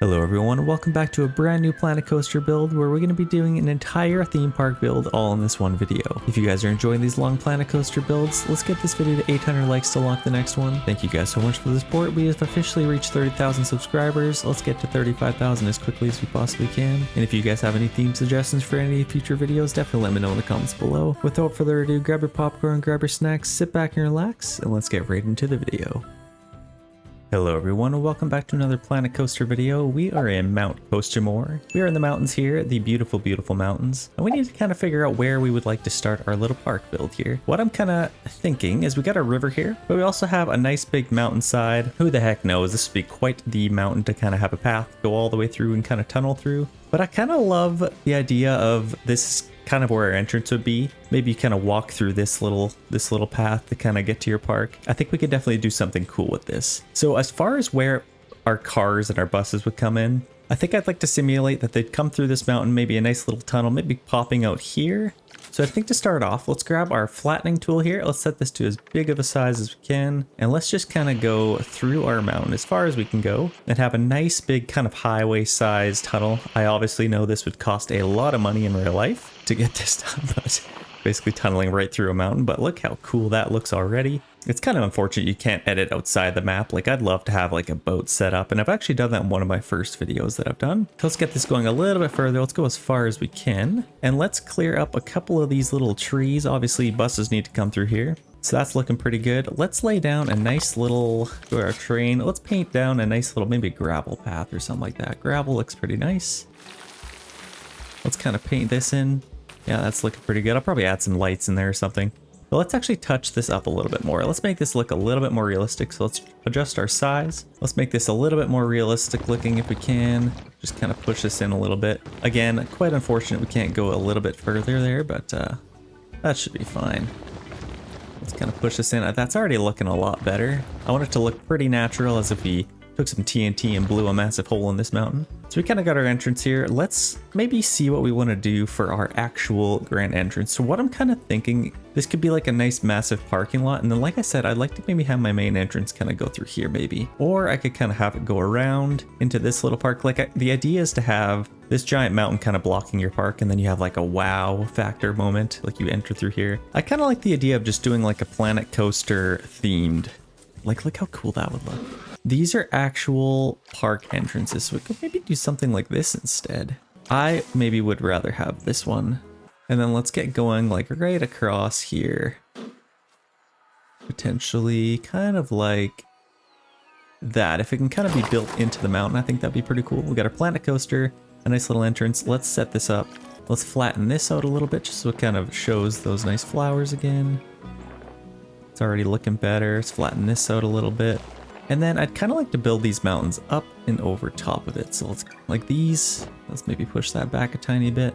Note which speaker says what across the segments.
Speaker 1: Hello everyone, and welcome back to a brand new Planet Coaster build where we're going to be doing an entire theme park build all in this one video. If you guys are enjoying these long Planet Coaster builds, let's get this video to 800 likes to unlock the next one. Thank you guys so much for the support. We have officially reached 30,000 subscribers. Let's get to 35,000 as quickly as we possibly can. And if you guys have any theme suggestions for any future videos, definitely let me know in the comments below. Without further ado, grab your popcorn, grab your snacks, sit back and relax, and let's get right into the video. Hello everyone, and welcome back to another Planet Coaster video. We are in Mount Coaster-Mania. We are in the mountains here, the beautiful, beautiful mountains. And we need to kind of figure out where we would like to start our little park build here. What I'm kind of thinking is we got a river here, but we also have a nice big mountainside. Who the heck knows, this would be quite the mountain to kind of have a path go all the way through and kind of tunnel through. But I kind of love the idea of this kind of where our entrance would be. Maybe you kind of walk through this little path to kind of get to your park. I think we could definitely do something cool with this. So as far as where our cars and our buses would come in, I think I'd like to simulate that they'd come through this mountain, maybe a nice little tunnel, maybe popping out here. So I think to start off, let's grab our flattening tool here. Let's set this to as big of a size as we can. And let's just kind of go through our mountain as far as we can go and have a nice big kind of highway sized tunnel. I obviously know this would cost a lot of money in real life to get this done, but basically tunneling right through a mountain. But look how cool that looks already. It's kind of unfortunate you can't edit outside the map. Like, I'd love to have like a boat set up, and I've actually done that in one of my first videos that I've done. So let's get this going a little bit further. Let's go as far as we can, and let's clear up a couple of these little trees. Obviously buses need to come through here, so that's looking pretty good. Let's lay down a nice little, go our train. Let's paint down a nice little, maybe gravel path or something like that. Gravel looks pretty nice. Let's kind of paint this in. Yeah, that's looking pretty good. I'll probably add some lights in there or something. But let's actually touch this up a little bit more. Let's make this look a little bit more realistic. So let's adjust our size. Let's make this a little bit more realistic looking if we can. Just kind of push this in a little bit. Again, quite unfortunate we can't go a little bit further there, but that should be fine. Let's kind of push this in. That's already looking a lot better. I want it to look pretty natural, as if we took some TNT and blew a massive hole in this mountain. So we kind of got our entrance here. Let's maybe see what we want to do for our actual grand entrance. So what I'm kind of thinking, this could be like a nice massive parking lot. And then like I said, I'd like to maybe have my main entrance kind of go through here maybe. Or I could kind of have it go around into this little park. Like the idea is to have this giant mountain kind of blocking your park, and then you have like a wow factor moment, like you enter through here. I kind of like the idea of just doing like a Planet Coaster themed. Like, look how cool that would look. These are actual park entrances, so we could maybe do something like this instead. I maybe would rather have this one. And then let's get going like right across here. Potentially kind of like that. If it can kind of be built into the mountain, I think that'd be pretty cool. We got our Planet Coaster, a nice little entrance. Let's set this up. Let's flatten this out a little bit just so it kind of shows those nice flowers again. It's already looking better. Let's flatten this out a little bit. And then I'd kind of like to build these mountains up and over top of it. So let's, like these, let's maybe push that back a tiny bit.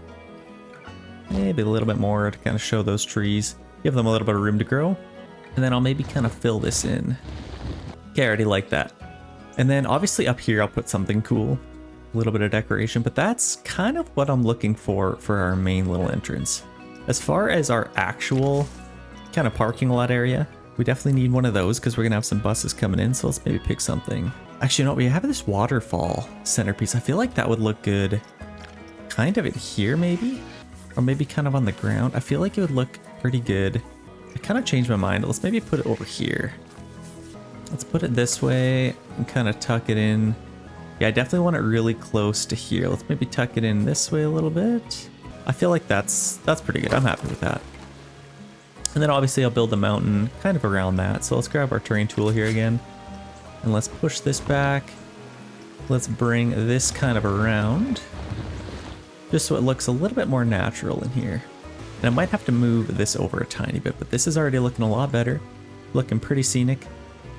Speaker 1: Maybe a little bit more to kind of show those trees. Give them a little bit of room to grow. And then I'll maybe kind of fill this in. Okay, I already like that. And then obviously up here I'll put something cool. A little bit of decoration, but that's kind of what I'm looking for our main little entrance. As far as our actual kind of parking lot area, we definitely need one of those because we're gonna have some buses coming in, so let's maybe pick something. Actually, you know what, we have this waterfall centerpiece. I feel like that would look good kind of in here maybe, or maybe kind of on the ground. I feel like it would look pretty good. I kind of changed my mind. Let's maybe put it over here. Let's put it this way and kind of tuck it in. Yeah, I definitely want it really close to here. Let's maybe tuck it in this way a little bit. I feel like that's pretty good. I'm happy with that. And then obviously I'll build the mountain kind of around that. So let's grab our terrain tool here again. And let's push this back. Let's bring this kind of around, just so it looks a little bit more natural in here. And I might have to move this over a tiny bit, but this is already looking a lot better. Looking pretty scenic.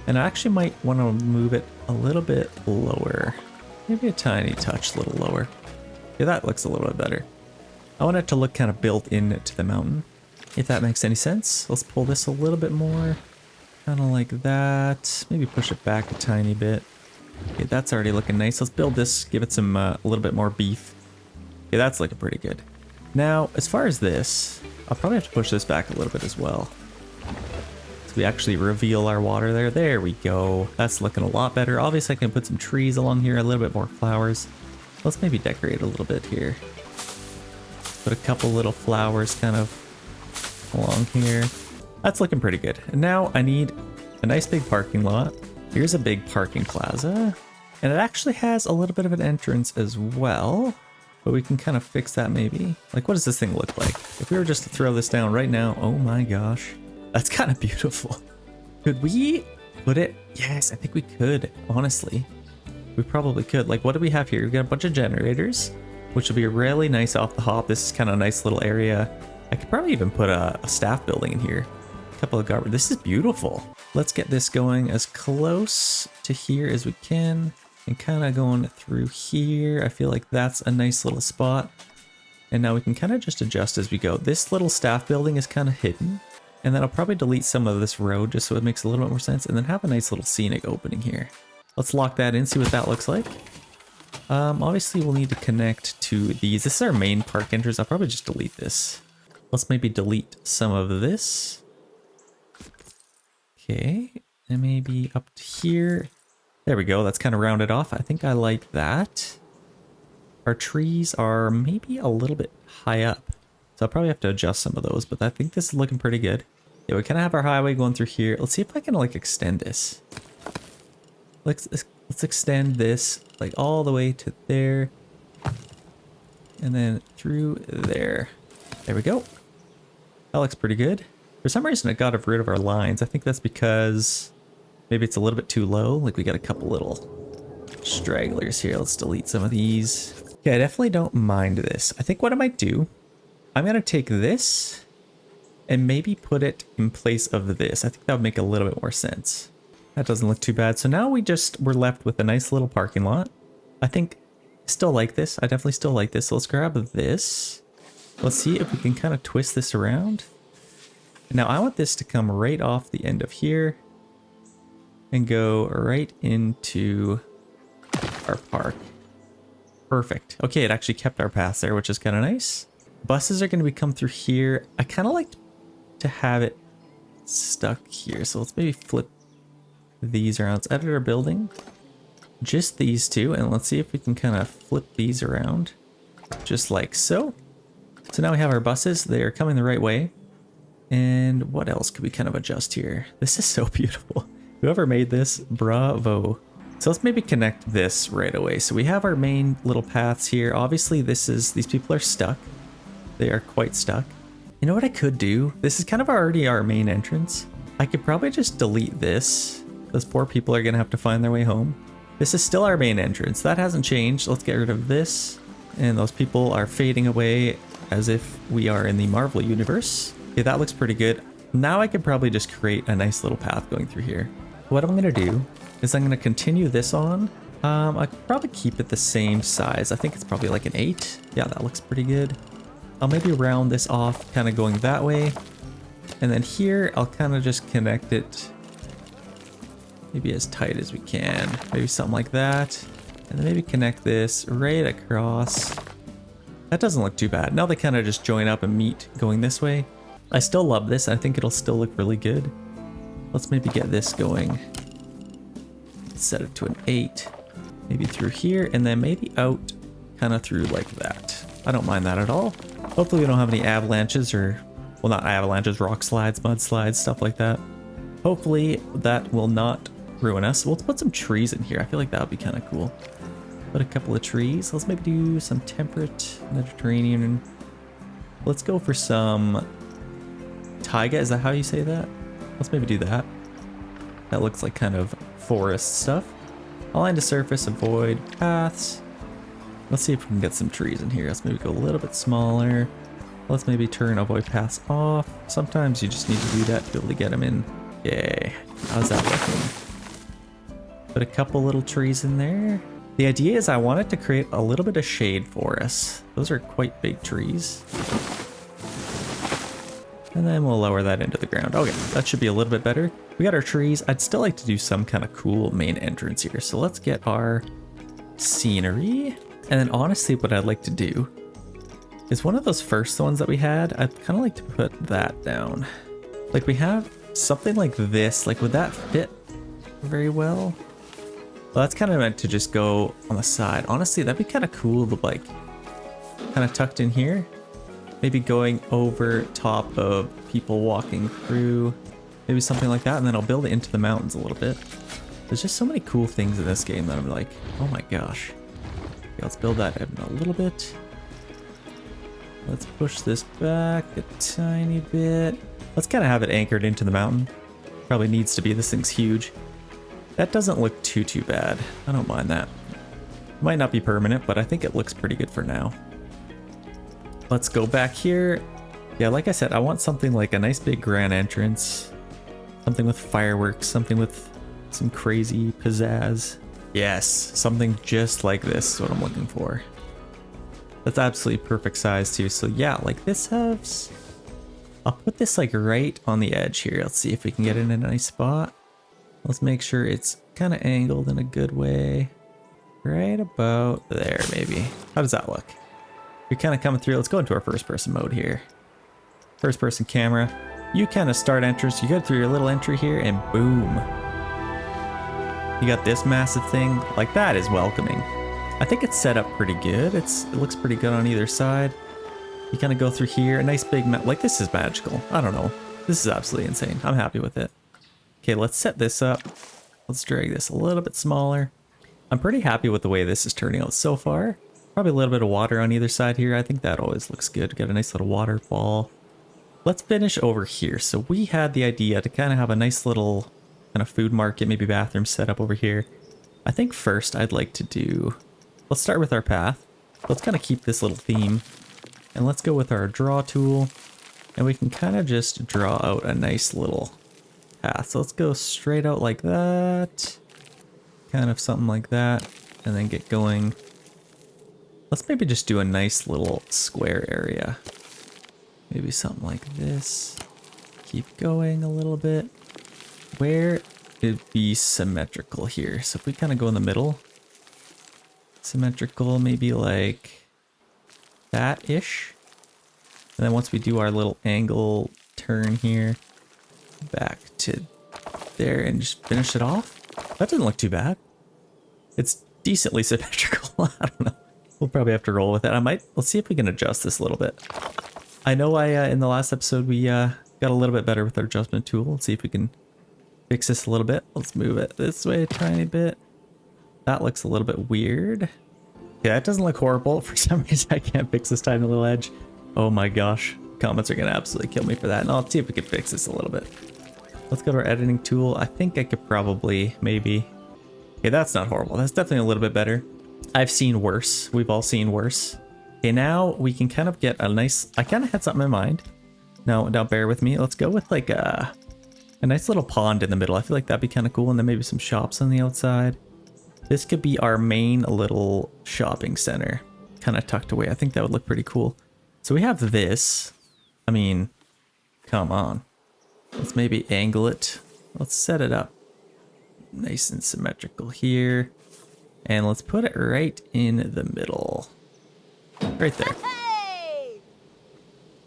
Speaker 1: And I actually might want to move it a little bit lower. Maybe a tiny touch, a little lower. Yeah, that looks a little bit better. I want it to look kind of built into the mountain, if that makes any sense. Let's pull this a little bit more, kind of like that. Maybe push it back a tiny bit. Okay, that's already looking nice. Let's build this, give it some a little bit more beef. Okay, that's looking pretty good. Now, as far as this, I'll probably have to push this back a little bit as well. So we actually reveal our water there. There we go. That's looking a lot better. Obviously I can put some trees along here, a little bit more flowers. Let's maybe decorate a little bit here. Put a couple little flowers kind of along here. That's looking pretty good. And now I need a nice big parking lot. Here's a big parking plaza. And it actually has a little bit of an entrance as well. But we can kind of fix that maybe. Like, what does this thing look like? If we were just to throw this down right now, oh my gosh. That's kind of beautiful. Could we put it? Yes, I think we could, honestly. We probably could. Like, what do we have here? We've got a bunch of generators, which will be really nice off the hop. This is kind of a nice little area. I could probably even put a staff building in here. A couple of garbage. This is beautiful. Let's get this going as close to here as we can. And kind of going through here. I feel like that's a nice little spot. And now we can kind of just adjust as we go. This little staff building is kind of hidden. And then I'll probably delete some of this road just so it makes a little bit more sense. And then have a nice little scenic opening here. Let's lock that in, see what that looks like. Obviously we'll need to connect to these. This is our main park entrance. I'll probably just delete this. Let's maybe delete some of this. Okay, and maybe up to here. There we go, that's kind of rounded off. I think I like that. Our trees are maybe a little bit high up. So I'll probably have to adjust some of those, but I think this is looking pretty good. Yeah, we kind of have our highway going through here. Let's see if I can like extend this. Let's extend this like all the way to there. And then through there. There we go. That looks pretty good. For some reason I got rid of our lines. I think that's because maybe it's a little bit too low. Like we got a couple little stragglers here. Let's delete some of these. Yeah, I definitely don't mind this. I think what I might do, I'm going to take this and maybe put it in place of this. I think that would make a little bit more sense. That doesn't look too bad. So now we're left with a nice little parking lot. I think I still like this. I definitely still like this. So let's grab this. Let's see if we can kind of twist this around. And now I want this to come right off the end of here and go right into our park. Perfect. Okay, it actually kept our path there, which is kind of nice. Buses are going to come through here. I kind of like to have it stuck here. So let's maybe flip these around. Let's edit our building. Just these two. And let's see if we can kind of flip these around. Just like so. So now we have our buses. They are coming the right way. And what else could we kind of adjust here? This is so beautiful. Whoever made this, bravo. So let's maybe connect this right away. So we have our main little paths here. Obviously these people are stuck. They are quite stuck. You know what I could do? This is kind of already our main entrance. I could probably just delete this. Those poor people are gonna have to find their way home. This is still our main entrance. That hasn't changed. Let's get rid of this. And those people are fading away as if we are in the Marvel universe. Okay, that looks pretty good. Now I could probably just create a nice little path going through here. What I'm gonna do is I'm gonna continue this on. I could probably keep it the same size. I think it's probably like an 8. Yeah, that looks pretty good. I'll maybe round this off, kind of going that way. And then here, I'll kind of just connect it maybe as tight as we can. Maybe something like that. And then maybe connect this right across. That doesn't look too bad. Now they kind of just join up and meet going this way. I still love this. I think it'll still look really good. Let's maybe get this going. Let's set it to an 8. Maybe through here and then maybe out kind of through like that. I don't mind that at all. Hopefully we don't have any avalanches or, well, not avalanches, rock slides, mud slides, stuff like that. Hopefully that will not ruin us. We'll put some trees in here. I feel like that would be kind of cool. Put a couple of trees. Let's maybe do some temperate Mediterranean. Let's go for some taiga. Is that how you say that? Let's maybe do that. That looks like kind of forest stuff. Align to surface, avoid paths. Let's see if we can get some trees in here. Let's maybe go a little bit smaller. Let's maybe turn avoid paths off. Sometimes you just need to do that to be able to get them in. Yay. How's that looking? Put a couple little trees in there. The idea is I want it to create a little bit of shade for us. Those are quite big trees. And then we'll lower that into the ground. Okay, that should be a little bit better. We got our trees. I'd still like to do some kind of cool main entrance here. So let's get our scenery. And then honestly, what I'd like to do is one of those first ones that we had, I'd kind of like to put that down. Like we have something like this, like would that fit very well? Well, that's kind of meant to just go on the side. Honestly, that'd be kind of cool to like kind of tucked in here. Maybe going over top of people walking through. Maybe something like that, and then I'll build it into the mountains a little bit. There's just so many cool things in this game that I'm like, oh my gosh. Okay, let's build that in a little bit. Let's push this back a tiny bit. Let's kind of have it anchored into the mountain. Probably needs to be, this thing's huge. That doesn't look too bad. I don't mind that. Might not be permanent, but I think it looks pretty good for now. Let's go back here. Yeah, like I said, I want something like a nice big grand entrance. Something with fireworks, something with some crazy pizzazz. Yes, something just like this is what I'm looking for. That's absolutely perfect size too. So yeah, like this has... I'll put this like right on the edge here. Let's see if we can get it in a nice spot. Let's make sure it's kind of angled in a good way. Right about there, maybe. How does that look? You're kind of coming through. Let's go into our first person mode here. First person camera. You kind of start entrance. You go through your little entry here and boom. You got this massive thing. Like that is welcoming. I think it's set up pretty good. It looks pretty good on either side. You kind of go through here. A nice big map. Like this is magical. I don't know. This is absolutely insane. I'm happy with it. Okay, let's set this up. Let's drag this a little bit smaller. I'm pretty happy with the way this is turning out so far. Probably a little bit of water on either side here. I think that always looks good. Got a nice little waterfall. Let's finish over here. So we had the idea to kind of have a nice little kind of food market, maybe bathroom set up over here. I think first I'd like to do... Let's start with our path. Let's kind of keep this little theme. And let's go with our draw tool. And we can kind of just draw out a nice little path. So let's go straight out like that. Kind of something like that. And then get going. Let's maybe just do a nice little square area. Maybe something like this. Keep going a little bit. Where it'd be symmetrical here. So if we kind of go in the middle. Symmetrical, maybe like that-ish. And then once we do our little angle turn here, back to there and just finish it off. That doesn't look too bad. It's decently symmetrical. I don't know. We'll probably have to roll with it. Let's see if we can adjust this a little bit. I know in the last episode we got a little bit better with our adjustment tool. Let's see if we can fix this a little bit. Let's move it this way a tiny bit. That looks a little bit weird. Yeah, it doesn't look horrible. For some reason I can't fix this tiny little edge. Oh my gosh. Comments are gonna absolutely kill me for that. And I'll see if we can fix this a little bit. Let's go to our editing tool. I think I could probably, maybe. Okay, that's not horrible. That's definitely a little bit better. I've seen worse. We've all seen worse. Okay, now we can kind of get a nice... I kind of had something in mind. Now bear with me. Let's go with like a nice little pond in the middle. I feel like that'd be kind of cool. And then maybe some shops on the outside. This could be our main little shopping center. Kind of tucked away. I think that would look pretty cool. So we have this. I mean, come on. Let's maybe angle it. Let's set it up nice and symmetrical here. And let's put it right in the middle. Right there.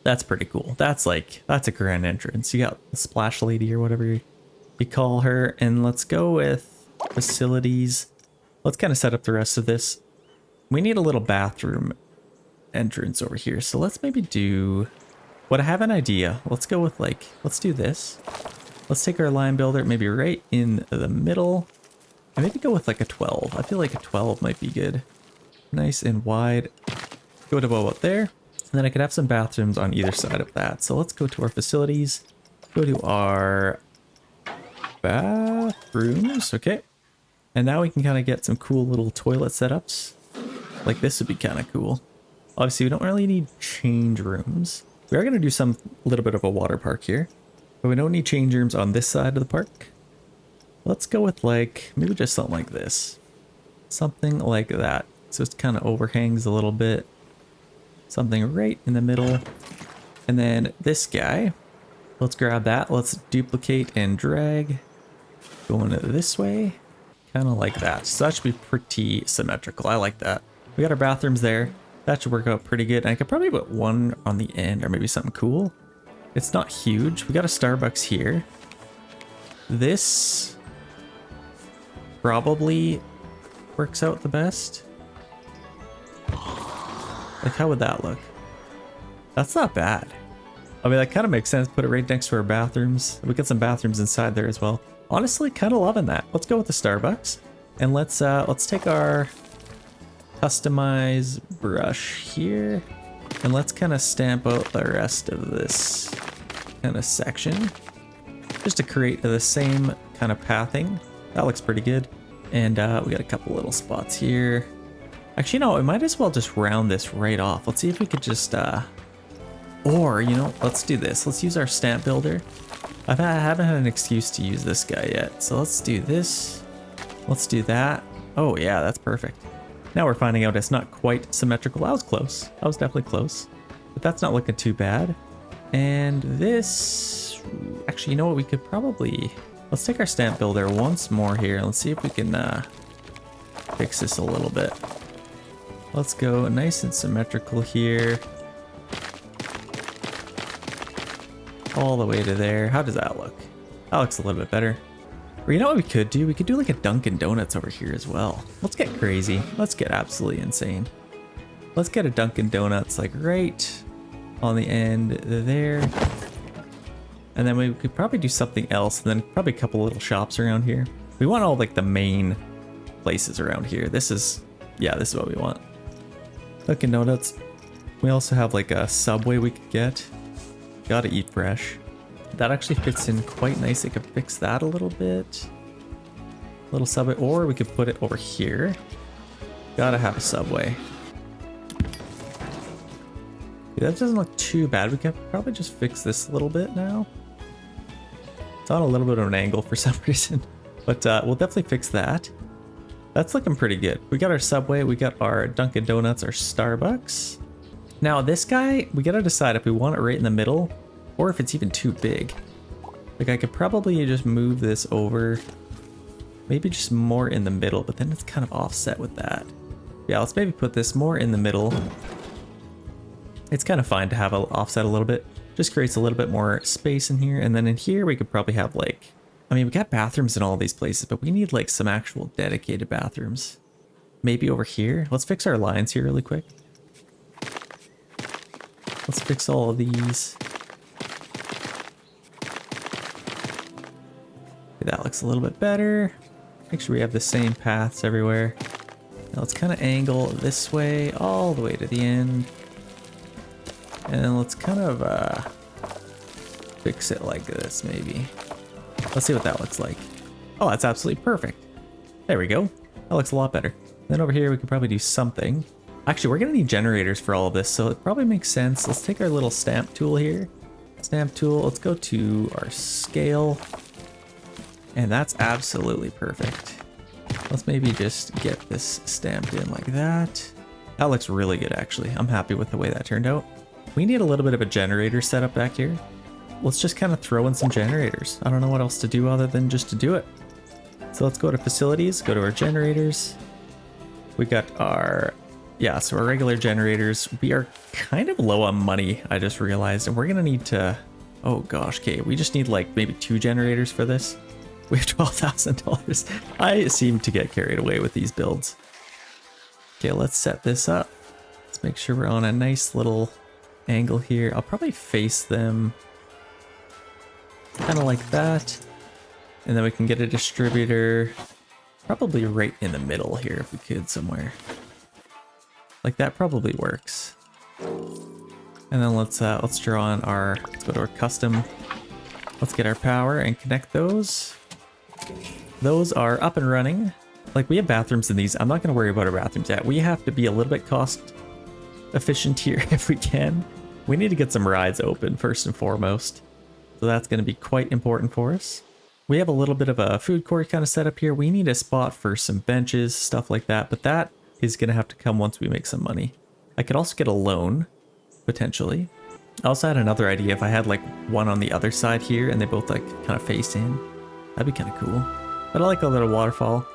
Speaker 1: That's pretty cool. That's a grand entrance. You got the splash lady or whatever you call her. And let's go with facilities. Let's kind of set up the rest of this. We need a little bathroom entrance over here. So let's maybe do... What I have an idea. Let's go with let's do this. Let's take our line builder, maybe right in the middle. And maybe go with like a 12. I feel like a 12 might be good. Nice and wide. Go to about there. And then I could have some bathrooms on either side of that. So let's go to our facilities. Go to our bathrooms. Okay. And now we can kind of get some cool little toilet setups. Like this would be kind of cool. Obviously, we don't really need change rooms. We are going to do some little bit of a water park here. But we don't need change rooms on this side of the park. Let's go with maybe just something like this. Something like that. So it kind of overhangs a little bit. Something right in the middle. And then this guy. Let's grab that. Let's duplicate and drag. Going this way. Kind of like that. So that should be pretty symmetrical. I like that. We got our bathrooms there. That should work out pretty good. And I could probably put one on the end or maybe something cool. It's not huge. We got a Starbucks here. This probably works out the best. Like, how would that look? That's not bad. I mean, that kind of makes sense. Put it right next to our bathrooms. We got some bathrooms inside there as well. Honestly, kind of loving that. Let's go with the Starbucks. And let's take our customize brush here. And let's kind of stamp out the rest of this kind of section. Just to create the same kind of pathing. That looks pretty good. And we got a couple little spots here. Actually, no, we might as well just round this right off. Let's see if we could just, or, you know, let's do this. Let's use our stamp builder. I haven't had an excuse to use this guy yet. So let's do this. Let's do that. Oh yeah, that's perfect. Now we're finding out it's not quite symmetrical. I was close. I was definitely close. But that's not looking too bad. And this, actually, you know what, we could probably, let's take our stamp builder once more here. Let's see if we can fix this a little bit. Let's go nice and symmetrical here. All the way to there. How does that look? That looks a little bit better. Or you know what we could do? We could do like a Dunkin' Donuts over here as well. Let's get crazy. Let's get absolutely insane. Let's get a Dunkin' Donuts like right on the end there. And then we could probably do something else, and then probably a couple little shops around here. We want all like the main places around here. This is, yeah, this is what we want. Dunkin' Donuts. We also have like a Subway we could get. Gotta eat fresh. That actually fits in quite nice. I could fix that a little bit. Little Subway, or we could put it over here. Gotta have a Subway. Yeah, that doesn't look too bad. We can probably just fix this a little bit now. It's on a little bit of an angle for some reason, but we'll definitely fix that. That's looking pretty good. We got our Subway, we got our Dunkin' Donuts, our Starbucks. Now this guy, we gotta decide if we want it right in the middle or if it's even too big. Like I could probably just move this over, maybe just more in the middle, but then it's kind of offset with that. Yeah, let's maybe put this more in the middle. It's kind of fine to have it offset a little bit. Just creates a little bit more space in here. And then in here, we could probably have like, I mean, we got bathrooms in all these places, but we need like some actual dedicated bathrooms. Maybe over here. Let's fix our lines here really quick. Let's fix all of these. Okay, that looks a little bit better. Make sure we have the same paths everywhere. Now let's kind of angle this way all the way to the end. And then let's kind of fix it like this maybe. Let's see what that looks like. Oh, that's absolutely perfect. There we go. That looks a lot better. Then over here we could probably do something. Actually, we're gonna need generators for all of this, so it probably makes sense. Let's take our little stamp tool here. Stamp tool, let's go to our scale. And that's absolutely perfect. Let's maybe just get this stamped in like that. That looks really good, actually. I'm happy with the way that turned out. We need a little bit of a generator setup back here. Let's just kind of throw in some generators. I don't know what else to do other than just to do it. So let's go to facilities, go to our generators. We got our, yeah, so our regular generators. We are kind of low on money, I just realized, and we're gonna need to, oh gosh, okay, we just need like maybe 2 generators for this. We have $12,000. I seem to get carried away with these builds. Okay, let's set this up. Let's make sure we're on a nice little angle here. I'll probably face them kind of like that. And then we can get a distributor probably right in the middle here if we could somewhere. Like that probably works. And then let's draw on our, let's go to our custom. Let's get our power and connect those. Those are up and running. Like we have bathrooms in these. I'm not going to worry about our bathrooms yet. We have to be a little bit cost efficient here if we can. We need to get some rides open first and foremost. So that's going to be quite important for us. We have a little bit of a food court kind of set up here. We need a spot for some benches, stuff like that. But that is going to have to come once we make some money. I could also get a loan, potentially. I also had another idea. If I had like one on the other side here and they both like kind of face in, that'd be kind of cool. But I like a little waterfall.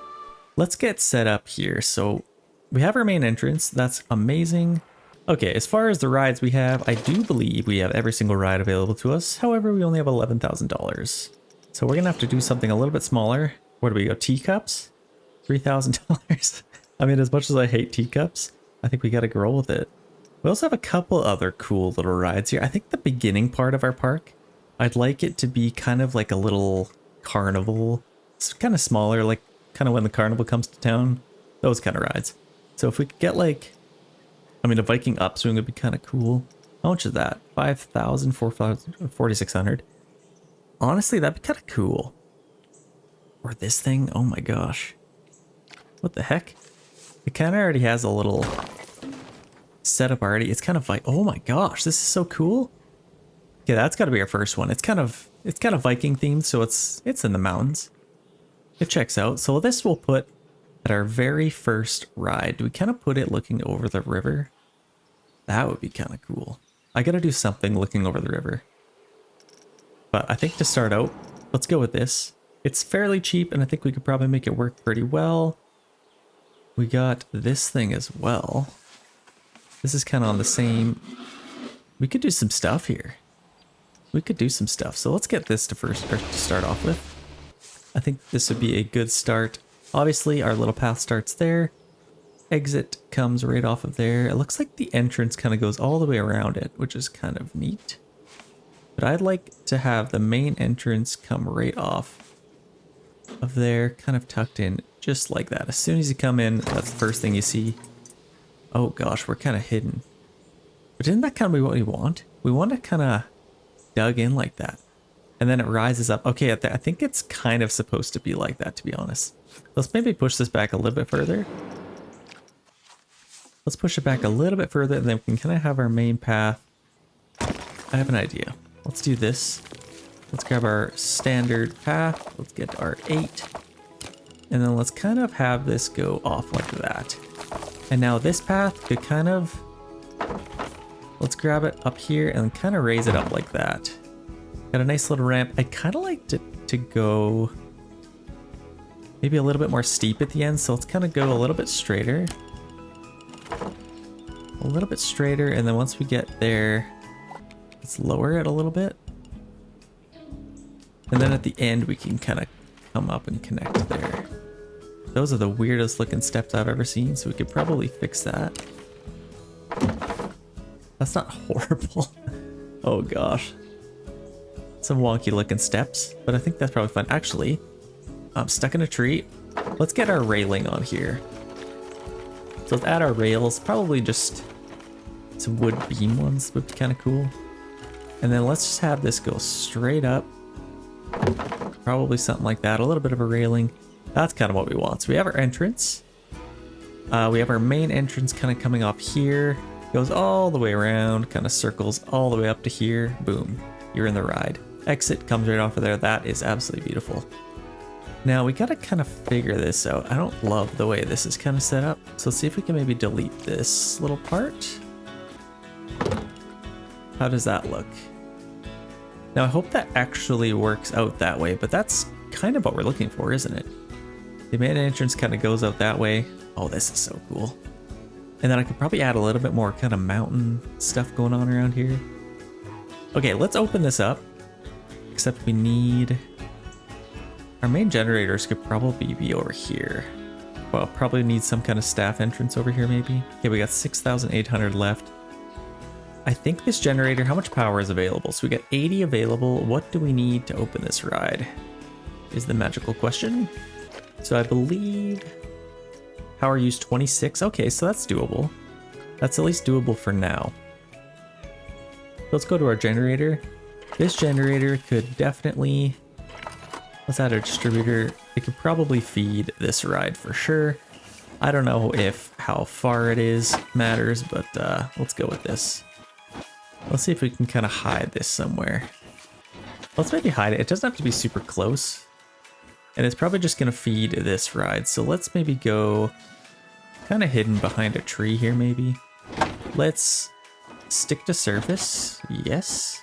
Speaker 1: Let's get set up here. So we have our main entrance. That's amazing. Okay, as far as the rides we have, I do believe we have every single ride available to us. However, we only have $11,000. So we're gonna have to do something a little bit smaller. Where do we go? Teacups? $3,000. I mean, as much as I hate teacups, I think we gotta grow with it. We also have a couple other cool little rides here. I think the beginning part of our park, I'd like it to be kind of like a little carnival. It's kind of smaller, like kind of when the carnival comes to town, those kind of rides. So if we could get like, I mean, a Viking upswing would be kind of cool. How much is that? 5,000, 4,000, 4,600. Honestly, that'd be kind of cool. Or this thing, oh my gosh. What the heck? It kind of already has a little setup already. It's kind of like, oh my gosh, this is so cool. Yeah, that's got to be our first one. It's kind of Viking themed, so it's in the mountains. It checks out. So this we'll put at our very first ride. Do we kind of put it looking over the river? That would be kind of cool. I got to do something looking over the river. But I think to start out, let's go with this. It's fairly cheap, and I think we could probably make it work pretty well. We got this thing as well. This is kind of on the same... We could do some stuff here. We could do some stuff. So let's get this to start off with. I think this would be a good start. Obviously, our little path starts there. Exit comes right off of there. It looks like the entrance kind of goes all the way around it, which is kind of neat. But I'd like to have the main entrance come right off of there, kind of tucked in, just like that. As soon as you come in, that's the first thing you see. Oh gosh, we're kind of hidden. But isn't that kind of what we want? We want to kind of dug in like that. And then it rises up. Okay, I think it's kind of supposed to be like that, to be honest. Let's maybe push this back a little bit further. Let's push it back a little bit further, and then we can kind of have our main path. I have an idea. Let's do this. Let's grab our standard path. Let's get our 8. And then let's kind of have this go off like that. And now this path could kind of... Let's grab it up here and kind of raise it up like that. Got a nice little ramp. I'd kind of like to go maybe a little bit more steep at the end. So let's kind of go a little bit straighter. A little bit straighter. And then once we get there, let's lower it a little bit. And then at the end, we can kind of come up and connect there. Those are the weirdest looking steps I've ever seen. So we could probably fix that. That's not horrible. Oh gosh. Some wonky looking steps, but I think that's probably fun. Actually, I'm stuck in a tree. Let's get our railing on here. So let's add our rails, probably just some wood beam ones would be kind of cool. And then let's just have this go straight up. Probably something like that, a little bit of a railing. That's kind of what we want. So we have our entrance. We have our main entrance kind of coming off here. Goes all the way around, kind of circles all the way up to here. Boom, you're in the ride. Exit comes right off of there. That is absolutely beautiful. Now we gotta kind of figure this out. I don't love the way this is kind of set up. So let's see if we can maybe delete this little part. How does that look? Now I hope that actually works out that way, but that's kind of what we're looking for, isn't it? The main entrance kind of goes out that way. Oh, this is so cool. And then I could probably add a little bit more kind of mountain stuff going on around here. Okay, let's open this up. Except we need... Our main generators could probably be over here. Well, probably need some kind of staff entrance over here maybe. Okay, we got 6,800 left. I think this generator, how much power is available? So we got 80 available. What do we need to open this ride? Is the magical question. So I believe power use 26. Okay, so that's doable. That's at least doable for now. Let's go to our generator. This generator could definitely... Let's add a distributor. It could probably feed this ride for sure. I don't know if how far it is matters, but let's go with this. Let's see if we can kind of hide this somewhere. Let's maybe hide it. It doesn't have to be super close. And it's probably just going to feed this ride. So let's maybe go kind of hidden behind a tree here maybe. Let's stick to surface. Yes.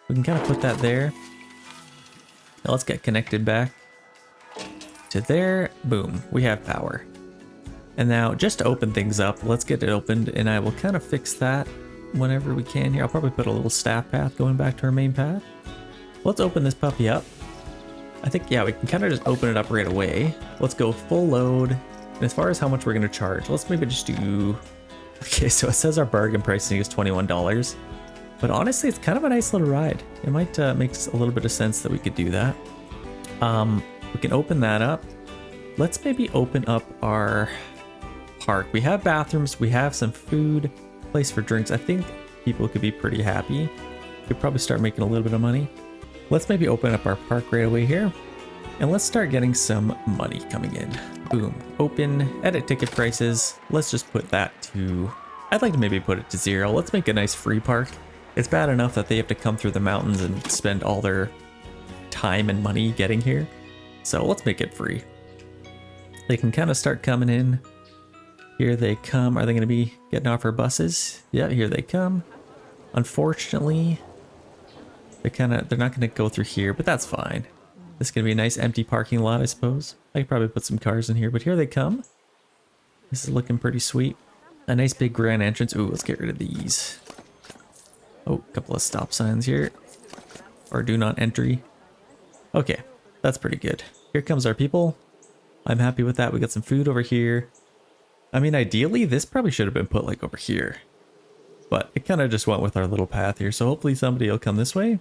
Speaker 1: We can kind of put that there. Now let's get connected back to there. Boom, we have power. And now just to open things up, let's get it opened and I will kind of fix that whenever we can here. I'll probably put a little staff path going back to our main path. Let's open this puppy up. I think, yeah, we can kind of just open it up right away. Let's go full load. And as far as how much we're going to charge, let's maybe just do... Okay, so it says our bargain pricing is $21. But honestly, it's kind of a nice little ride. It might make a little bit of sense that we could do that. We can open that up. Let's maybe open up our park. We have bathrooms, we have some food, place for drinks. I think people could be pretty happy. Could probably start making a little bit of money. Let's maybe open up our park right away here. And let's start getting some money coming in. Boom. Open, edit ticket prices. Let's just put that to... I'd like to maybe put it to 0. Let's make a nice free park. It's bad enough that they have to come through the mountains and spend all their time and money getting here. So let's make it free. They can kind of start coming in. Here they come. Are they going to be getting off our buses? Yeah, here they come. Unfortunately, they're not going to go through here, but that's fine. This is going to be a nice empty parking lot, I suppose. I could probably put some cars in here, but here they come. This is looking pretty sweet. A nice big grand entrance. Ooh, let's get rid of these. Oh, a couple of stop signs here. Or do not entry. Okay, that's pretty good. Here comes our people. I'm happy with that. We got some food over here. I mean, ideally, this probably should have been put like over here. But it kind of just went with our little path here. So hopefully somebody will come this way.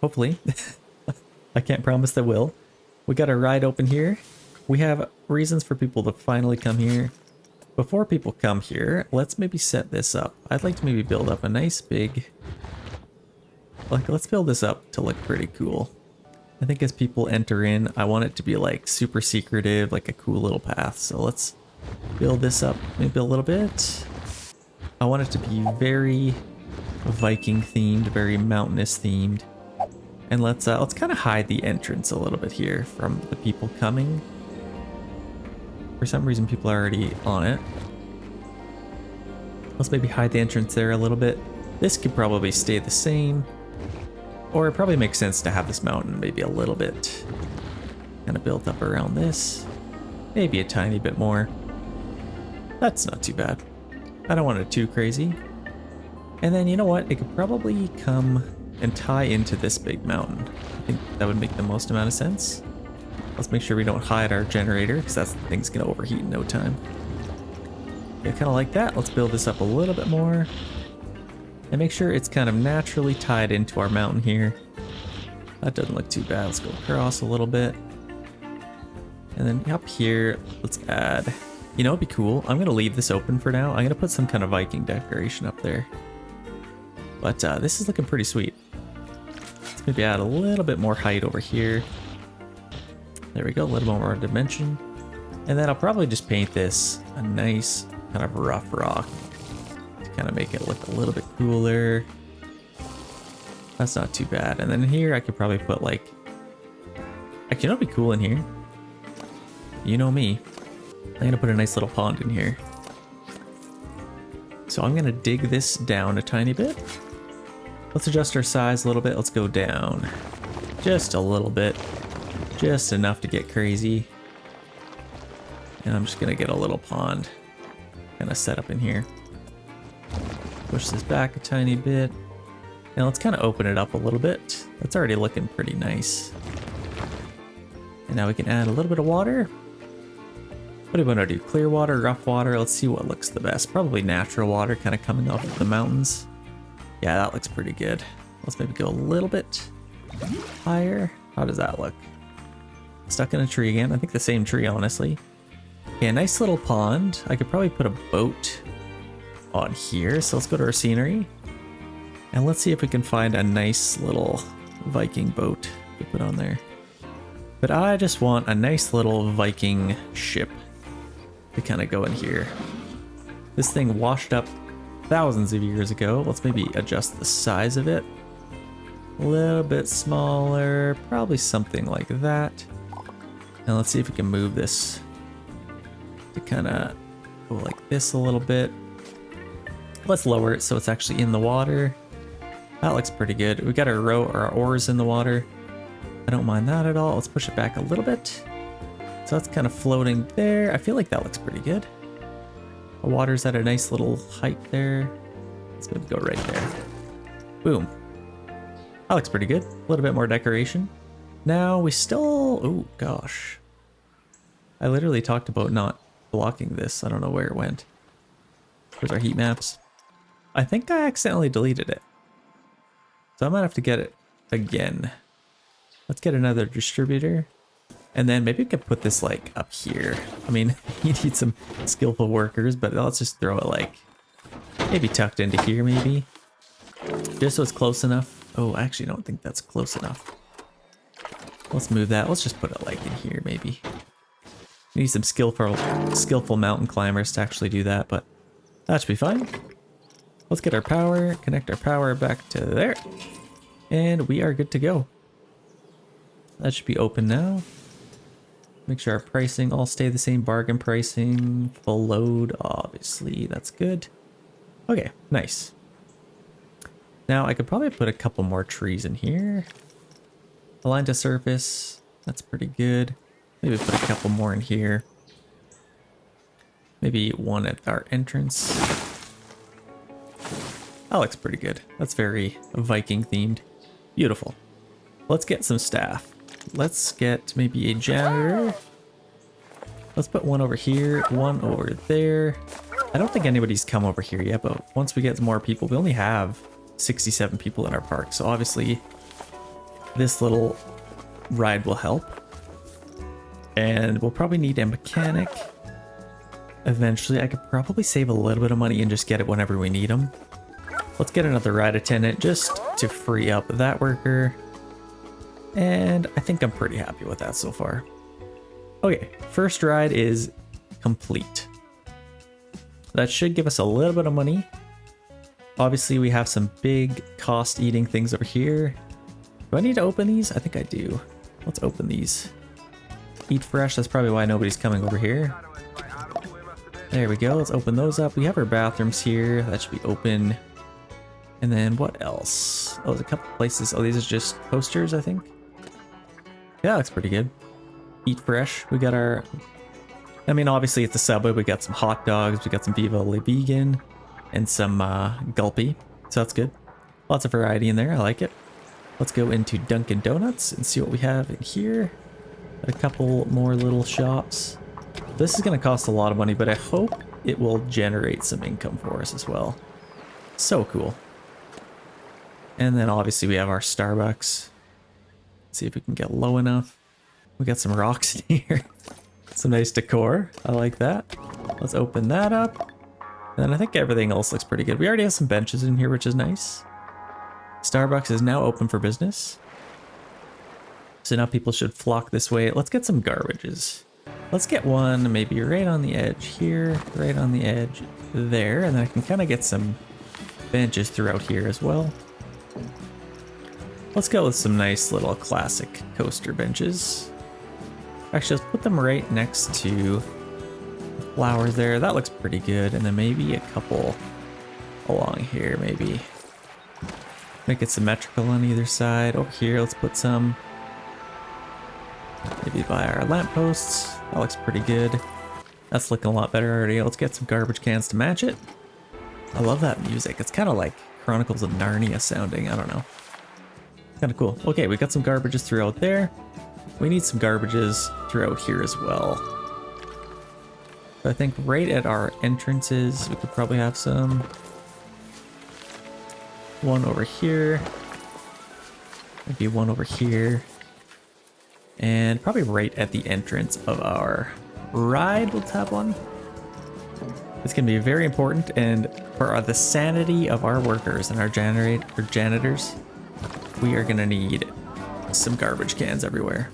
Speaker 1: Hopefully. I can't promise they will. We got our ride open here. We have reasons for people to finally come here. Before people come here, let's maybe set this up. I'd like to maybe build up a nice big... Like, let's build this up to look pretty cool. I think as people enter in, I want it to be like super secretive, like a cool little path. So let's build this up maybe a little bit. I want it to be very Viking themed, very mountainous themed. And let's kind of hide the entrance a little bit here from the people coming. For some reason, people are already on it. Let's maybe hide the entrance there a little bit. This could probably stay the same. Or it probably makes sense to have this mountain maybe a little bit kind of built up around this. Maybe a tiny bit more. That's not too bad. I don't want it too crazy. And then, you know what? It could probably come and tie into this big mountain. I think that would make the most amount of sense. Let's make sure we don't hide our generator, because that thing's going to overheat in no time. Yeah, kind of like that. Let's build this up a little bit more. And make sure it's kind of naturally tied into our mountain here. That doesn't look too bad. Let's go across a little bit. And then up here, let's add... You know, it'd be cool. I'm going to leave this open for now. I'm going to put some kind of Viking decoration up there. But this is looking pretty sweet. Let's maybe add a little bit more height over here. There we go, a little more dimension. And then I'll probably just paint this a nice kind of rough rock to kind of make it look a little bit cooler. That's not too bad. And then here I could probably put like... Actually, you know what'd be cool in here? You know me. I'm gonna put a nice little pond in here. So I'm gonna dig this down a tiny bit. Let's adjust our size a little bit. Let's go down just a little bit. Just enough to get crazy. And I'm just gonna get a little pond kind of set up in here. Push this back a tiny bit. And let's kind of open it up a little bit. That's already looking pretty nice. And now we can add a little bit of water. What do we want to do? Clear water, rough water? Let's see what looks the best. Probably natural water kind of coming off of the mountains. Yeah, that looks pretty good. Let's maybe go a little bit higher. How does that look? Stuck in a tree again. I think the same tree, honestly. Okay, a nice little pond. I could probably put a boat on here. So let's go to our scenery. And let's see if we can find a nice little Viking boat to put on there. But I just want a nice little Viking ship to kind of go in here. This thing washed up thousands of years ago. Let's maybe adjust the size of it. A little bit smaller, probably something like that. And let's see if we can move this to kind of go like this a little bit. Let's lower it so it's actually in the water. That looks pretty good. We got our oars in the water. I don't mind that at all. Let's push it back a little bit. So that's kind of floating there. I feel like that looks pretty good. The water's at a nice little height there. Let's maybe go right there. Boom. That looks pretty good. A little bit more decoration. Now we still, oh gosh. I literally talked about not blocking this. I don't know where it went. There's our heat maps. I think I accidentally deleted it. So I might have to get it again. Let's get another distributor. And then maybe we could put this like up here. I mean, you need some skillful workers, but let's just throw it like maybe tucked into here maybe. Just so it's close enough. Oh, I actually don't think that's close enough. Let's move that. Let's just put it like in here maybe. We need some skillful mountain climbers to actually do that, but that should be fine. Let's get our power, connect our power back to there. And we are good to go. That should be open now. Make sure our pricing all stay the same. Bargain pricing, full load, obviously, that's good. Okay, nice. Now I could probably put a couple more trees in here. Align to surface, that's pretty good. Maybe put a couple more in here. Maybe one at our entrance. That looks pretty good. That's very Viking themed. Beautiful. Let's get some staff. Let's get maybe a janitor. Let's put one over here, one over there. I don't think anybody's come over here yet, but once we get more people, we only have 67 people in our park. So obviously this little ride will help. And we'll probably need a mechanic. Eventually, I could probably save a little bit of money and just get it whenever we need them. Let's get another ride attendant just to free up that worker. And I think I'm pretty happy with that so far. Okay, first ride is complete. That should give us a little bit of money. Obviously, we have some big cost-eating things over here. Do I need to open these? I think I do. Let's open these. Eat fresh, that's probably why nobody's coming over here. There we go, let's open those up. We have our bathrooms here, that should be open. And then what else? Oh, there's a couple places. Oh, these are just posters, I think. Yeah, looks pretty good. Eat fresh, we got our... I mean, obviously it's a Subway, we got some hot dogs, we got some Viva La Vegan, and some Gulpy, so that's good. Lots of variety in there, I like it. Let's go into Dunkin' Donuts and see what we have in here. A couple more little shops. This is going to cost a lot of money, but I hope it will generate some income for us as well. So cool. And then obviously we have our Starbucks. Let's see if we can get low enough. We got some rocks in here. Some nice decor. I like that. Let's open that up. And then I think everything else looks pretty good. We already have some benches in here, which is nice. Starbucks is now open for business. So now people should flock this way. Let's get some garbages. Let's get one maybe right on the edge here, right on the edge there, and then I can kind of get some benches throughout here as well. Let's go with some nice little classic coaster benches. Actually, let's put them right next to the flowers there. That looks pretty good. And then maybe a couple along here, maybe. Make it symmetrical on either side. Over here, let's put some maybe by our lampposts. That looks pretty good. That's looking a lot better already. Let's get some garbage cans to match it. I love that music. It's kind of like Chronicles of Narnia sounding. I don't know. Kind of cool. Okay, we got some garbages throughout there. We need some garbages throughout here as well. So I think right at our entrances, we could probably have some. One over here. Maybe one over here. And probably right at the entrance of our ride, we'll have one. It's going to be very important, and for the sanity of our workers and our janitors, we are going to need some garbage cans everywhere.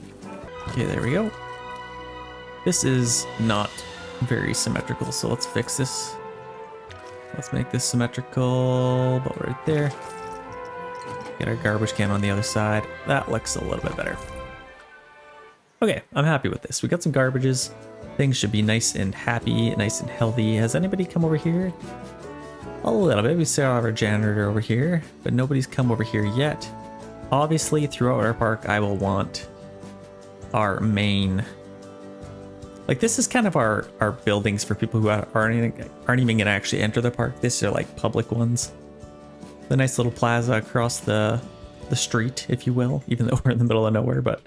Speaker 1: Okay, there we go. This is not very symmetrical, so let's fix this. Let's make this symmetrical, but right there. Get our garbage can on the other side. That looks a little bit better. Okay, I'm happy with this. We got some garbages. Things should be nice and happy, nice and healthy. Has anybody come over here? A little bit. We still have our janitor over here, but nobody's come over here yet. Obviously, throughout our park, I will want our main... Like, this is kind of our buildings for people who aren't even going to actually enter the park. These are like public ones. The nice little plaza across the street, if you will, even though we're in the middle of nowhere, but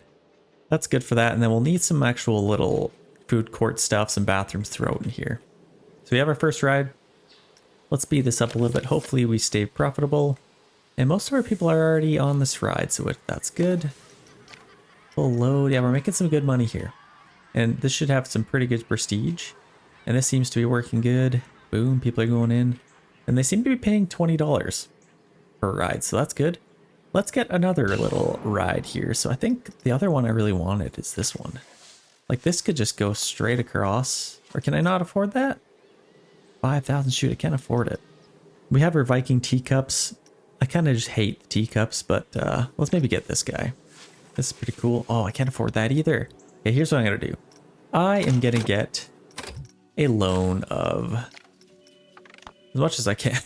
Speaker 1: That's good for that. And then we'll need some actual little food court stuff, some bathrooms throughout in here. So we have our first ride. Let's speed this up a little bit. Hopefully we stay profitable. And most of our people are already on this ride, so that's good. Full load. Yeah, we're making some good money here. And this should have some pretty good prestige. And this seems to be working good. Boom, people are going in. And they seem to be paying $20 per ride, so that's good. Let's get another little ride here. So I think the other one I really wanted is this one. Like this could just go straight across. Or can I not afford that? 5,000, shoot, I can't afford it. We have our Viking teacups. I kind of just hate the teacups, but let's maybe get this guy. This is pretty cool. Oh, I can't afford that either. Okay, here's what I'm gonna do. I am gonna get a loan of as much as I can.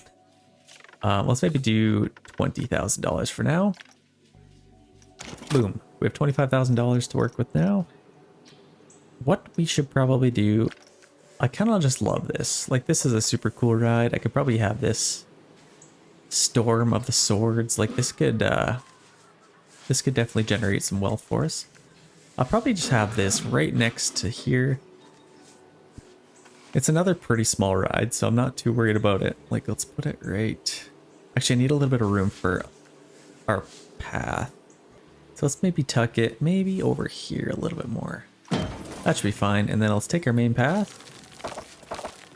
Speaker 1: Let's maybe do $20,000 for now. Boom. We have $25,000 to work with now. What we should probably do, I kind of just love this. Like, this is a super cool ride. I could probably have this Storm of the Swords. Like, this could definitely generate some wealth for us. I'll probably just have this right next to here. It's another pretty small ride, so I'm not too worried about it. Like, let's put it right... Actually, I need a little bit of room for our path. So let's maybe tuck it maybe over here a little bit more. That should be fine. And then let's take our main path.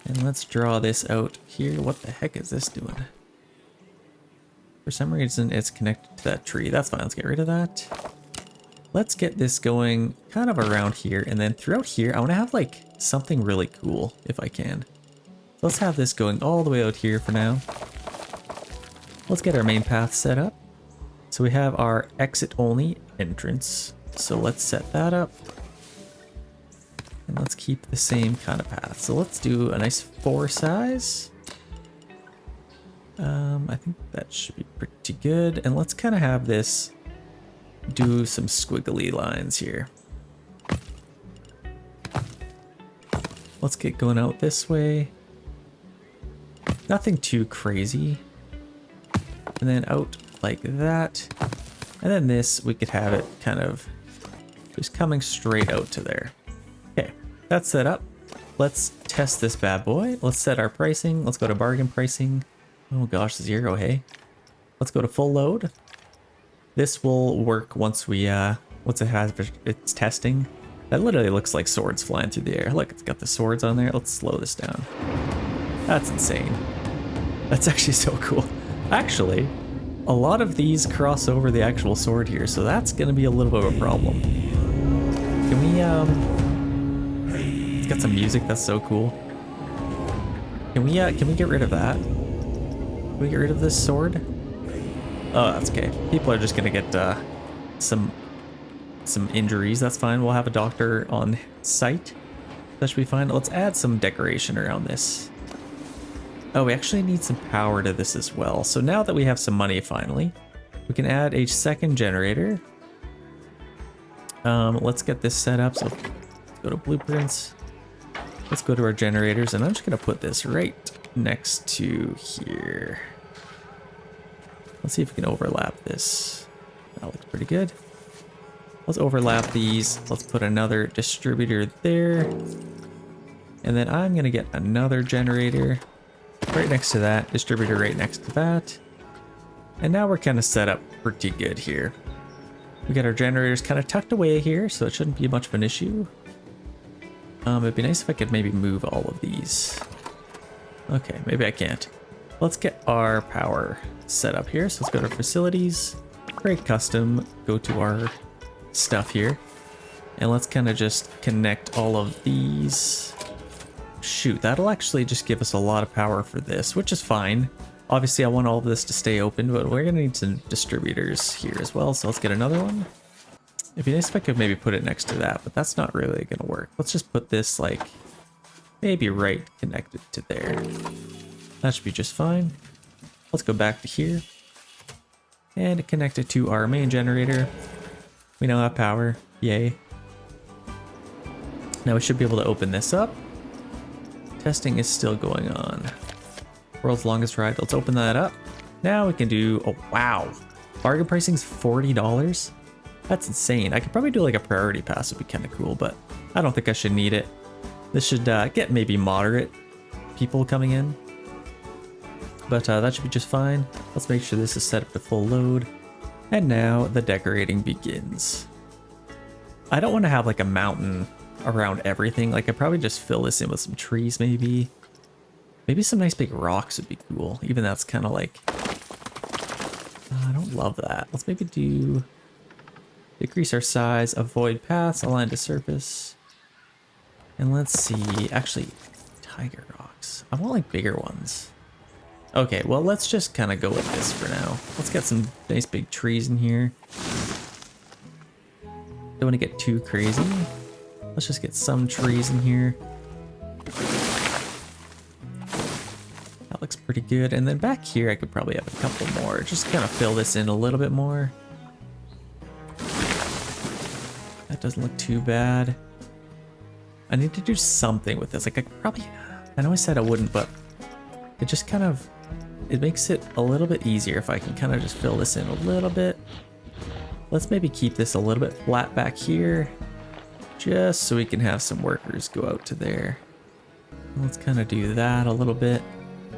Speaker 1: And let's draw this out here. What the heck is this doing? For some reason, it's connected to that tree. That's fine. Let's get rid of that. Let's get this going kind of around here. And then throughout here, I want to have like something really cool if I can. So let's have this going all the way out here for now. Let's get our main path set up. So we have our exit only entrance. So let's set that up. And let's keep the same kind of path. So let's do a nice 4 size. I think that should be pretty good. And let's kind of have this do some squiggly lines here. Let's get going out this way. Nothing too crazy. And then out like that. And then this, we could have it kind of just coming straight out to there. Okay, that's set up. Let's test this bad boy. Let's set our pricing. Let's go to bargain pricing. Oh gosh, 0, hey. Let's go to full load. This will work once we, once it has its testing. That literally looks like swords flying through the air. Look, it's got the swords on there. Let's slow this down. That's insane. That's actually so cool. Actually, a lot of these cross over the actual sword here, so that's gonna be a little bit of a problem. Can we, it's got some music, that's so cool. Can we get rid of that? Can we get rid of this sword? Oh, that's okay. People are just gonna get, some injuries, that's fine. We'll have a doctor on site. That should be fine. Let's add some decoration around this. Oh, we actually need some power to this as well. So now that we have some money finally, we can add a second generator. Let's get this set up. So let's go to blueprints. Let's go to our generators, and I'm just gonna put this right next to here. Let's see if we can overlap this. That looks pretty good. Let's overlap these. Let's put another distributor there. And then I'm gonna get another generator right next to that, distributor right next to that. And now we're kind of set up pretty good here. We got our generators kind of tucked away here, so it shouldn't be much of an issue. It'd be nice if I could maybe move all of these. Okay, maybe I can't. Let's get our power set up here. So let's go to facilities, create custom, go to our stuff here, and let's kind of just connect all of these. Shoot, that'll actually just give us a lot of power for this, which is fine. Obviously, I want all of this to stay open, but we're gonna need some distributors here as well. So let's get another one. It'd be nice if I could maybe put it next to that, but that's not really gonna work. Let's just put this like maybe right connected to there. That should be just fine. Let's go back to here and connect it to our main generator. We now have power, yay. Now we should be able to open this up. Testing is still going on. World's longest ride, let's open that up. Now we can do, oh wow. Bargain pricing's $40. That's insane. I could probably do like a priority pass, would be kind of cool, but I don't think I should need it. This should get maybe moderate people coming in, but that should be just fine. Let's make sure this is set up to full load. And now the decorating begins. I don't want to have like a mountain around everything. Like, I'd probably just fill this in with some trees maybe. Maybe some nice big rocks would be cool. Even that's kind of like... I don't love that. Let's maybe do... decrease our size, avoid paths, align to surface. And let's see... actually, tiger rocks. I want like bigger ones. Okay, well, let's just kind of go with this for now. Let's get some nice big trees in here. Don't want to get too crazy. Let's just get some trees in here. That looks pretty good. And then back here, I could probably have a couple more. Just kind of fill this in a little bit more. That doesn't look too bad. I need to do something with this. Like, I could probably... I know I said I wouldn't, but it just kind of... it makes it a little bit easier if I can kind of just fill this in a little bit. Let's maybe keep this a little bit flat back here, just so we can have some workers go out to there. Let's kind of do that a little bit.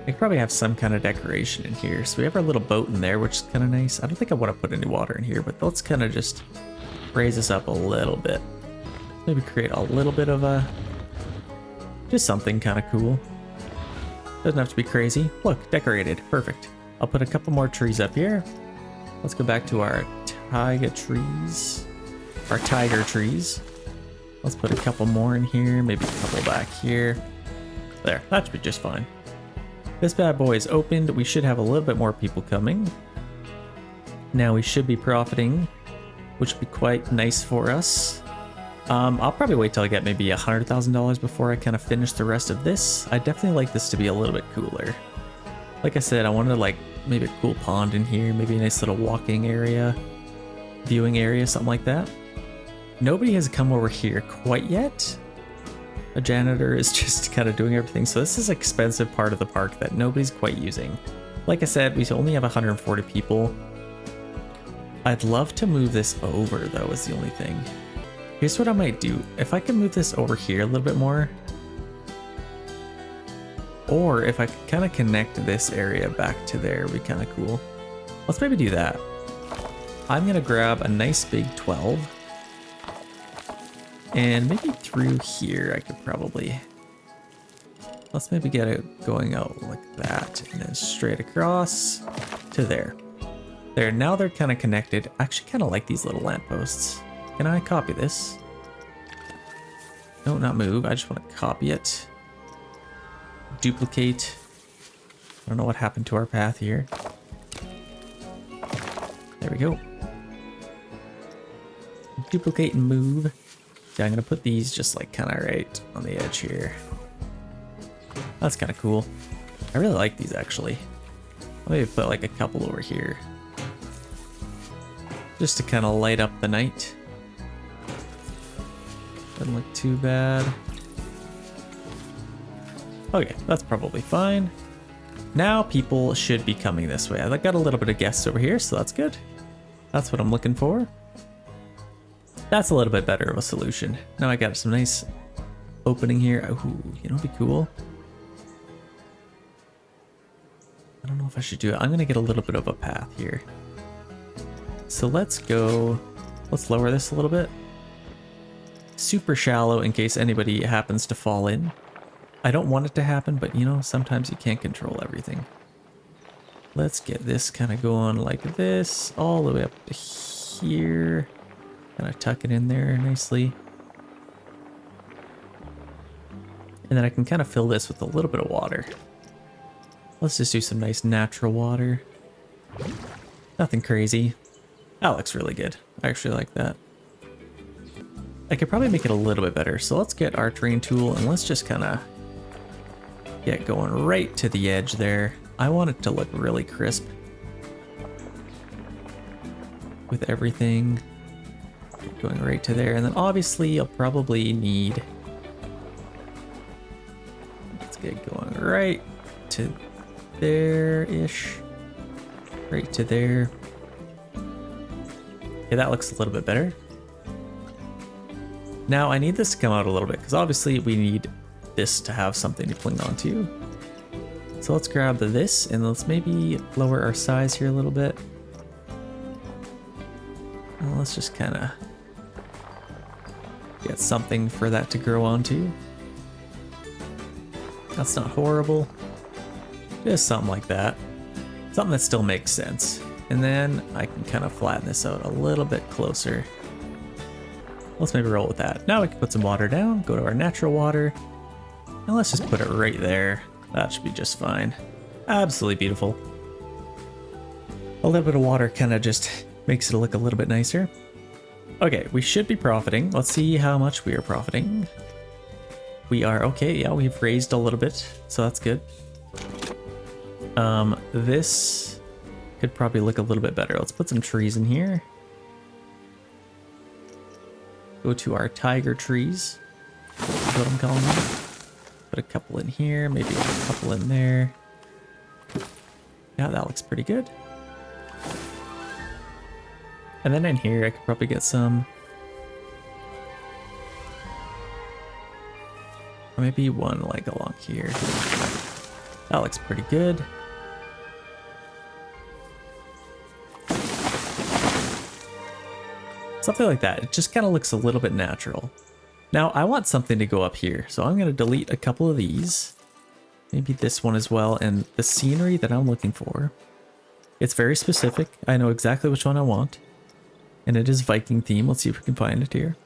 Speaker 1: I could probably have some kind of decoration in here. So we have our little boat in there, which is kind of nice. I don't think I want to put any water in here, but let's kind of just raise this up a little bit. Maybe create a little bit of a, just something kind of cool. Doesn't have to be crazy. Look, decorated, perfect. I'll put a couple more trees up here. Let's go back to our tiger trees. Our tiger trees. Let's put a couple more in here, maybe a couple back here. There, that should be just fine. This bad boy is opened. We should have a little bit more people coming. Now we should be profiting, which would be quite nice for us. I'll probably wait till I get maybe $100,000 before I kind of finish the rest of this. I definitely like this to be a little bit cooler. Like I said, I wanted like maybe a cool pond in here, maybe a nice little walking area, viewing area, something like that. Nobody has come over here quite yet. A janitor is just kind of doing everything. So this is an expensive part of the park that nobody's quite using. Like I said, we only have 140 people. I'd love to move this over though, is the only thing. Here's what I might do. If I can move this over here a little bit more, or if I could kind of connect this area back to there, would be kind of cool. Let's maybe do that. I'm gonna grab a nice big 12, and maybe through here I could probably, let's maybe get it going out like that, and then straight across to there. There, now they're kind of connected. I actually kind of like these little lampposts. Can I copy this? No, not move. I just want to copy it. Duplicate. I don't know what happened to our path here. There we go. Duplicate and move. Yeah, I'm going to put these just like kind of right on the edge here. That's kind of cool. I really like these actually. I'll maybe put like a couple over here, just to kind of light up the night. Doesn't look too bad. Okay, that's probably fine. Now people should be coming this way. I got a little bit of guests over here, so that's good. That's what I'm looking for. That's a little bit better of a solution. Now I got some nice opening here. Ooh, you know what'd be cool? I don't know if I should do it. I'm gonna get a little bit of a path here. So let's lower this a little bit. Super shallow in case anybody happens to fall in. I don't want it to happen, but you know, sometimes you can't control everything. Let's get this kind of going like this, all the way up to here. Kind of tuck it in there nicely. And then I can kind of fill this with a little bit of water. Let's just do some nice natural water. Nothing crazy. That looks really good. I actually like that. I could probably make it a little bit better. So let's get our terrain tool and let's just kind of get going right to the edge there. I want it to look really crisp with everything. Going right to there. And then obviously you'll probably need, let's get going right to there-ish. Right to there. Okay, that looks a little bit better. Now I need this to come out a little bit because obviously we need this to have something to cling on to. So let's grab this and let's maybe lower our size here a little bit. Well, let's just kind of get something for that to grow onto. That's not horrible. Just something like that. Something that still makes sense. And then I can kind of flatten this out a little bit closer. Let's maybe roll with that. Now we can put some water down, go to our natural water, and let's just put it right there. That should be just fine. Absolutely beautiful. A little bit of water kind of just makes it look a little bit nicer. Okay, we should be profiting. Let's see how much we are profiting. We are okay. Yeah, we've raised a little bit, so that's good. This could probably look a little bit better. Let's put some trees in here. Go to our tiger trees. That's what I'm calling them. Put a couple in here, maybe a couple in there. Yeah, that looks pretty good. And then in here, I could probably get some. Or maybe one like along here. That looks pretty good. Something like that. It just kind of looks a little bit natural. Now I want something to go up here, so I'm going to delete a couple of these. Maybe this one as well, and the scenery that I'm looking for. It's very specific. I know exactly which one I want. And it is Viking theme. Let's see if we can find it here.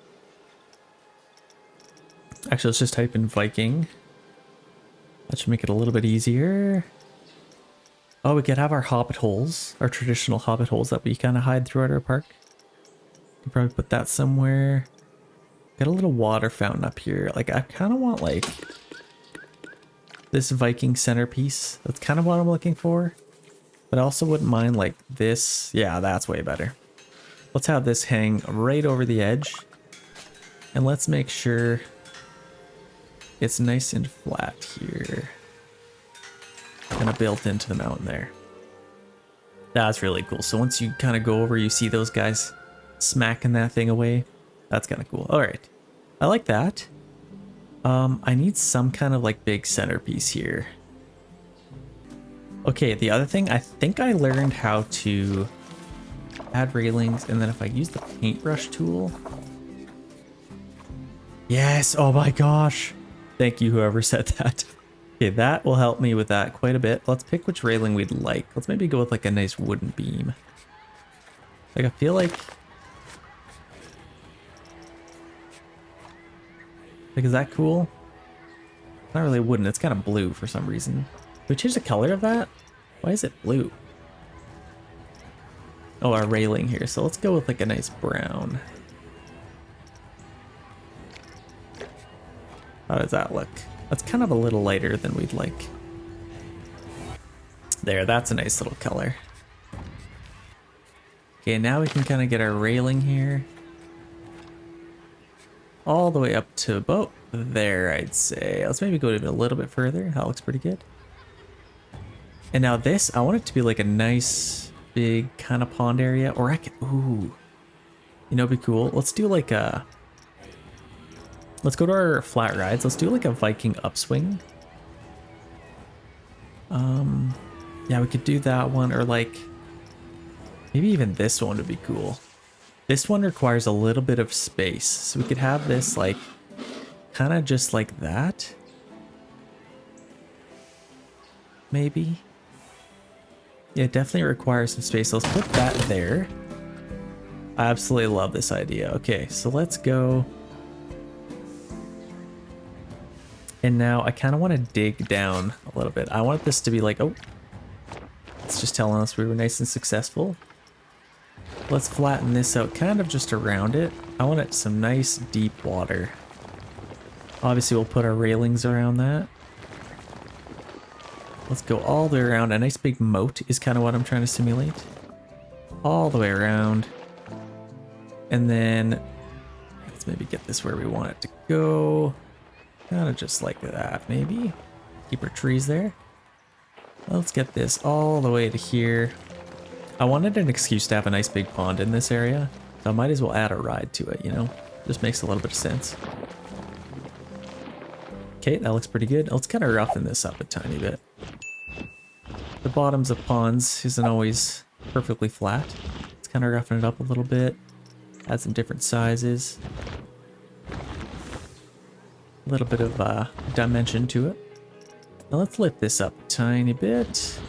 Speaker 1: Actually, let's just type in Viking. That should make it a little bit easier. Oh, we could have our hobbit holes, our traditional hobbit holes that we kind of hide throughout our park. Could probably put that somewhere. Got a little water fountain up here. Like, I kind of want like this Viking centerpiece. That's kind of what I'm looking for. But I also wouldn't mind like this. Yeah, that's way better. Let's have this hang right over the edge. And let's make sure it's nice and flat here. Kind of built into the mountain there. That's really cool. So once you kind of go over, you see those guys smacking that thing away. That's kind of cool. All right. I like that. I need some kind of like big centerpiece here. Okay, the other thing, I think I learned how to add railings, and then if I use the paintbrush tool. Yes, oh my gosh. Thank you, whoever said that. Okay, that will help me with that quite a bit. Let's pick which railing we'd like. Let's maybe go with like a nice wooden beam. Like, I feel like is that cool? Not really wooden, it's kind of blue for some reason. Can we change the color of that? Why is it blue? Oh, our railing here. So let's go with like a nice brown. How does that look? That's kind of a little lighter than we'd like. There, that's a nice little color. Okay, now we can kind of get our railing here. All the way up to about there, I'd say. Let's maybe go even a little bit further. That looks pretty good. And now this, I want it to be like a nice big kind of pond area. Or I can, ooh. You know, it'd be cool. Let's do like a, let's go to our flat rides. Let's do like a Viking upswing. Yeah, we could do that one, or like, maybe even this one would be cool. This one requires a little bit of space, so we could have this like kind of just like that. Maybe. Yeah, it definitely requires some space. So let's put that there. I absolutely love this idea. Okay, so let's go. And now I kind of want to dig down a little bit. I want this to be like, oh, it's just telling us we were nice and successful. Let's flatten this out kind of just around it. I want it some nice deep water. Obviously we'll put our railings around that. Let's go all the way around. A nice big moat is kind of what I'm trying to simulate. All the way around. And then let's maybe get this where we want it to go. Kind of just like that, maybe. Keep our trees there. Let's get this all the way to here. I wanted an excuse to have a nice big pond in this area. So I might as well add a ride to it, you know? Just makes a little bit of sense. Okay, that looks pretty good. Let's kind of roughen this up a tiny bit. The bottoms of ponds isn't always perfectly flat. Let's kind of roughen it up a little bit. Add some different sizes. A little bit of dimension to it. Now let's lift this up a tiny bit.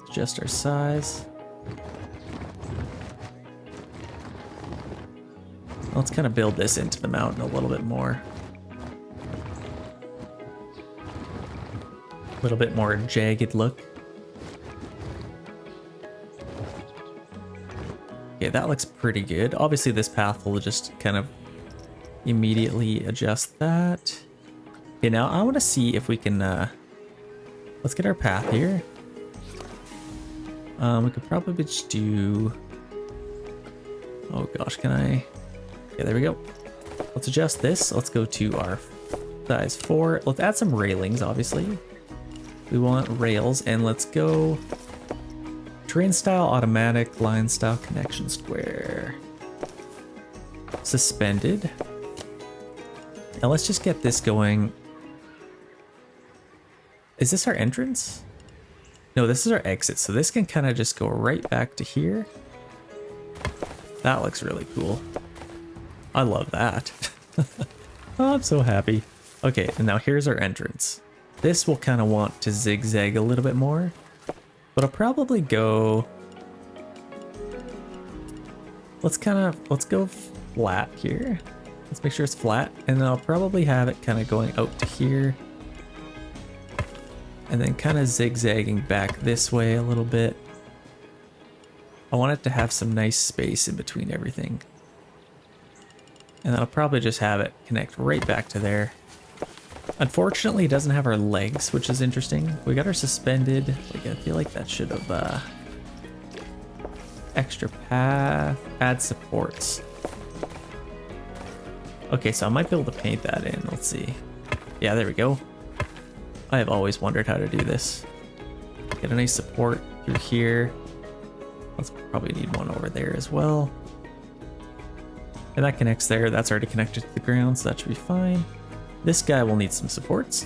Speaker 1: Adjust our size. Let's kind of build this into the mountain a little bit more. A little bit more jagged look. Okay, that looks pretty good. Obviously this path will just kind of immediately adjust that. Okay, now I want to see if we can, let's get our path here. We could probably just do, oh gosh, can I? Okay, there we go. Let's adjust this. Let's go to our size 4. Let's add some railings, obviously. We want rails, and let's go terrain style, automatic, line style, connection square. Suspended. Now let's just get this going. Is this our entrance? No, this is our exit, so this can kind of just go right back to here. That looks really cool. I love that. Oh, I'm so happy. Okay, and now here's our entrance. This will kind of want to zigzag a little bit more, but I'll probably go, let's go flat here. Let's make sure it's flat, and then I'll probably have it kind of going out to here, and then kind of zigzagging back this way a little bit. I want it to have some nice space in between everything. And then I'll probably just have it connect right back to there. Unfortunately, it doesn't have our legs, which is interesting. We got our suspended. Like, I feel like that should have extra path, add supports. Okay, so I might be able to paint that in. Let's see. Yeah, there we go. I have always wondered how to do this. Get a nice support through here. Let's probably need one over there as well. And that connects there. That's already connected to the ground, so that should be fine. This guy will need some supports.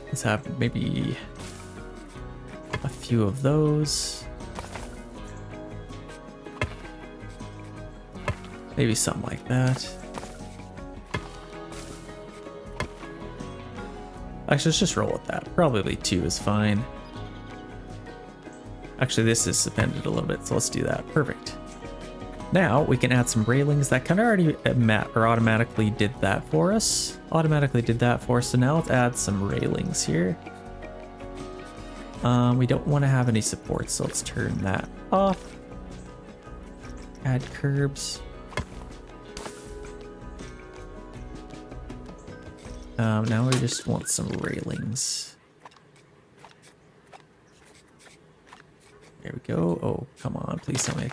Speaker 1: Let's have maybe a few of those. Maybe something like that. Actually, let's just roll with that. Probably 2 is fine. Actually, this is suspended a little bit, so let's do that. Perfect. Now we can add some railings. That kind of already automatically did that for us. So now let's add some railings here. We don't want to have any supports, so let's turn that off. Add curbs. Now we just want some railings. There we go. Oh, come on, please tell me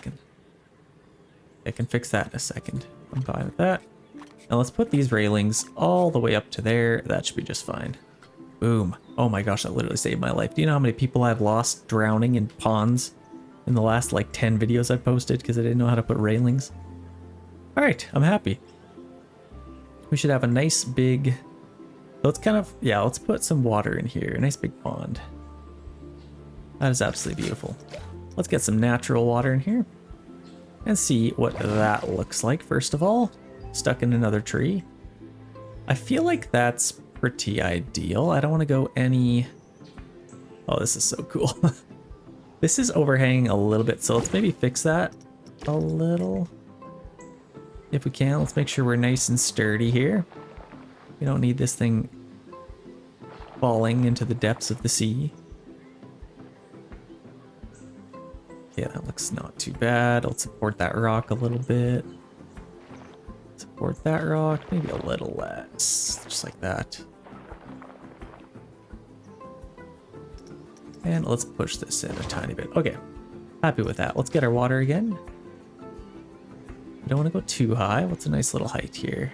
Speaker 1: I can fix that in a second. I'm fine with that. Now let's put these railings all the way up to there. That should be just fine. Boom. Oh my gosh, that literally saved my life. Do you know how many people I've lost drowning in ponds in the last like 10 videos I've posted because I didn't know how to put railings? All right, I'm happy. We should have a nice big, let's kind of, yeah, let's put some water in here. A nice big pond. That is absolutely beautiful. Let's get some natural water in here and see what that looks like. First of all, stuck in another tree. I feel like that's pretty ideal. I don't want to go any, oh, this is so cool. This is overhanging a little bit, so let's maybe fix that a little if we can. Let's make sure we're nice and sturdy here. We don't need this thing falling into the depths of the sea. Yeah, that looks not too bad. I'll support that rock a little bit. Support that rock, maybe a little less, just like that. And let's push this in a tiny bit. Okay, happy with that. Let's get our water again. I don't want to go too high. What's a nice little height here?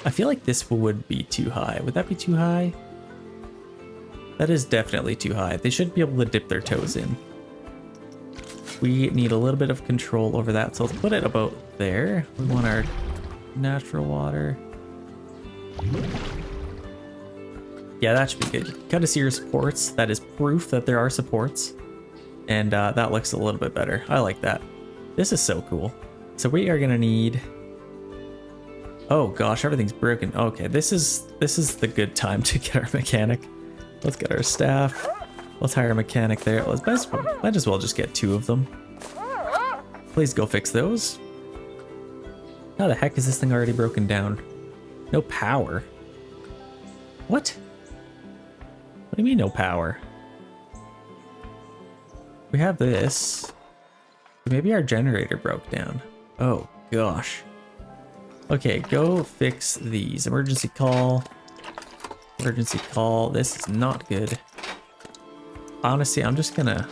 Speaker 1: I feel like this would be too high. Would that be too high? That is definitely too high. They should be able to dip their toes in. we need a little bit of control over that. So let's put it about there. We want our natural water. Yeah, that should be good. You can kind of see your supports. That is proof that there are supports. And that looks a little bit better. I like that. This is so cool. So we are gonna need... Oh gosh, everything's broken. Okay, this is the good time to get our mechanic. Let's get our staff. Let's hire a mechanic there. Might as well just get 2 of them. Please go fix those. How the heck is this thing already broken down? No power. What? What do you mean no power? We have this. Maybe our generator broke down. Oh gosh. Okay, go fix these. Emergency call. Emergency call. This is not good. Honestly, I'm just gonna...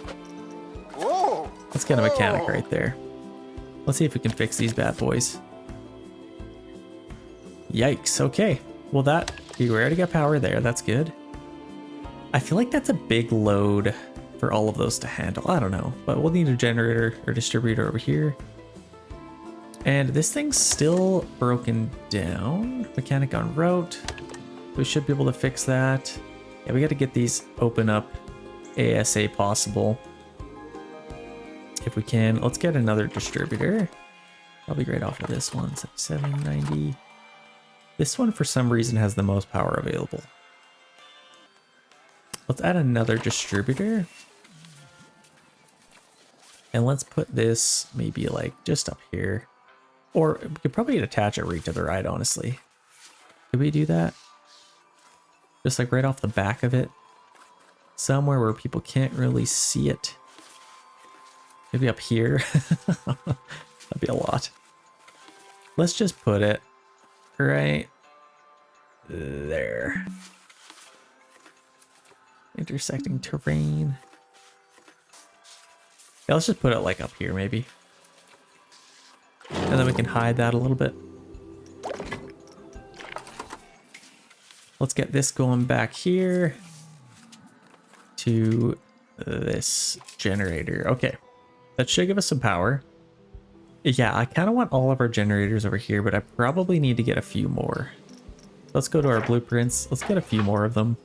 Speaker 1: Let's get a mechanic right there. Let's see if we can fix these bad boys. Yikes, okay. Well we already got power there, that's good. I feel like that's a big load for all of those to handle. I don't know, but we'll need a generator or distributor over here. And this thing's still broken down. Mechanic on route. We should be able to fix that. Yeah, we got to get these open up ASA possible. If we can, let's get another distributor. Probably right off of this one, 7790. This one for some reason has the most power available. Let's add another distributor. And let's put this maybe like just up here. Or we could probably attach it right to the right, honestly. Could we do that? Just like right off the back of it. Somewhere where people can't really see it. Maybe up here. That'd be a lot. Let's just put it right there. Intersecting terrain. Yeah, let's just put it like up here maybe. And then we can hide that a little bit. Let's get this going back here to this generator. Okay, that should give us some power. Yeah, I kind of want all of our generators over here, but I probably need to get a few more. Let's go to our blueprints. Let's get a few more of them.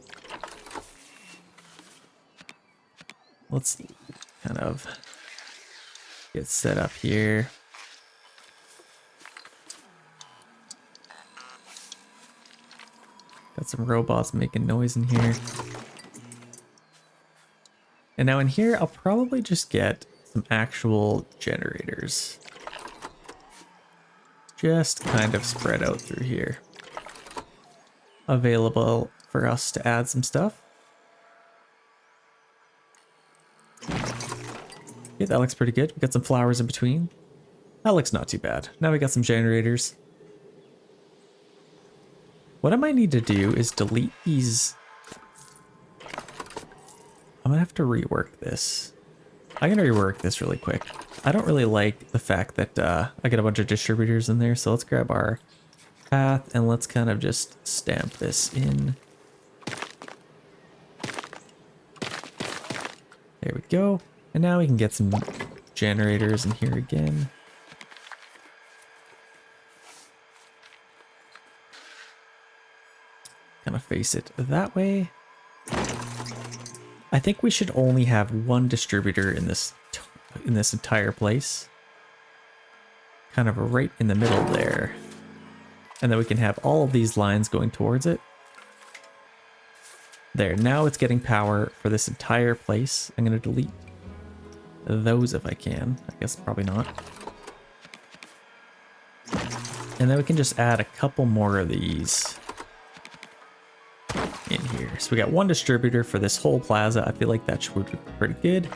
Speaker 1: Let's kind of get set up here. Got some robots making noise in here. And now in here, I'll probably just get some actual generators. Just kind of spread out through here. Available for us to add some stuff. Yeah, that looks pretty good. We got some flowers in between. That looks not too bad. Now we got some generators. What I might need to do is delete these. I'm gonna have to rework this. I'm gonna rework this really quick. I don't really like the fact that I got a bunch of distributors in there, so let's grab our path and let's kind of just stamp this in. There we go. And now we can get some generators in here again. Kind of face it that way. I think we should only have one distributor in this entire place. Kind of right in the middle there. And then we can have all of these lines going towards it. There, now it's getting power for this entire place. I'm going to delete those if I can. I guess probably not. And then we can just add a couple more of these in here. So we got one distributor for this whole plaza. I feel like that should be pretty good.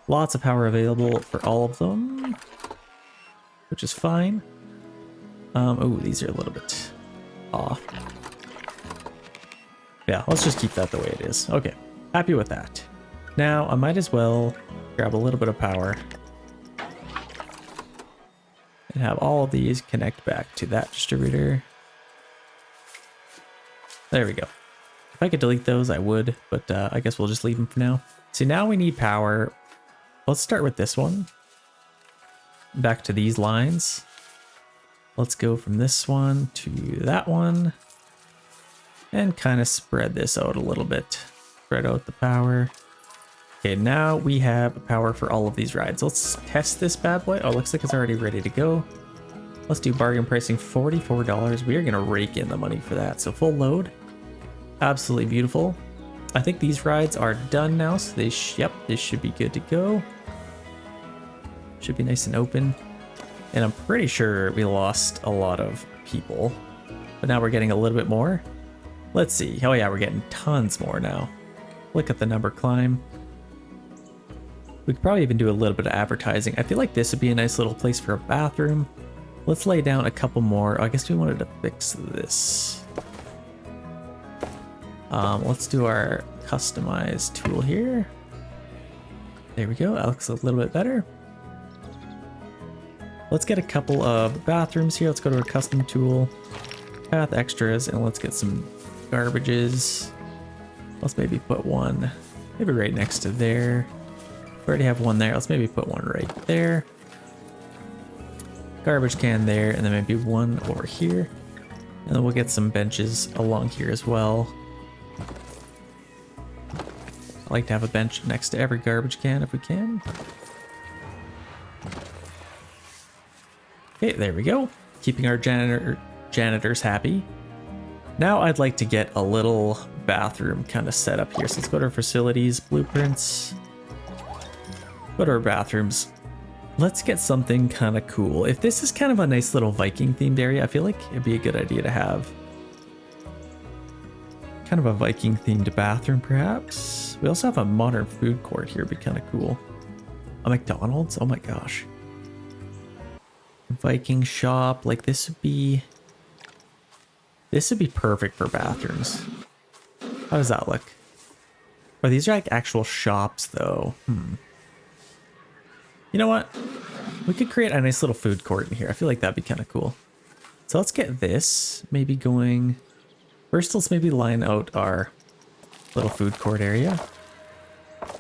Speaker 1: Lots of power available for all of them, which is fine. Oh, these are a little bit off. Yeah, let's just keep that the way it is. Okay, happy with that. Now I might as well grab a little bit of power and have all of these connect back to that distributor. There we go. If I could delete those, I would, but I guess we'll just leave them for now. See, now we need power Let's start with this one. Back to these lines. Let's go from this one to that one. And kind of spread this out a little bit. Spread out the power. Okay, now we have power for all of these rides. Let's test this bad boy. Oh, looks like it's already ready to go. Let's do bargain pricing, $44. We are gonna rake in the money for that. So full load, absolutely beautiful. I think these rides are done now, so they yep, this should be good to go. Should be nice and open. And I'm pretty sure we lost a lot of people, but now we're getting a little bit more. Let's see. Oh yeah, we're getting tons more now. Look at the number climb. We could probably even do a little bit of advertising. I feel like this would be a nice little place for a bathroom. Let's lay down a couple more. I guess we wanted to fix this. Let's do our customize tool here. There we go. That looks a little bit better. Let's get a couple of bathrooms here. Let's go to our custom tool, path extras, and let's get some garbages. Let's maybe put one maybe right next to there. We already have one there. Let's maybe put one right there. Garbage can there, and then maybe one over here. And then we'll get some benches along here as well. I like to have a bench next to every garbage can if we can. Okay, there we go. Keeping our janitors happy. Now I'd like to get a little bathroom kind of set up here. So let's go to our facilities, blueprints. Go to our bathrooms. Let's get something kind of cool. If this is kind of a nice little Viking themed area, I feel like it'd be a good idea to have kind of a Viking themed bathroom perhaps. We also have a modern food court here, it'd be kind of cool. A McDonald's, oh my gosh. Viking shop, like this would be perfect for bathrooms. How does that look? Oh, these are like actual shops though. You know what? We could create a nice little food court in here. I feel like that'd be kind of cool. So let's get this maybe going. First, let's maybe line out our little food court area.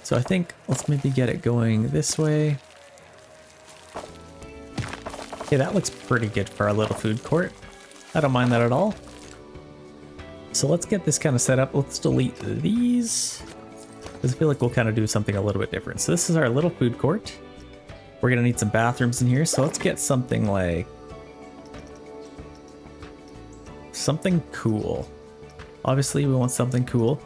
Speaker 1: So I think let's maybe get it going this way. Okay, that looks pretty good for our little food court. I don't mind that at all. So let's get this kind of set up. Let's delete these, because I feel like we'll kind of do something a little bit different. So this is our little food court. We're gonna need some bathrooms in here, so let's get something like something cool. Obviously, we want something cool.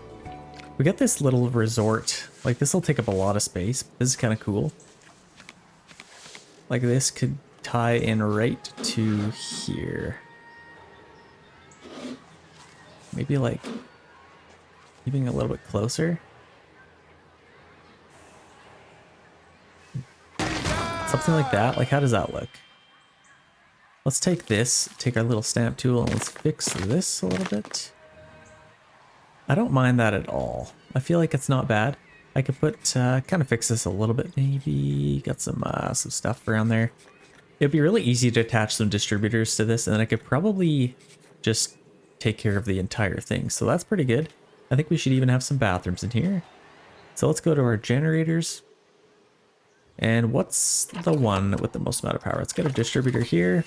Speaker 1: We got this little resort. Like this will take up a lot of space. This is kind of cool. Like this could tie in right to here. Maybe like even a little bit closer. Something like that. Like, how does that look? Let's take this, take our little stamp tool, and let's fix this a little bit. I don't mind that at all. I feel like it's not bad. I could put, kind of fix this a little bit, maybe. Got some stuff around there. It'd be really easy to attach some distributors to this, and then I could probably just take care of the entire thing. So that's pretty good. I think we should even have some bathrooms in here. So let's go to our generators. And what's the one with the most amount of power? Let's get a distributor here.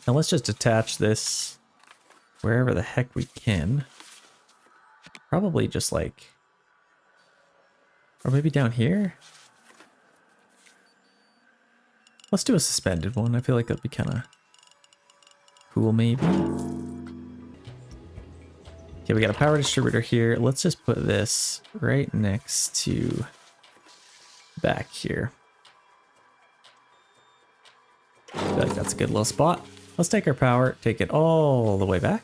Speaker 1: And let's just attach this wherever the heck we can. Probably just like, or maybe down here. Let's do a suspended one. I feel like that'd be kind of cool maybe. Okay, we got a power distributor here. Let's just put this right next to back here. I feel like that's a good little spot. Let's take our power, take it all the way back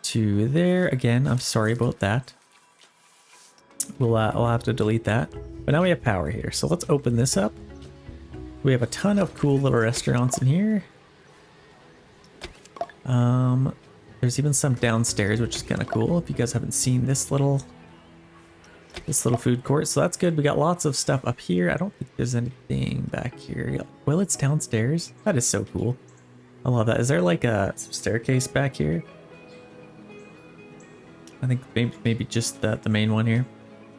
Speaker 1: to there. Again, I'm sorry about that. We'll have to delete that. But now we have power here. So let's open this up. We have a ton of cool little restaurants in here. There's even some downstairs, which is kind of cool. If you guys haven't seen this little food court, so that's good. We got lots of stuff up here. I don't think there's anything back here. Well, it's downstairs. That is so cool. I love that. Is there like a staircase back here? I think maybe just the main one here.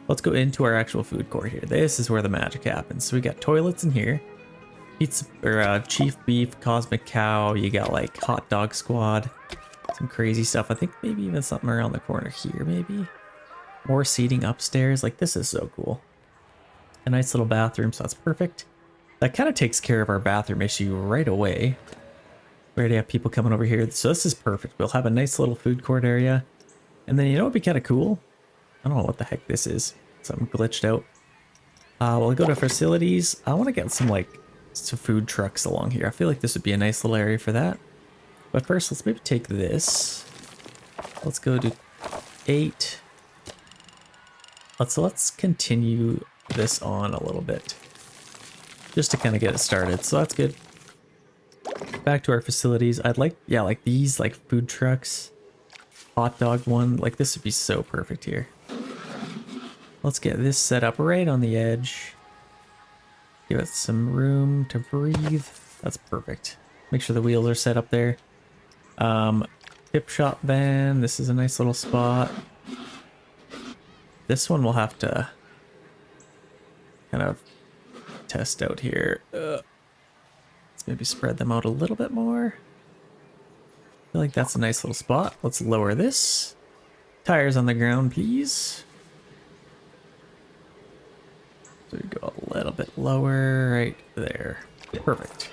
Speaker 1: Let's go into our actual food court here. This is where the magic happens. So we got toilets in here. Pizza, or Chief Beef, Cosmic Cow. You got like Hot Dog Squad. Some crazy stuff. I think maybe even something around the corner here, maybe. More seating upstairs. Like, this is so cool. A nice little bathroom, so that's perfect. That kind of takes care of our bathroom issue right away. We already have people coming over here, so this is perfect. We'll have a nice little food court area. And then, you know what would be kind of cool? I don't know what the heck this is. Something glitched out. We'll go to facilities. I want to get some, like, some food trucks along here. I feel like this would be a nice little area for that. But first, let's maybe take this. Let's go to 8. Let's continue this on a little bit. Just to kind of get it started. So that's good. Back to our facilities. I'd like, yeah, like these, like food trucks. Hot dog one. Like this would be so perfect here. Let's get this set up right on the edge. Give it some room to breathe. That's perfect. Make sure the wheels are set up there. Tip shop van. This is a nice little spot. This one we'll have to kind of test out here. Let's maybe spread them out a little bit more. I feel like that's a nice little spot. Let's lower this. Tires on the ground, please. So we go a little bit lower right there. Perfect.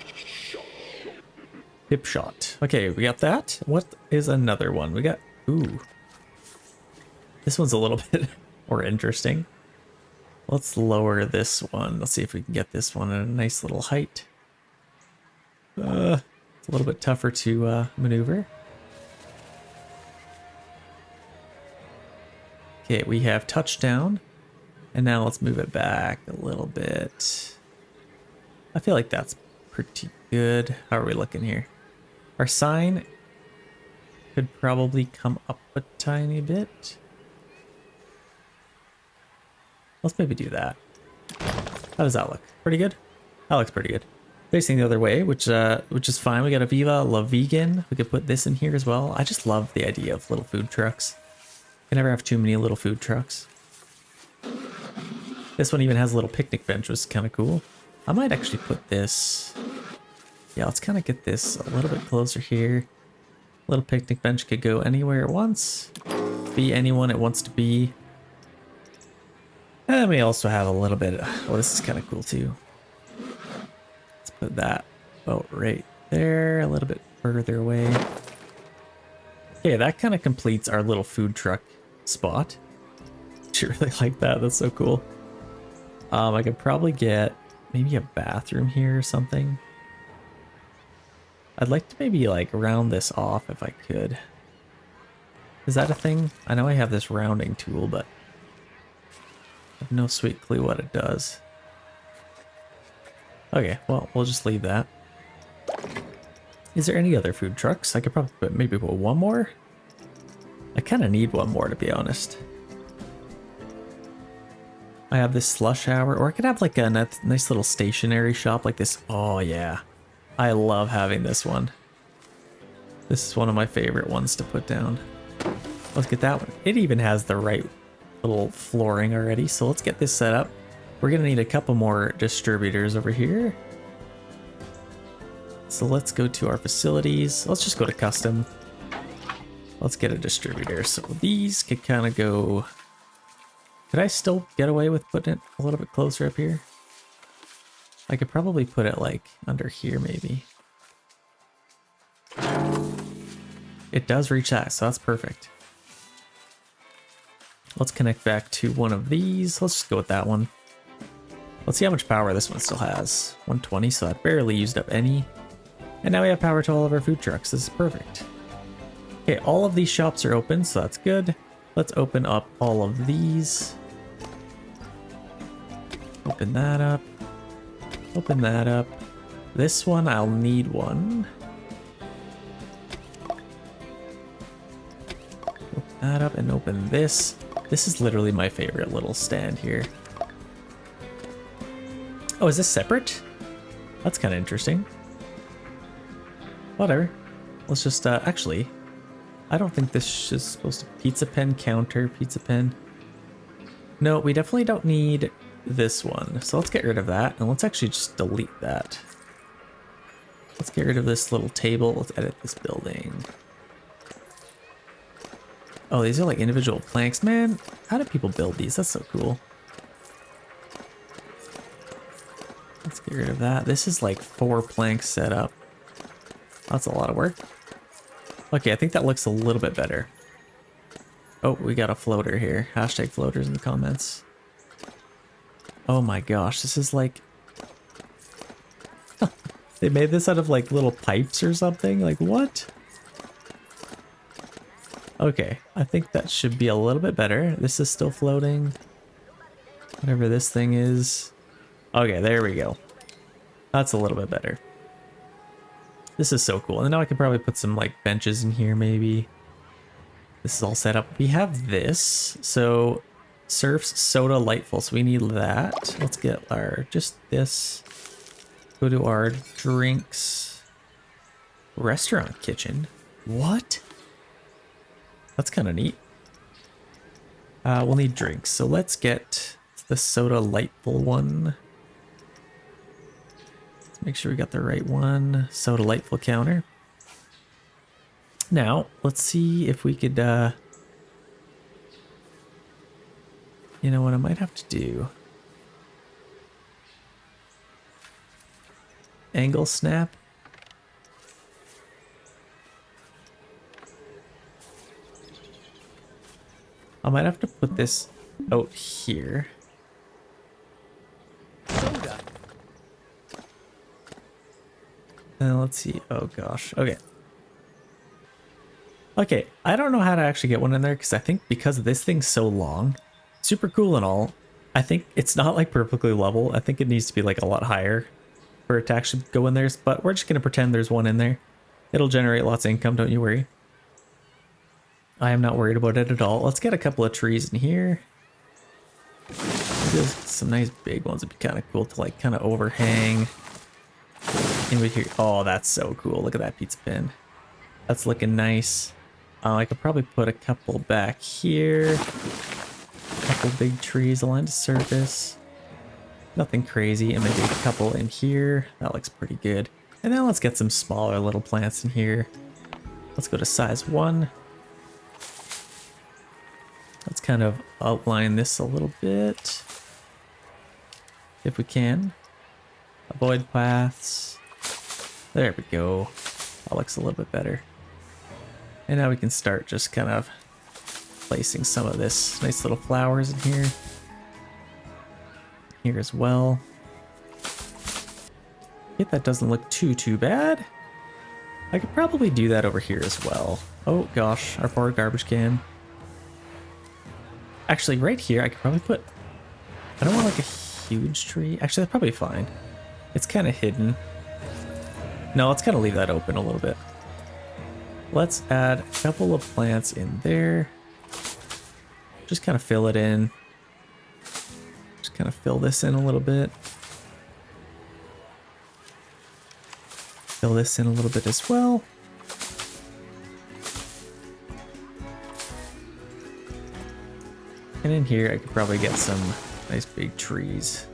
Speaker 1: Hip shot. Okay, we got that. What is another one? We got, ooh. This one's a little bit more interesting. Let's lower this one. Let's see if we can get this one at a nice little height. It's a little bit tougher to maneuver. Okay, we have touchdown. And now let's move it back a little bit. I feel like that's pretty good. How are we looking here? Our sign could probably come up a tiny bit. Let's maybe do that. How does that look? Pretty good? That looks pretty good. Facing the other way, which is fine. We got a Viva La Vegan. We could put this in here as well. I just love the idea of little food trucks. You can never have too many little food trucks. This one even has a little picnic bench, which is kind of cool. I might actually put this... Yeah, let's kind of get this a little bit closer here. Little picnic bench could go anywhere it wants. Be anyone it wants to be. And we also have a little bit... Oh, this is kind of cool too. Let's put that about right there, a little bit further away. Okay, that kind of completes our little food truck spot. I really like that. That's so cool. I could probably get maybe a bathroom here or something. I'd like to maybe like round this off if I could. Is that a thing? I know I have this rounding tool, but I have no sweet clue what it does. Okay, well, we'll just leave that. Is there any other food trucks? I could probably maybe put one more. I kind of need one more, to be honest. I have this slush hour, or I could have like a nice little stationary shop like this. Oh yeah, I love having this one. This is one of my favorite ones to put down. Let's get that one. It even has the right little flooring already, so let's get this set up. We're gonna need a couple more distributors over here. So let's go to our facilities. Let's just go to custom. Let's get a distributor. So these could kind of go... Could I still get away with putting it a little bit closer up here? I could probably put it like under here maybe. It does reach that, so that's perfect. Let's connect back to one of these. Let's just go with that one. Let's see how much power this one still has. 120, so that barely used up any. And now we have power to all of our food trucks. This is perfect. Okay, all of these shops are open, so that's good. Let's open up all of these. Open that up. Open that up. This one, I'll need one. Open that up and open this. This is literally my favorite little stand here. Oh, is this separate? That's kind of interesting. Whatever. Let's just, actually, I don't think this is supposed to... Pizza pen counter, pizza pen. No, we definitely don't need this one. So let's get rid of that, and let's actually just delete that. Let's get rid of this little table. Let's edit this building. Oh, these are like individual planks. Man, how do people build these? That's so cool. Let's get rid of that. This is like 4 planks set up. That's a lot of work. Okay, I think that looks a little bit better. Oh, we got a floater here. Hashtag floaters in the comments. Oh my gosh, this is like... They made this out of like little pipes or something? Like what? Okay, I think that should be a little bit better. This is still floating. Whatever this thing is. Okay, there we go. That's a little bit better. This is so cool. And now I could probably put some like benches in here maybe. This is all set up. We have this. So surfs, soda, lightful. So we need that. Let's get our, just this. Go to our drinks. Restaurant kitchen. What? That's kind of neat. We'll need drinks. So let's get the soda lightful one. Let's make sure we got the right one. Soda lightful counter. Now, let's see if we could, you know what I might have to do? Angle snap. I might have to put this out here. Let's see. Oh gosh. Okay. Okay, I don't know how to actually get one in there because I think because this thing's so long, super cool and all, I think it's not like perfectly level. I think it needs to be like a lot higher for it to actually go in there, but we're just going to pretend there's one in there. It'll generate lots of income, don't you worry. I am not worried about it at all. Let's get a couple of trees in here. Maybe some nice big ones would be kind of cool to like kind of overhang. In here. Oh, that's so cool. Look at that pizza pin. That's looking nice. I could probably put a couple back here. A couple big trees aligned to surface. Nothing crazy. And maybe a couple in here. That looks pretty good. And then let's get some smaller little plants in here. Let's go to size 1. Let's kind of outline this a little bit. If we can. Avoid paths. There we go. That looks a little bit better. And now we can start just kind of placing some of this nice little flowers in here. Here as well. Okay, that doesn't look too bad. I could probably do that over here as well. Oh gosh, our poor garbage can. Actually, right here, I could probably put... I don't want like a huge tree. Actually, that's probably fine. It's kind of hidden. No, let's kind of leave that open a little bit. Let's add a couple of plants in there. Just kind of fill it in. Just kind of fill this in a little bit. Fill this in a little bit as well. And in here, I could probably get some nice big trees.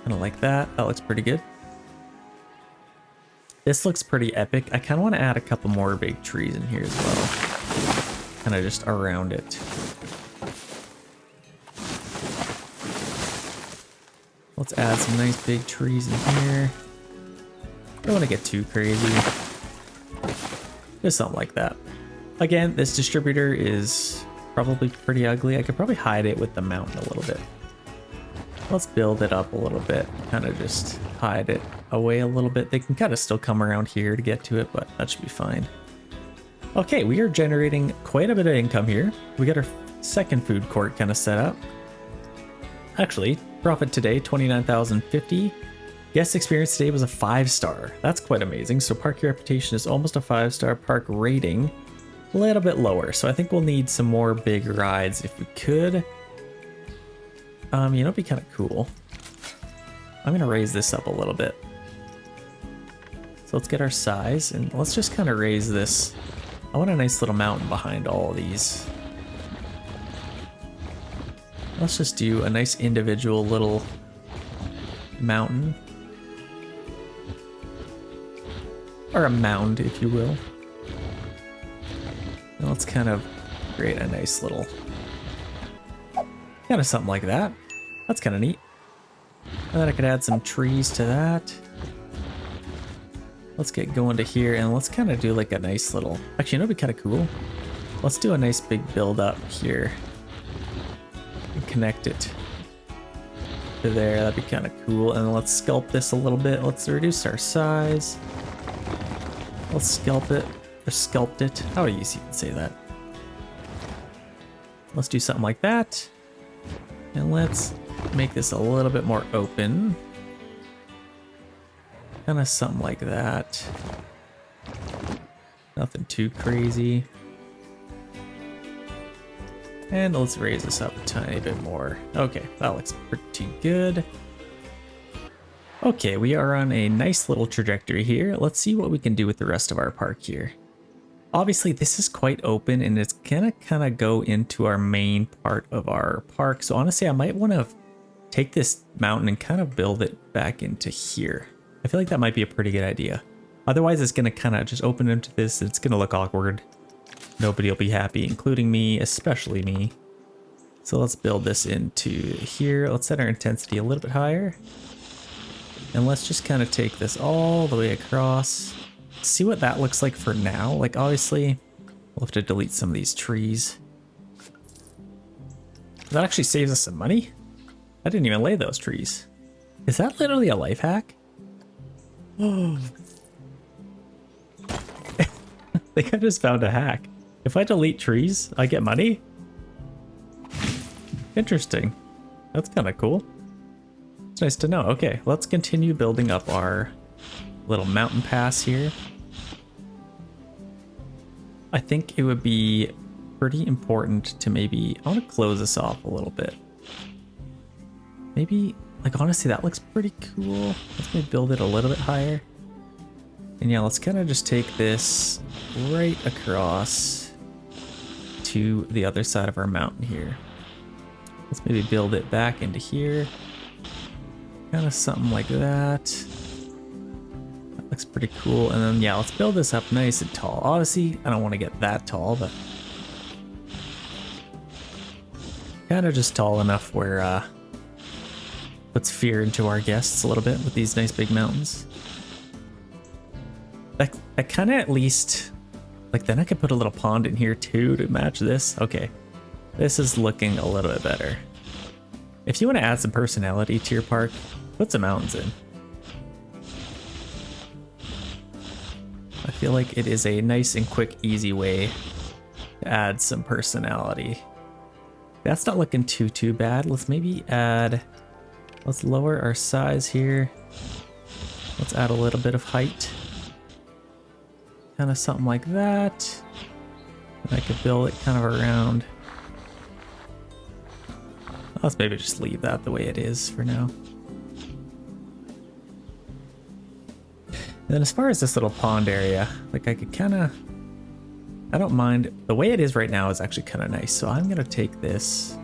Speaker 1: Kind of like that. That looks pretty good. This looks pretty epic. I kind of want to add a couple more big trees in here as well. Kind of just around it. Let's add some nice big trees in here. Don't want to get too crazy. Just something like that. Again, this distributor is probably pretty ugly. I could probably hide it with the mountain a little bit. Let's build it up a little bit. Kind of just hide it away a little bit. They can kind of still come around here to get to it, but that should be fine. Okay, we are generating quite a bit of income here. We got our second food court kind of set up. Actually, profit today, 29,050. Guest experience today was a 5-star. That's quite amazing. So park reputation is almost a 5-star. Park rating, a little bit lower. So I think we'll need some more big rides if we could. You know, it'd be kind of cool. I'm gonna raise this up a little bit. So let's get our size and let's just kind of raise this I want a nice little mountain behind all of these. Let's just do a nice individual little mountain. Or a mound, if you will. And let's kind of create a nice little... kind of something like that. That's kind of neat. And then I could add some trees to that. Let's get going to here and let's kind of do like a nice little... Actually, you know, it'd be kind of cool. Let's do a nice big build up here. And connect it to there. That'd be kind of cool. And let's sculpt this a little bit. Let's reduce our size. Let's sculpt it. Or sculpt it. How do you even say that? Let's do something like that. And let's make this a little bit more open. Kind of something like that. Nothing too crazy. And let's raise this up a tiny bit more. Okay, that looks pretty good. Okay, we are on a nice little trajectory here. Let's see what we can do with the rest of our park here. Obviously, this is quite open and it's gonna kind of go into our main part of our park. So honestly, I might want to take this mountain and kind of build it back into here. I feel like that might be a pretty good idea. Otherwise, it's gonna kind of just open into this. It's gonna look awkward. Nobody will be happy, including me, especially me. So let's build this into here. Let's set our intensity a little bit higher. And let's just kind of take this all the way across. See what that looks like for now. Like, obviously, we'll have to delete some of these trees. That actually saves us some money. I didn't even lay those trees. Is that literally a life hack? Oh. I think I just found a hack. If I delete trees, I get money? Interesting. That's kind of cool. It's nice to know. Okay, let's continue building up our little mountain pass here. I think it would be pretty important to maybe... I want to close this off a little bit. Maybe, like, honestly, that looks pretty cool. Let's maybe build it a little bit higher. And yeah, let's kind of just take this right across to the other side of our mountain here. Let's maybe build it back into here. Kind of something like that. That looks pretty cool. And then, yeah, let's build this up nice and tall. Obviously, I don't want to get that tall, but kind of just tall enough where puts fear into our guests a little bit with these nice big mountains. I kind of at least, like, then I could put a little pond in here too to match this. Okay, this is looking a little bit better. If you want to add some personality to your park, put some mountains in. I feel like it is a nice and quick, easy way to add some personality. That's not looking too bad. Let's maybe add, let's lower our size here. Let's add a little bit of height. Kind of something like that. And I could build it kind of around. Let's maybe just leave that the way it is for now. And then as far as this little pond area, like, I could kind of, I don't mind. The way it is right now is actually kind of nice. So I'm going to take this.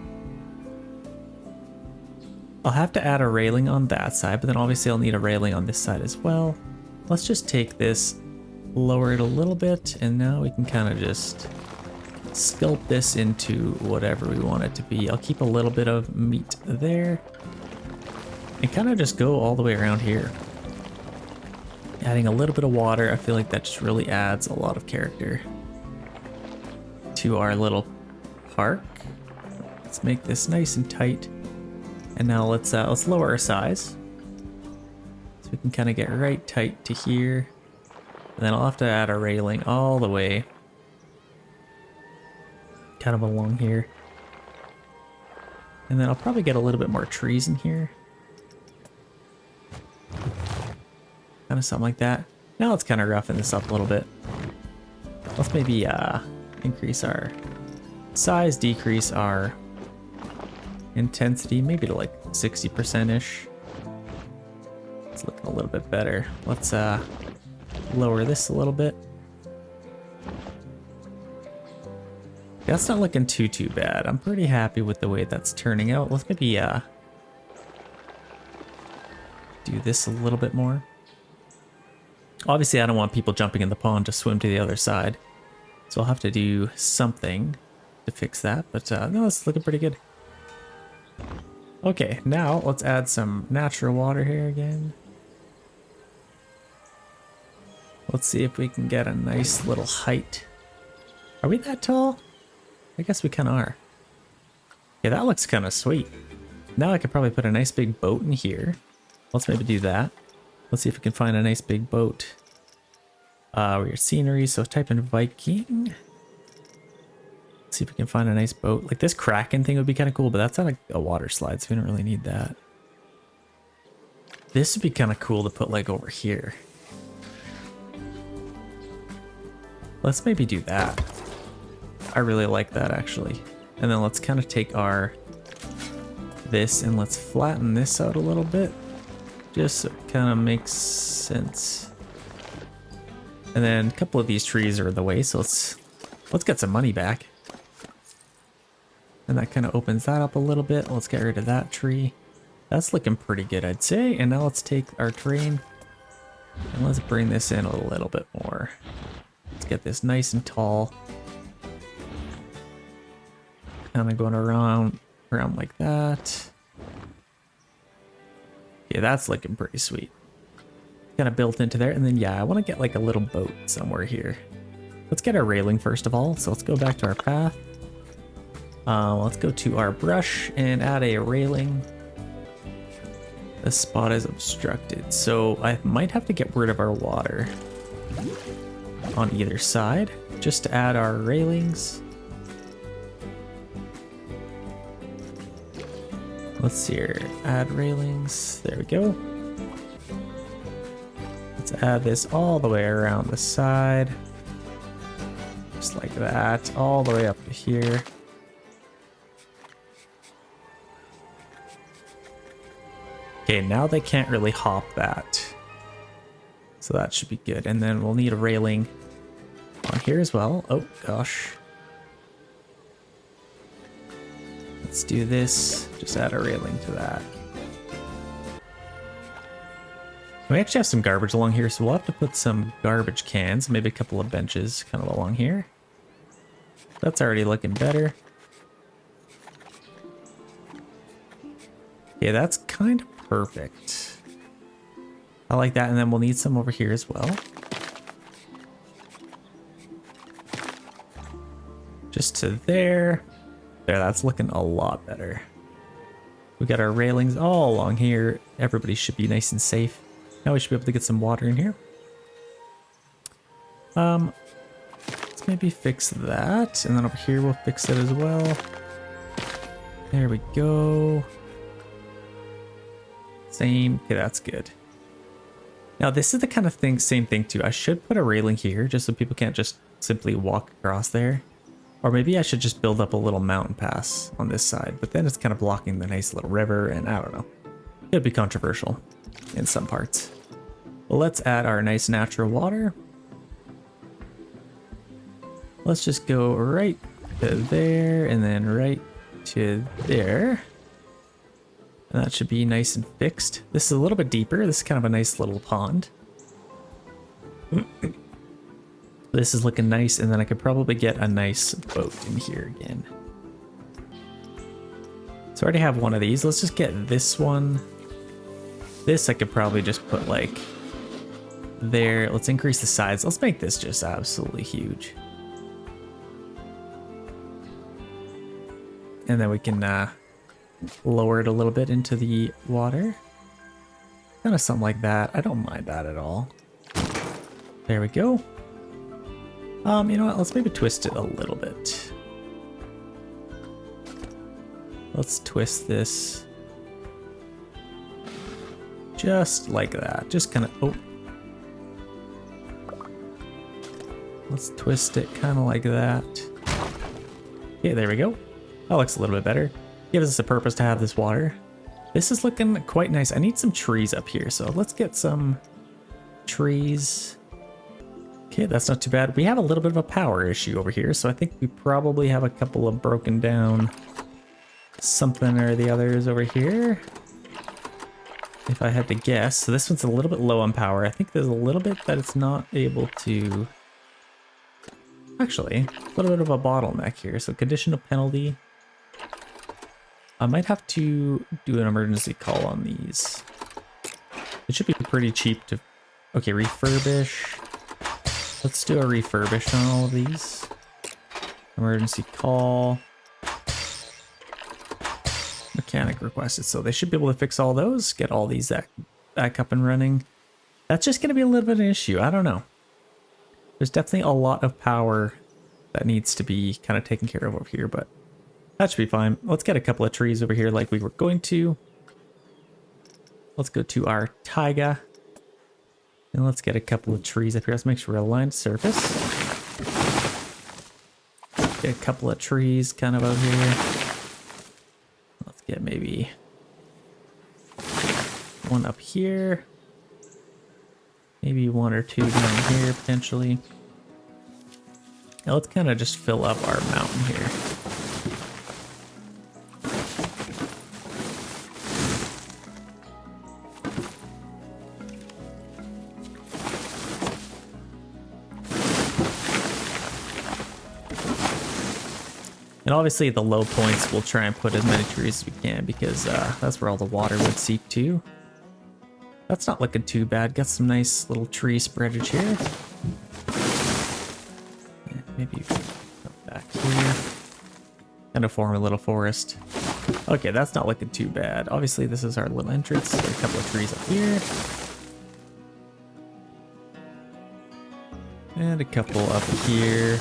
Speaker 1: I'll have to add a railing on that side, but then obviously I'll need a railing on this side as well. Let's just take this, lower it a little bit, and now we can kind of just sculpt this into whatever we want it to be. I'll keep a little bit of meat there and kind of just go all the way around here. Adding a little bit of water, I feel like that just really adds a lot of character to our little park. Let's make this nice and tight. And now let's lower our size so we can kind of get right tight to here. And then I'll have to add a railing all the way kind of along here. And then I'll probably get a little bit more trees in here. Kind of something like that. Now let's kind of roughen this up a little bit. Let's maybe increase our size, decrease our intensity, maybe to like 60%-ish. It's looking a little bit better. Let's lower this a little bit. That's not looking too bad. I'm pretty happy with the way that's turning out. Let's maybe do this a little bit more. Obviously, I don't want people jumping in the pond to swim to the other side. So I'll have to do something to fix that. But no, it's looking pretty good. Okay, now let's add some natural water here again. Let's see if we can get a nice little height. Are we that tall? I guess we kind of are. Yeah, that looks kind of sweet. Now I could probably put a nice big boat in here. Let's maybe do that. Let's see if we can find a nice big boat. Your scenery, so type in Viking. Let's see if we can find a nice boat. Like this Kraken thing would be kind of cool, but that's not like a water slide, so we don't really need that. This would be kind of cool to put like over here. Let's maybe do that. I really like that actually. And then let's kind of take this and let's flatten this out a little bit. Just so it kind of makes sense. And then a couple of these trees are in the way, so let's get some money back. And that kind of opens that up a little bit. Let's get rid of that tree. That's looking pretty good, I'd say. And now let's take our terrain and let's bring this in a little bit more. Let's get this nice and tall. Kind of going around like that. Yeah, that's looking pretty sweet. Kind of built into there. And then, yeah, I want to get like a little boat somewhere here. Let's get our railing first of all. So let's go back to our path. Let's go to our brush and add a railing. This spot is obstructed, so I might have to get rid of our water on either side just to add our railings. Let's see here, add railings, there we go. Let's add this all the way around the side. Just like that, all the way up to here. Okay, now they can't really hop that. So that should be good. And then we'll need a railing on here as well. Oh, gosh. Let's do this. Just add a railing to that. We actually have some garbage along here, so we'll have to put some garbage cans, maybe a couple of benches kind of along here. That's already looking better. Yeah, that's kind of perfect. I like that, and then we'll need some over here as well. Just to there. There, that's looking a lot better. We got our railings all along here. Everybody should be nice and safe. Now we should be able to get some water in here. Let's maybe fix that, and then over here we'll fix it as well. There we go. Same. Okay, that's good. Now this is the kind of thing, same thing too. I should put a railing here just so people can't just simply walk across there. Or maybe I should just build up a little mountain pass on this side, but then it's kind of blocking the nice little river, and I don't know. It'd be controversial in some parts. Well, let's add our nice natural water. Let's just go right to there and then right to there. And that should be nice and fixed. This is a little bit deeper. This is kind of a nice little pond. This is looking nice, and then I could probably get a nice boat in here again. So I already have one of these. Let's just get this one. This I could probably just put like there. Let's increase the size. Let's make this just absolutely huge. And then we can lower it a little bit into the water. Kind of something like that. I don't mind that at all. There we go. You know what? Let's maybe twist it a little bit. Let's twist this. Just like that. Just kind of, oh. Let's twist it kind of like that. Okay, there we go. That looks a little bit better. Gives us a purpose to have this water. This is looking quite nice. I need some trees up here, so let's get some trees. Okay, that's not too bad. We have a little bit of a power issue over here, so I think we probably have a couple of broken down something or the others over here, if I had to guess. So this one's a little bit low on power. I think there's a little bit that it's not able to... Actually, a little bit of a bottleneck here. So conditional penalty. I might have to do an emergency call on these. It should be pretty cheap to... Okay, refurbish. Let's do a refurbish on all of these. Emergency call. Mechanic requested. So they should be able to fix all those, get all these back up and running. That's just going to be a little bit of an issue. I don't know. There's definitely a lot of power that needs to be kind of taken care of over here, but that should be fine. Let's get a couple of trees over here like we were going to. Let's go to our taiga. And let's get a couple of trees up here. Let's make sure we're aligned surface. Get a couple of trees kind of out here. Let's get maybe one up here. Maybe one or two down here, potentially. Now let's kind of just fill up our mountain here. And obviously the low points, we'll try and put as many trees as we can because that's where all the water would seep to. That's not looking too bad. Got some nice little tree spreadage here. And maybe come back here. Kind of form a little forest. Okay, that's not looking too bad. Obviously, this is our little entrance. There are a couple of trees up here. And a couple up here.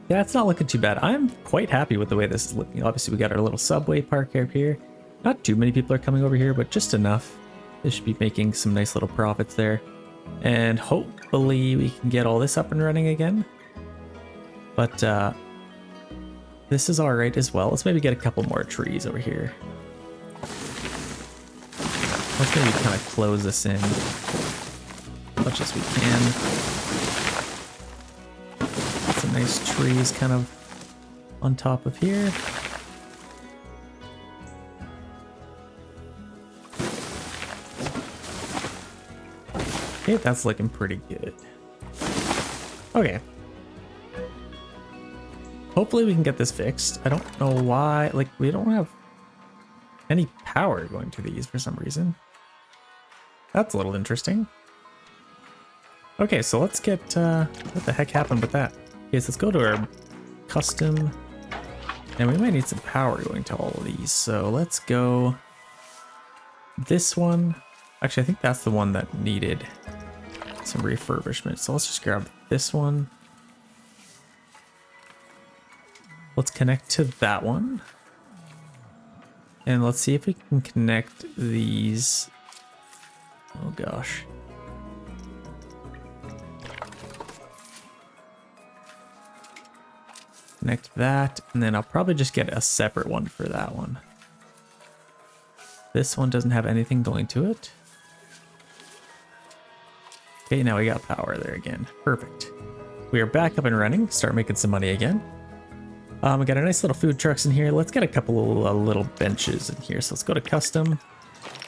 Speaker 1: Yeah, it's not looking too bad. I'm quite happy with the way this is looking. Obviously, we got our little subway park up here. Not too many people are coming over here, but just enough. They should be making some nice little profits there. And hopefully we can get all this up and running again. But this is all right as well. Let's maybe get a couple more trees over here. Let's maybe kind of close this in as much as we can. Get some nice trees kind of on top of here. Okay, that's looking pretty good. Okay. Hopefully we can get this fixed. I don't know why, like, we don't have any power going to these for some reason. That's a little interesting. Okay, so let's get, what the heck happened with that? Okay, so let's go to our custom, and we might need some power going to all of these. So let's go this one. Actually, I think that's the one that needed some refurbishment. So let's just grab this one. Let's connect to that one. And let's see if we can connect these. Oh gosh. Connect that, and then I'll probably just get a separate one for that one. This one doesn't have anything going to it. Okay, now we got power there again. Perfect. We are back up and running. Start making some money again. We got a nice little food trucks in here. Let's get a couple of little benches in here. So let's go to custom.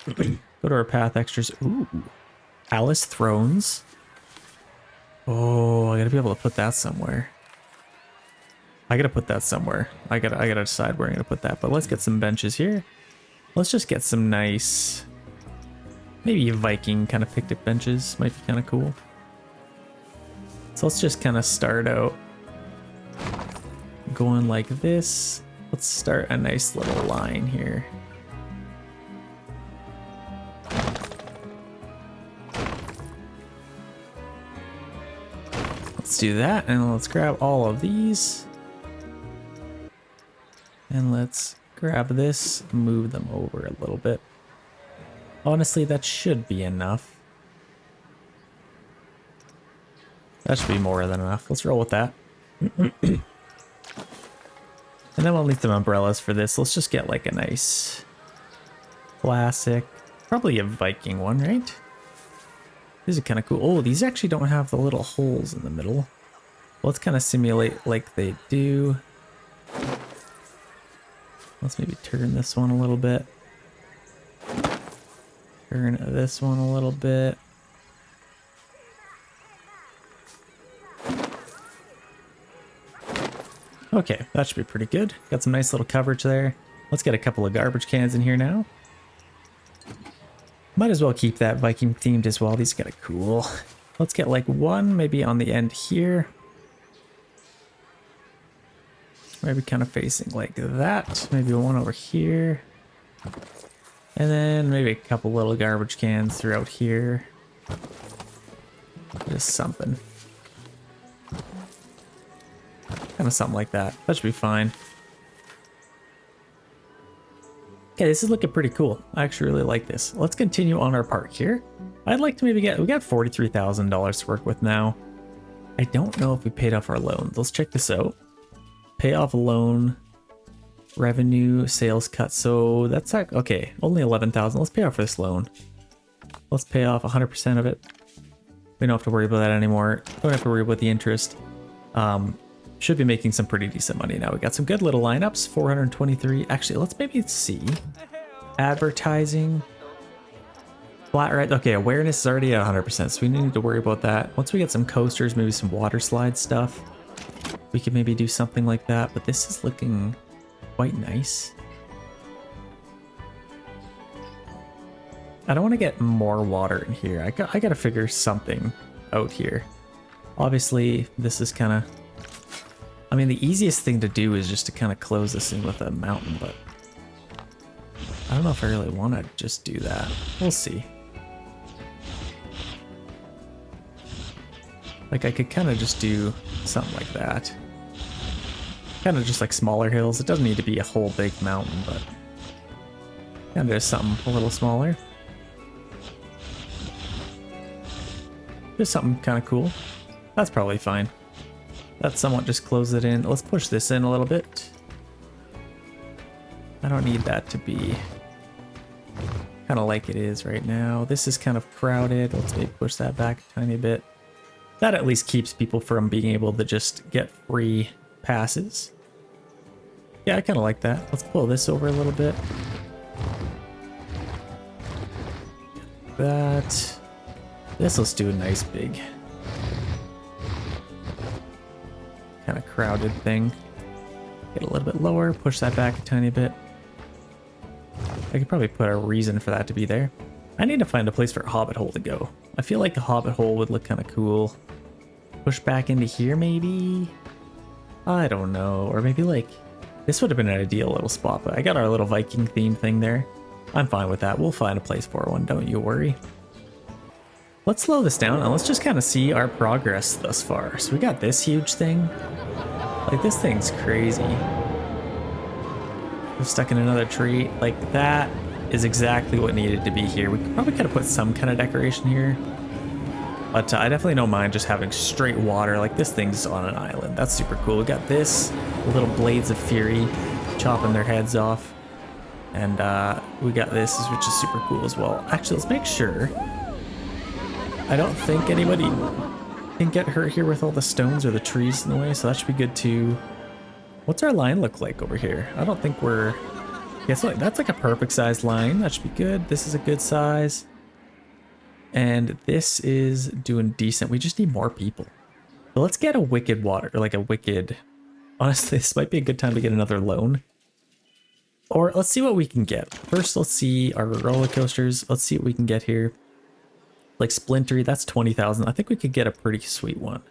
Speaker 1: Go to our path extras. Ooh, Palace Thrones. Oh, I gotta be able to put that somewhere. I gotta put that somewhere. I gotta decide where I'm gonna put that. But let's get some benches here. Let's just get some nice, maybe Viking kind of picnic benches. Might be kind of cool. So let's just kind of start out going like this. Let's start a nice little line here. Let's do that, and let's grab all of these. And let's grab this, move them over a little bit. Honestly, that should be enough. That should be more than enough. Let's roll with that. And then we'll need some umbrellas for this. Let's just get like a nice classic, probably a Viking one, right? These are kind of cool. Oh, these actually don't have the little holes in the middle. Let's kind of simulate like they do. Let's maybe turn this one a little bit. Turn this one a little bit. Okay, that should be pretty good. Got some nice little coverage there. Let's get a couple of garbage cans in here now. Might as well keep that Viking themed as well. These are kind of cool. Let's get like one maybe on the end here. Maybe kind of facing like that. Maybe one over here. And then maybe a couple little garbage cans throughout here. Just something. Kind of something like that. That should be fine. Okay, this is looking pretty cool. I actually really like this. Let's continue on our park here. I'd like to maybe we got $43,000 to work with now. I don't know if we paid off our loans. Let's check this out. Pay off loan, revenue, sales cut. So that's like, okay, only 11,000. Let's pay off this loan. Let's pay off 100% of it. We don't have to worry about that anymore. Don't have to worry about the interest. Should be making some pretty decent money now. We got some good little lineups, 423. Actually, let's maybe see. Advertising. Flat right. Okay, awareness is already at 100%, so we don't need to worry about that. Once we get some coasters, maybe some water slide stuff, we could maybe do something like that, but this is looking quite nice. I don't want to get more water in here. I gotta figure something out here. Obviously, this is kind of... I mean, the easiest thing to do is just to kind of close this in with a mountain, but I don't know if I really want to just do that. We'll see. Like, I could kind of just do something like that. Kind of just like smaller hills. It doesn't need to be a whole big mountain, but kind of just something a little smaller. Just something kind of cool. That's probably fine. That somewhat just close it in. Let's push this in a little bit. I don't need that to be kind of like it is right now. This is kind of crowded. Let's maybe push that back a tiny bit. That at least keeps people from being able to just get free passes. Yeah, I kind of like that. Let's pull this over a little bit. That. This, let's do a nice big kind of crowded thing. Get a little bit lower, push that back a tiny bit. I could probably put a reason for that to be there. I need to find a place for a hobbit hole to go. I feel like a hobbit hole would look kind of cool. Push back into here maybe? I don't know. Or maybe like, this would have been an ideal little spot, but I got our little Viking theme thing there. I'm fine with that. We'll find a place for one, don't you worry. Let's slow this down and let's just kind of see our progress thus far. So we got this huge thing. Like, this thing's crazy. We're stuck in another tree. Like, that is exactly what needed to be here. We probably could have put some kind of decoration here. But I definitely don't mind just having straight water. Like, this thing's on an island. That's super cool. We got this, little blades of fury chopping their heads off. And we got this, which is super cool as well. Actually, let's make sure. I don't think anybody can get hurt here with all the stones or the trees in the way, so that should be good too. What's our line look like over here? I don't think we're... Guess what? That's like a perfect size line. That should be good. This is a good size. And this is doing decent. We just need more people. So let's get a wicked water, or like a wicked... Honestly, this might be a good time to get another loan. Or let's see what we can get. First, let's see our roller coasters. Let's see what we can get here. Like Splintery, that's 20,000. I think we could get a pretty sweet one.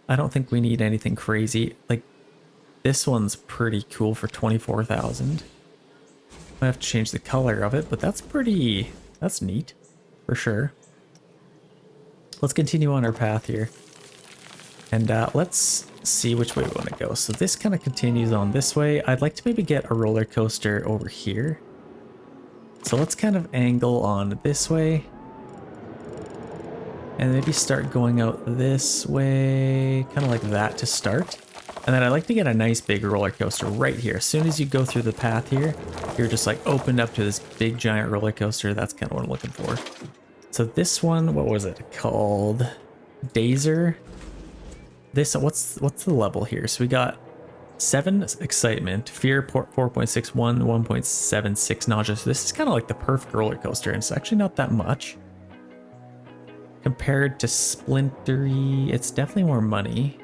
Speaker 1: I don't think we need anything crazy. Like, this one's pretty cool for 24,000. I have to change the color of it, but that's pretty... That's neat, for sure. Let's continue on our path here. And let's see which way we want to go. So this kind of continues on this way. I'd like to maybe get a roller coaster over here. So let's kind of angle on this way. And maybe start going out this way, kind of like that to start. And then I'd like to get a nice big roller coaster right here. As soon as you go through the path here, you're just like opened up to this big giant roller coaster. That's kind of what I'm looking for. So this one, what was it called? Dazer. This, what's the level here? So we got 7 excitement, fear 4.61, 1.76 nausea. So this is kind of like the perfect roller coaster, and it's actually not that much. Compared to Splintery, it's definitely more money.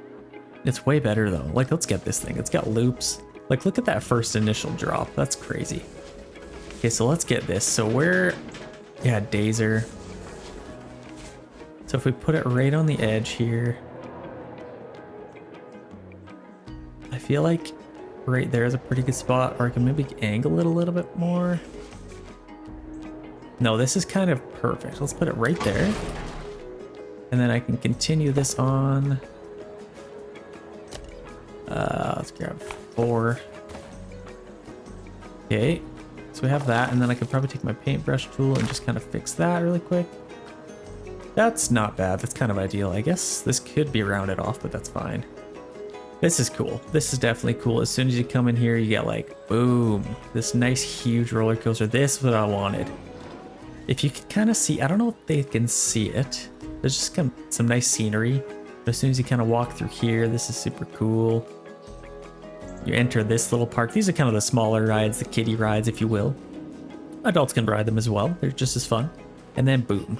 Speaker 1: It's way better though. Like, let's get this thing. It's got loops. Like, look at that first initial drop. That's crazy. Okay, so let's get this. So we're, yeah, Dazer. So if we put it right on the edge here, I feel like right there is a pretty good spot, or I can maybe angle it a little bit more. No, this is kind of perfect. Let's put it right there. And then I can continue this on. Let's grab 4. Okay, so we have that, and then I could probably take my paintbrush tool and just kind of fix that really quick. That's not bad. That's kind of ideal. I guess this could be rounded off, but that's fine. This is cool. This is definitely cool. As soon as you come in here, you get like, boom, this nice huge roller coaster. This is what I wanted. If you can kind of see, I don't know if they can see it. There's just some nice scenery. But as soon as you kind of walk through here, this is super cool. You enter this little park. These are kind of the smaller rides, the kiddie rides, if you will. Adults can ride them as well. They're just as fun. And then boom.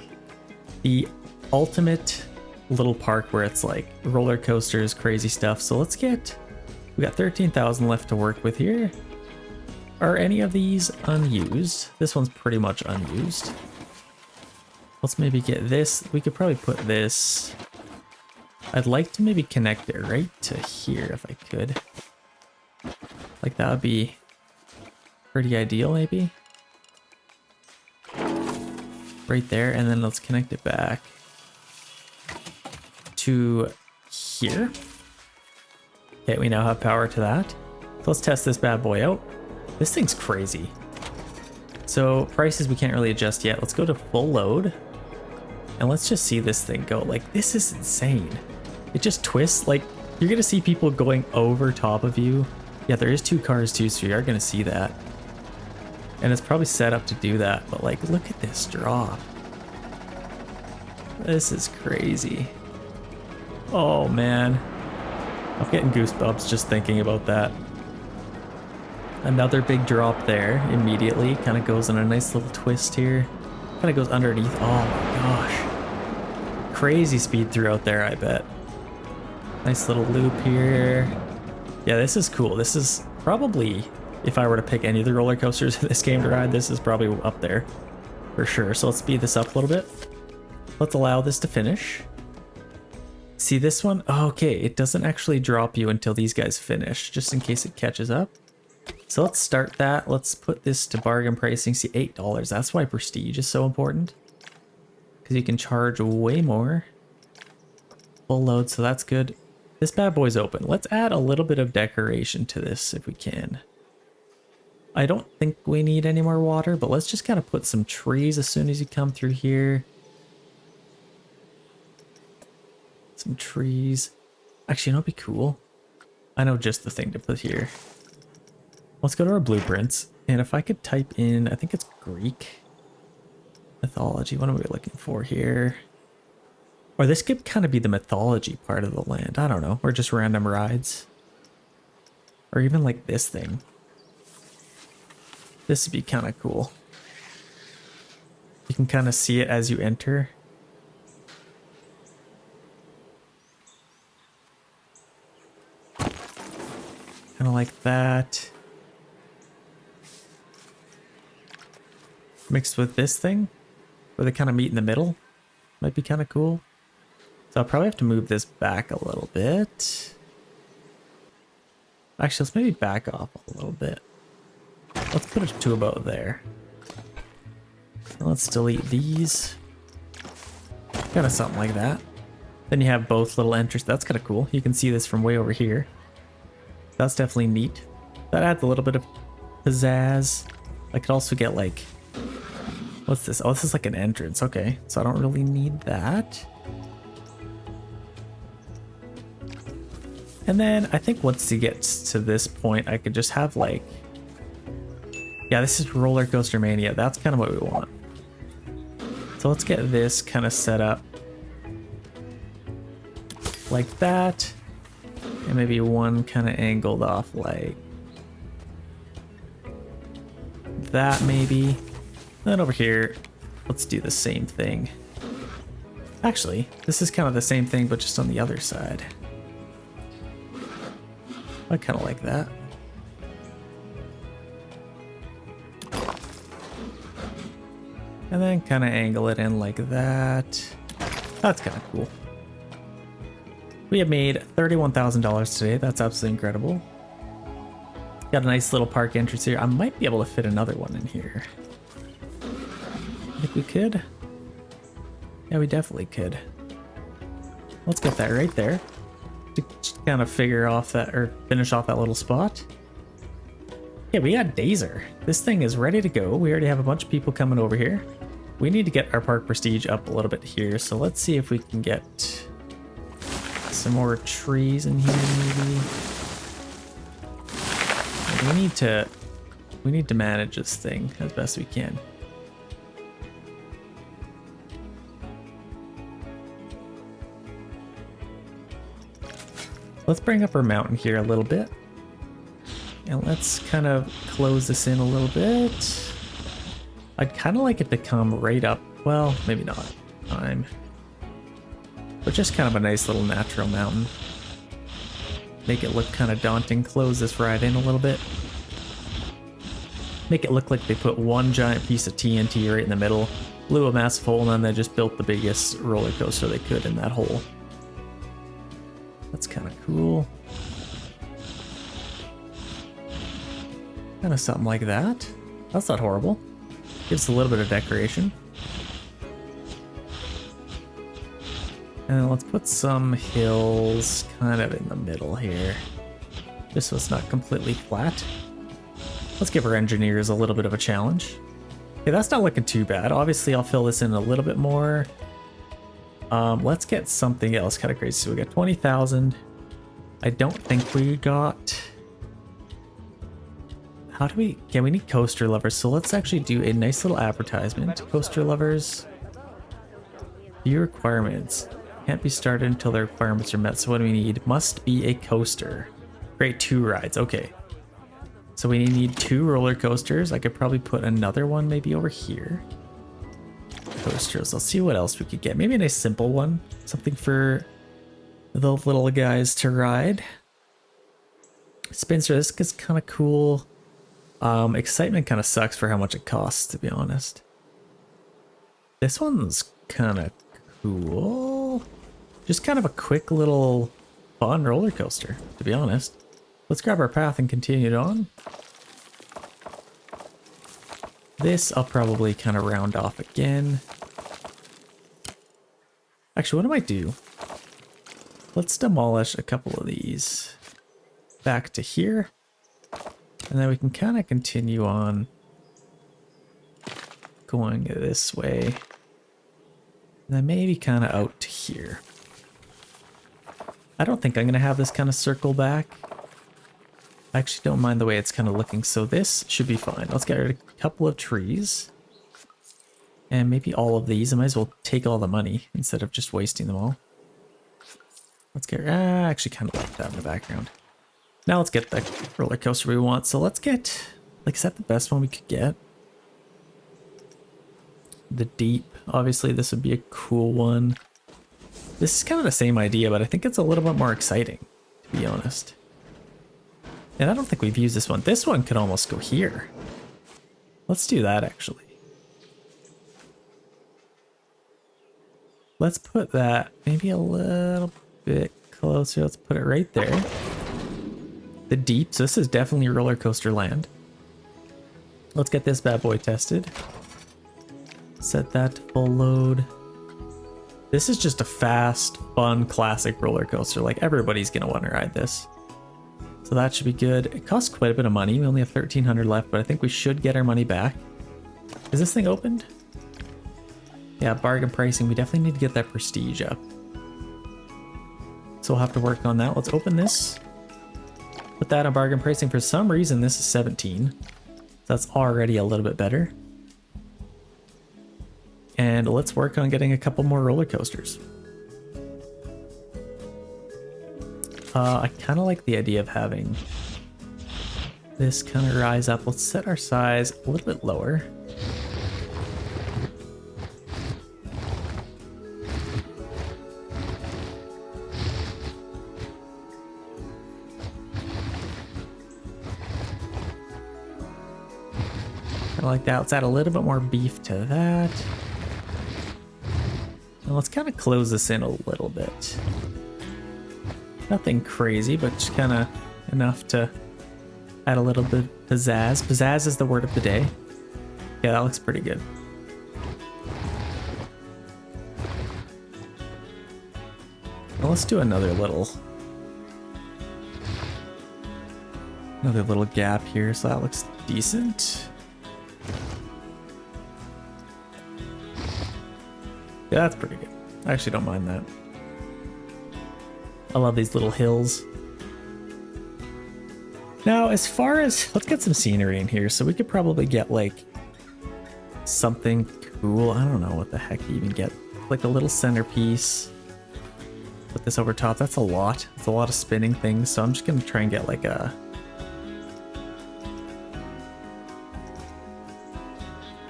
Speaker 1: The ultimate little park where it's like roller coasters, crazy stuff. So let's get, we got 13,000 left to work with here. Are any of these unused? This one's pretty much unused. Let's maybe get this. We could probably put this. I'd like to maybe connect it right to here if I could. Like that would be pretty ideal maybe. Right there, and then let's connect it back to here. Okay, we now have power to that. So let's test this bad boy out. This thing's crazy. So prices we can't really adjust yet. Let's go to full load. And let's just see this thing go. Like, this is insane. It just twists. Like, you're gonna see people going over top of you. Yeah, there is 2 cars too, so you are gonna see that. And it's probably set up to do that, but like, look at this drop. This is crazy. Oh man. I'm getting goosebumps just thinking about that. Another big drop there immediately. Kind of goes in a nice little twist here. Kind of goes underneath. Oh my gosh. Crazy speed throughout there, I bet. Nice little loop here. Yeah, this is cool. This is probably, if I were to pick any of the roller coasters in this game to ride, this is probably up there for sure. So let's speed this up a little bit. Let's allow this to finish. See this one? Oh, okay, it doesn't actually drop you until these guys finish, just in case it catches up. So let's start that. Let's put this to bargain pricing. See, $8. That's why prestige is so important, because you can charge way more. Full load, so that's good. This bad boy's open. Let's add a little bit of decoration to this if we can. I don't think we need any more water, but let's just kind of put some trees as soon as you come through here. Some trees. Actually, you know what'd be cool? I know just the thing to put here. Let's go to our blueprints, and if I could type in, I think it's Greek mythology. What are we looking for here? Or this could kind of be the mythology part of the land. I don't know. Or just random rides. Or even like this thing. This would be kind of cool. You can kind of see it as you enter. Kind of like that. Mixed with this thing, where they kind of meet in the middle. Might be kind of cool. So I'll probably have to move this back a little bit. Actually, let's maybe back off a little bit. Let's put it to about there. And let's delete these. Kind of something like that. Then you have both little entries. That's kind of cool. You can see this from way over here. That's definitely neat. That adds a little bit of pizzazz. I could also get like, what's this? Oh, this is like an entrance. Okay, so I don't really need that. And then I think once it gets to this point, I could just have like, yeah, this is Coaster-Mania. That's kind of what we want. So let's get this kind of set up like that. And maybe one kind of angled off like that maybe. Then over here, let's do the same thing. Actually, this is kind of the same thing, but just on the other side. I kind of like that. And then kind of angle it in like that. That's kind of cool. We have made $31,000 today. That's absolutely incredible. Got a nice little park entrance here. I might be able to fit another one in here. I think we could. Yeah, we definitely could. Let's get that right there to kind of figure off that, or finish off that little spot. Yeah, we got Dazer. This thing is ready to go. We already have a bunch of people coming over here. We need to get our park prestige up a little bit here. So let's see if we can get some more trees in here maybe. We need to manage this thing as best we can. Let's bring up our mountain here a little bit. And let's kind of close this in a little bit. I'd kind of like it to come right up. Well, maybe not. But just kind of a nice little natural mountain. Make it look kind of daunting. Close this right in a little bit. Make it look like they put one giant piece of TNT right in the middle, blew a massive hole, and then they just built the biggest roller coaster they could in that hole. That's kind of cool. Kind of something like that. That's not horrible. Gives a little bit of decoration. And then let's put some hills kind of in the middle here, just so it's not completely flat. Let's give our engineers a little bit of a challenge. Okay, that's not looking too bad. Obviously, I'll fill this in a little bit more. Let's get something else kind of crazy. So we got 20,000. I don't think we got... How do we... Yeah, we need coaster lovers. So let's actually do a nice little advertisement. Coaster lovers. View requirements. Can't be started until the requirements are met. So what do we need? Must be a coaster. Great, 2 rides. Okay. So we need 2 roller coasters. I could probably put another one maybe over here. Coasters. Let's see what else we could get. Maybe a nice simple one. Something for the little guys to ride. Spinster, this is kind of cool. Excitement kind of sucks for how much it costs, to be honest. This one's kind of cool. Just kind of a quick little fun roller coaster, to be honest. Let's grab our path and continue it on. This I'll probably kind of round off again. Actually, what I might do, let's demolish a couple of these back to here. And then we can kind of continue on going this way. And then maybe kind of out to here. I don't think I'm going to have this kind of circle back. I actually don't mind the way it's kind of looking, so this should be fine. Let's get rid of a couple of trees. And maybe all of these. I might as well take all the money instead of just wasting them all. Let's get... I actually kind of like that in the background. Now let's get the roller coaster we want. So let's get... Like, is that the best one we could get? The Deep. Obviously, this would be a cool one. This is kind of the same idea, but I think it's a little bit more exciting, to be honest. And I don't think we've used this one. This one could almost go here. Let's do that, actually. Let's put that maybe a little bit closer. Let's put it right there. The Deep. So this is definitely roller coaster land. Let's get this bad boy tested. Set that to full load. This is just a fast, fun, classic roller coaster. Like, everybody's gonna want to ride this. So that should be good. It costs quite a bit of money. We only have 1,300 left, but I think we should get our money back. Is this thing opened? Yeah, bargain pricing. We definitely need to get that prestige up. So we'll have to work on that. Let's open this. Put that on bargain pricing. For some reason, this is 17. So that's already a little bit better. And let's work on getting a couple more roller coasters. I kind of like the idea of having this kind of rise up. Let's set our size a little bit lower. I like that. Let's add a little bit more beef to that. And let's kind of close this in a little bit. Nothing crazy, but just kind of enough to add a little bit of pizzazz. Pizzazz is the word of the day. Yeah, that looks pretty good. Well, let's do another little gap here, so that looks decent. Yeah, that's pretty good. I actually don't mind that. I love these little hills. Now, as far as, let's get some scenery in here. So we could probably get like something cool. I don't know what the heck you even get. Like a little centerpiece. Put this over top. That's a lot. It's a lot of spinning things. So I'm just going to try and get like a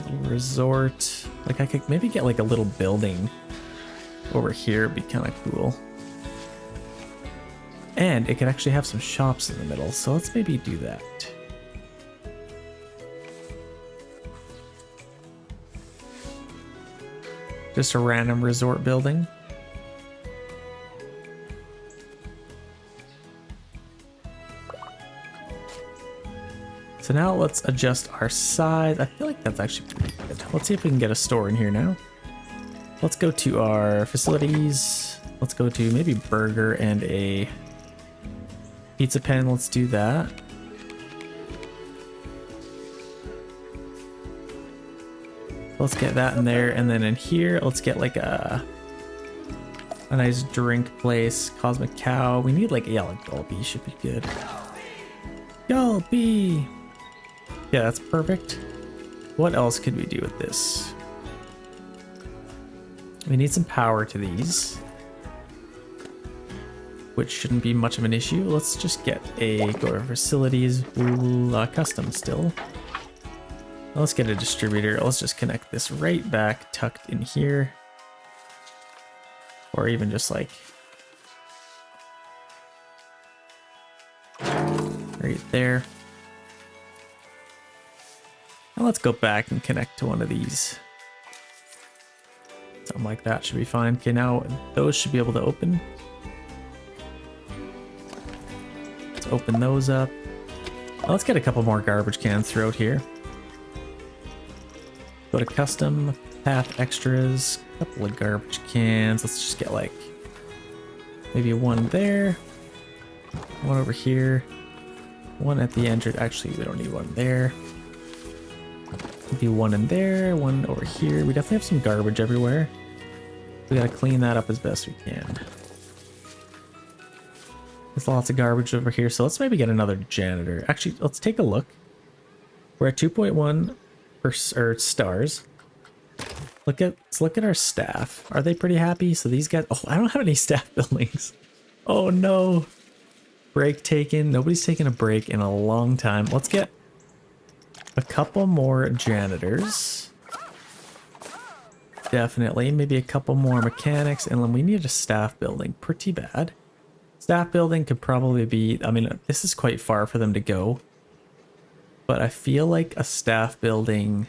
Speaker 1: little resort. Like I could maybe get like a little building over here. It'd be kind of cool. And it could actually have some shops in the middle, so let's maybe do that. Just a random resort building. So now let's adjust our size. I feel like that's actually pretty good. Let's see if we can get a store in here now. Let's go to our facilities. Let's go to maybe burger and a pizza pen. Let's do that. Let's get that in there, and then in here, let's get like a nice drink place. Cosmic Cow. We need like, yeah, like Gulpy should be good. Gulpy. Yeah, that's perfect. What else could we do with this? We need some power to these, which shouldn't be much of an issue. Let's just get a go to facilities. Ooh, custom still. Let's get a distributor. Let's just connect this right back, tucked in here, or even just like right there. Now let's go back and connect to one of these. Something like that should be fine. Okay, now those should be able to open. Let's open those up. Now let's get a couple more garbage cans throughout here. Go to custom, path extras, a couple of garbage cans. Let's just get like maybe one there, one over here, one at the entrance. Actually, we don't need one there. Maybe one in there, one over here. We definitely have some garbage everywhere. We gotta clean that up as best we can. There's lots of garbage over here, so let's maybe get another janitor. Actually, let's take a look. We're at 2.1 stars. Let's look at our staff. Are they pretty happy? So these guys, oh, I don't have any staff buildings. Oh no. Break taken. Nobody's taken a break in a long time. Let's get a couple more janitors. Definitely. Maybe a couple more mechanics, and then we need a staff building. Pretty bad. Staff building could probably be, I mean, this is quite far for them to go, but I feel like a staff building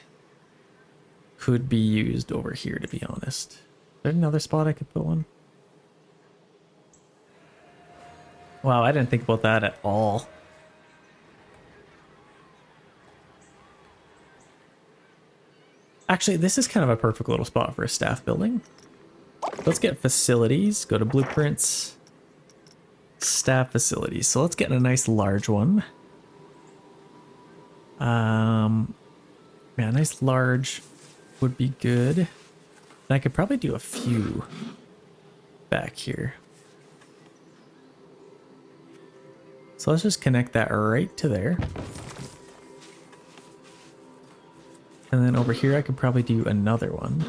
Speaker 1: could be used over here, to be honest. Is there another spot I could put one? Wow, I didn't think about that at all. Actually, this is kind of a perfect little spot for a staff building. Let's get facilities, go to blueprints, staff facilities. So let's get a nice large one. Yeah, a nice large would be good. And I could probably do a few back here. So let's just connect that right to there. And then over here, I could probably do another one.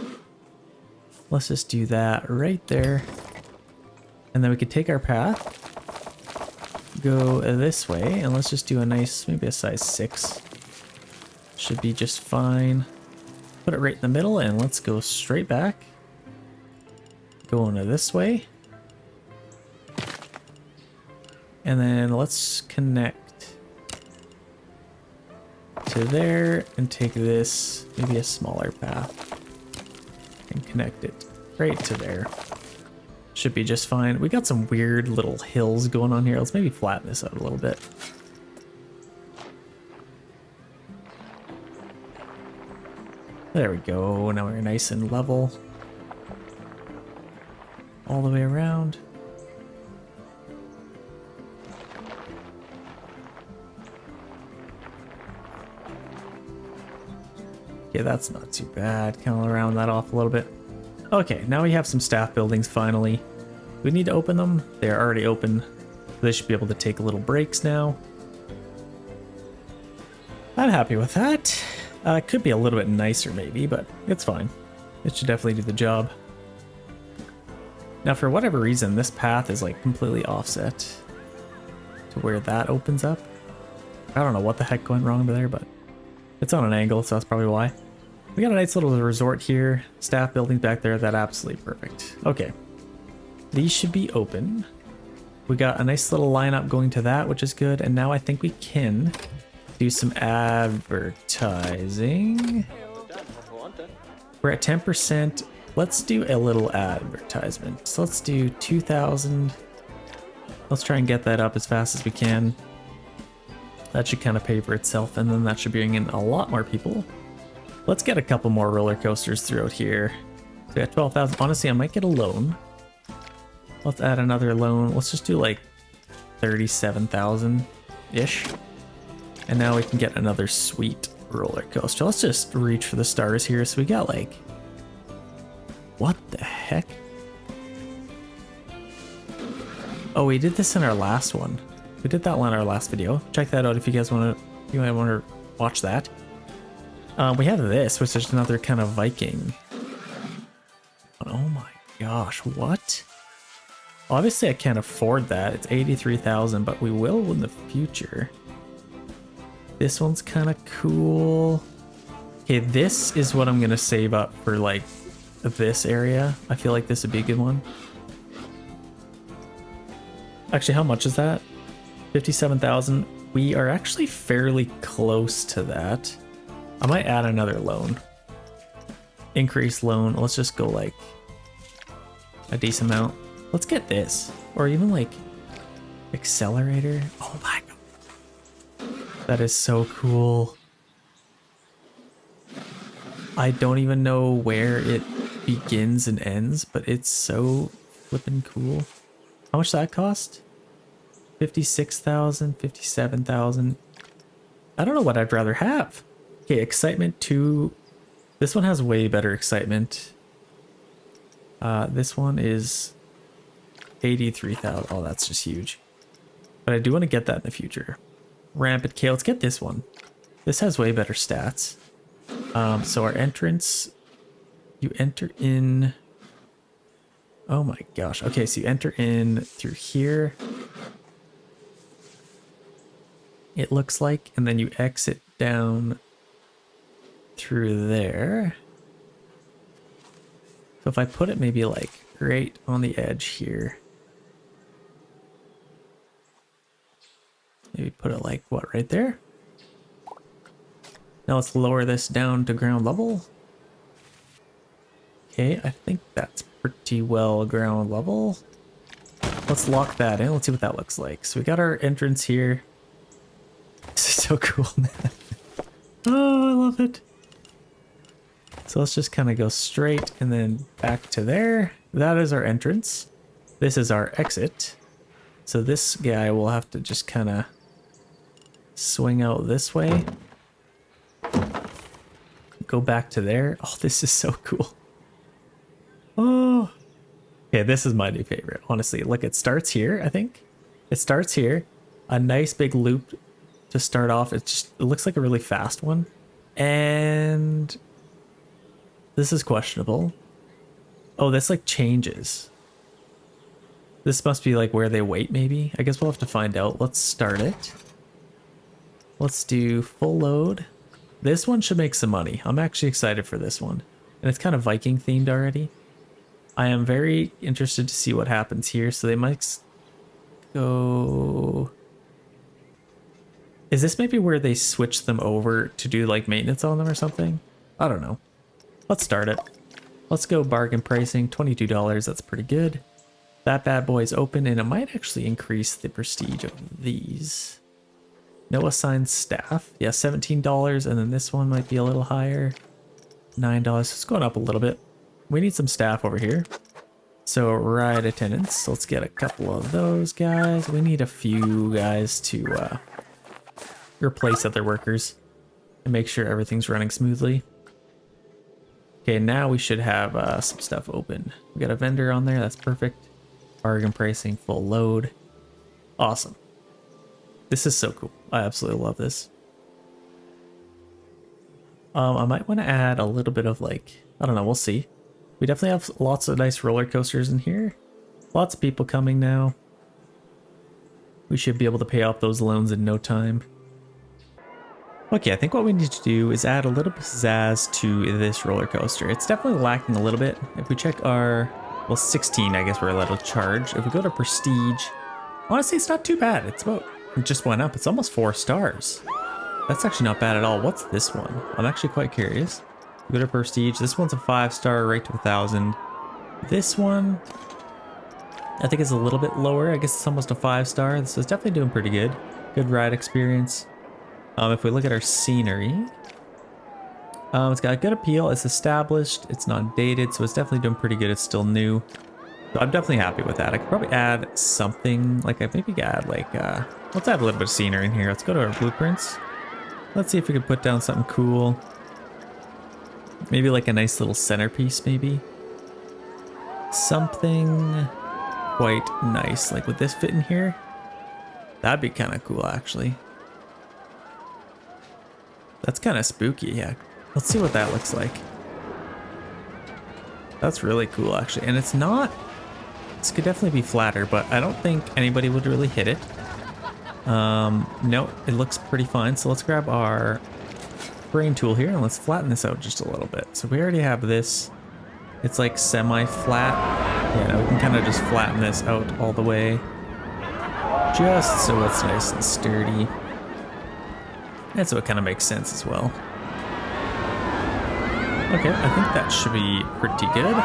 Speaker 1: Let's just do that right there. And then we could take our path, go this way, and let's just do a nice, maybe a size 6. Should be just fine. Put it right in the middle, and let's go straight back. Going this way. And then let's connect to there and take this, maybe a smaller path, and connect it right to there. Should be just fine. We got some weird little hills going on here. Let's maybe flatten this out a little bit. There we go. Now we're nice and level all the way around. Okay, that's not too bad. Kind of round that off a little bit. Okay, now we have some staff buildings finally. We need to open them. They're already open. They should be able to take little breaks now. I'm happy with that. It could be a little bit nicer maybe, but it's fine. It should definitely do the job. Now for whatever reason, this path is like completely offset to where that opens up. I don't know what the heck went wrong there, but it's on an angle, so that's probably why. We got a nice little resort here. Staff buildings back there. That's absolutely perfect. Okay. These should be open. We got a nice little lineup going to that, which is good. And now I think we can do some advertising. We're at 10%. Let's do a little advertisement. So let's do 2,000. Let's try and get that up as fast as we can. That should kind of pay for itself, and then that should bring in a lot more people. Let's get a couple more roller coasters throughout here. So we got 12,000. Honestly, I might get a loan. Let's add another loan. Let's just do like 37,000-ish. And now we can get another sweet roller coaster. Let's just reach for the stars here. So we got like... What the heck? Oh, we did this in our last one. We did that one in our last video. Check that out if you guys want to. You might want to watch that. We have this, which is another kind of Viking. Oh my gosh, what? Obviously, I can't afford that. It's 83,000, but we will in the future. This one's kind of cool. Okay, this is what I'm gonna save up for like this area. I feel like this would be a good one. Actually, how much is that? 57,000. We are actually fairly close to that. I might add another loan. Increase loan. Let's just go like a decent amount. Let's get this. Or even like accelerator. Oh my god. That is so cool. I don't even know where it begins and ends, but it's so flippin' cool. How much that cost? 56,000, 57,000. I don't know what I'd rather have. Okay, excitement 2. This one has way better excitement. This one is 83,000. Oh, that's just huge. But I do want to get that in the future. Rampant K. Let's get this one. This has way better stats. So our entrance, you enter in. Oh my gosh. Okay, so you enter in through here. It looks like, and then you exit down through there. So if I put it maybe like right on the edge here. Maybe put it like what, right there? Now let's lower this down to ground level. Okay, I think that's pretty well ground level. Let's lock that in. Let's see what that looks like. So we got our entrance here. This is so cool, man. Oh, I love it. So let's just kind of go straight and then back to there. That is our entrance. This is our exit. So this guy will have to just kind of swing out this way. Go back to there. Oh, this is so cool. Oh. Okay, this is my new favorite. Honestly, look, it starts here, I think. It starts here. A nice big loop to start off. It looks like a really fast one. And this is questionable. Oh, this like changes. This must be like where they wait maybe. I guess we'll have to find out. Let's start it. Let's do full load. This one should make some money. I'm actually excited for this one. And it's kind of Viking themed already. I am very interested to see what happens here. So they might go... Is this maybe where they switch them over to do like maintenance on them or something? I don't know. Let's start it. Let's go bargain pricing, $22. That's pretty good. That bad boy is open and it might actually increase the prestige of these. No assigned staff. Yeah, $17. And then this one might be a little higher. $9. It's going up a little bit. We need some staff over here. So ride attendants. So let's get a couple of those guys. We need a few guys to replace other workers and make sure everything's running smoothly. Okay, now we should have some stuff open. We got a vendor on there. That's perfect. Bargain pricing, full load. Awesome. This is so cool. I absolutely love this. I might want to add a little bit of like, I don't know, we'll see. We definitely have lots of nice roller coasters in here. Lots of people coming now. We should be able to pay off those loans in no time. Okay, I think what we need to do is add a little pizzazz to this roller coaster. It's definitely lacking a little bit. If we check our, well, 16, I guess we're allowed to charge. If we go to prestige, honestly, it's not too bad. It's about, it just went up. It's almost 4 stars. That's actually not bad at all. What's this one? I'm actually quite curious. We go to prestige. This one's a 5-star, right to 1,000. This one, I think is a little bit lower. I guess it's almost a 5-star. So it's definitely doing pretty good. Good ride experience. If we look at our scenery, it's got good appeal. It's established. It's not dated, so it's definitely doing pretty good. It's still new. So I'm definitely happy with that. I could probably add something, like I maybe add like, let's add a little bit of scenery in here. Let's go to our blueprints. Let's see if we can put down something cool. Maybe like a nice little centerpiece, maybe. Something quite nice. Like, would this fit in here? That'd be kind of cool, actually. That's kind of spooky, yeah. Let's see what that looks like. That's really cool, actually. And it's not... This could definitely be flatter, but I don't think anybody would really hit it. No, it looks pretty fine. So let's grab our brain tool here and let's flatten this out just a little bit. So we already have this. It's like semi-flat. Yeah, we can kind of just flatten this out all the way. Just so it's nice and sturdy. And so it kind of makes sense as well. Okay, I think that should be pretty good.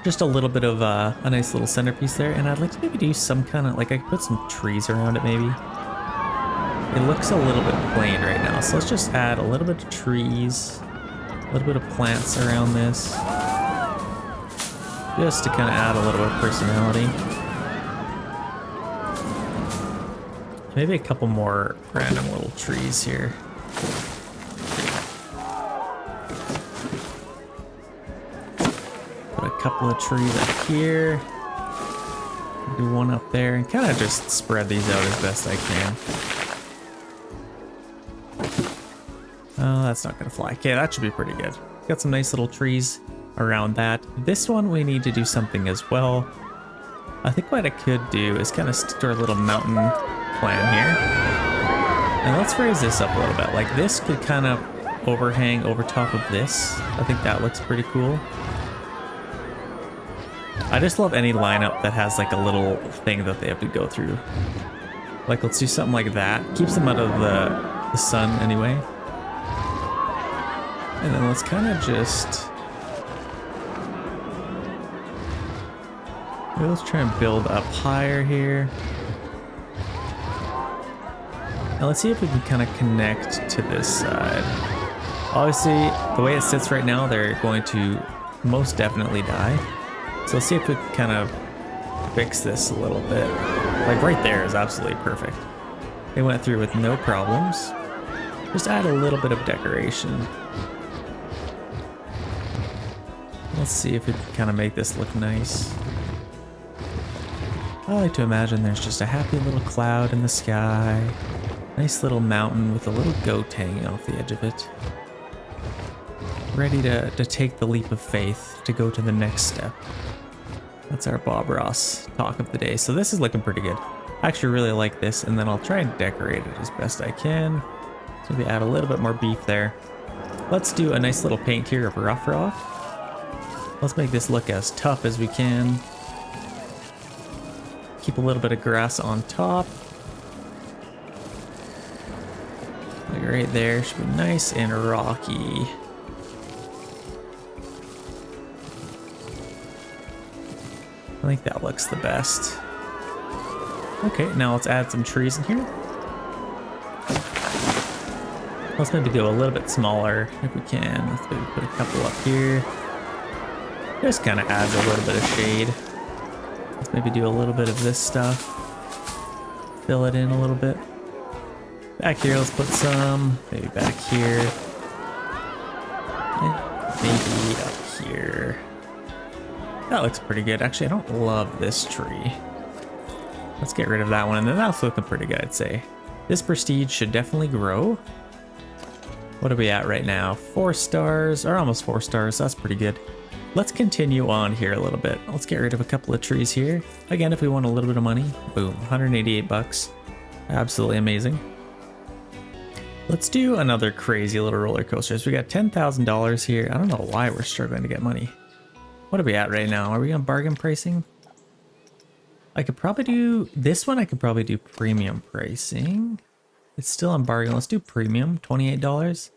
Speaker 1: Just a little bit of a nice little centerpiece there. And I'd like to maybe do some kind of, like I could put some trees around it maybe. It looks a little bit plain right now. So let's just add a little bit of trees, a little bit of plants around this. Just to kind of add a little bit of personality. Maybe a couple more random little trees here. Put a couple of trees up here. Do one up there and kind of just spread these out as best I can. Oh, that's not gonna fly. Okay, that should be pretty good. Got some nice little trees around that. This one we need to do something as well. I think what I could do is kind of stick to our little mountain plan here. And let's raise this up a little bit. Like this could kind of overhang over top of this. I think that looks pretty cool. I just love any lineup that has like a little thing that they have to go through. Like let's do something like that. Keeps them out of the sun anyway. And then let's kind of just... Maybe let's try and build up higher here. Now let's see if we can kind of connect to this side. Obviously, the way it sits right now, they're going to most definitely die. So let's see if we can kind of fix this a little bit. Like right there is absolutely perfect. They went through with no problems. Just add a little bit of decoration. Let's see if we can kind of make this look nice. I like to imagine there's just a happy little cloud in the sky. Nice little mountain with a little goat hanging off the edge of it. ready to take the leap of faith to go to the next step. That's our Bob Ross talk of the day. So this is looking pretty good. I actually really like this, and then I'll try and decorate it as best I can. So maybe add a little bit more beef there. Let's do a nice little paint here of rough. Let's make this look as tough as we can. Keep a little bit of grass on top. Like right there, should be nice and rocky. I think that looks the best. Okay, now let's add some trees in here. Let's maybe do a little bit smaller if we can. Let's maybe put a couple up here. Just kind of adds a little bit of shade. Let's maybe do a little bit of this stuff. Fill it in a little bit. Back here, let's put some. Maybe back here. And maybe up here. That looks pretty good. Actually, I don't love this tree. Let's get rid of that one, and then that's looking pretty good, I'd say. This prestige should definitely grow. What are we at right now? 4 stars, or almost 4 stars. That's pretty good. Let's continue on here a little bit. Let's get rid of a couple of trees here. Again, if we want a little bit of money, boom, 188 bucks. Absolutely amazing. Let's do another crazy little roller coaster. So we got $10,000 here. I don't know why we're struggling to get money. What are we at right now? Are we on bargain pricing? I could probably do this one. I could probably do premium pricing. It's still on bargain. Let's do premium, $28.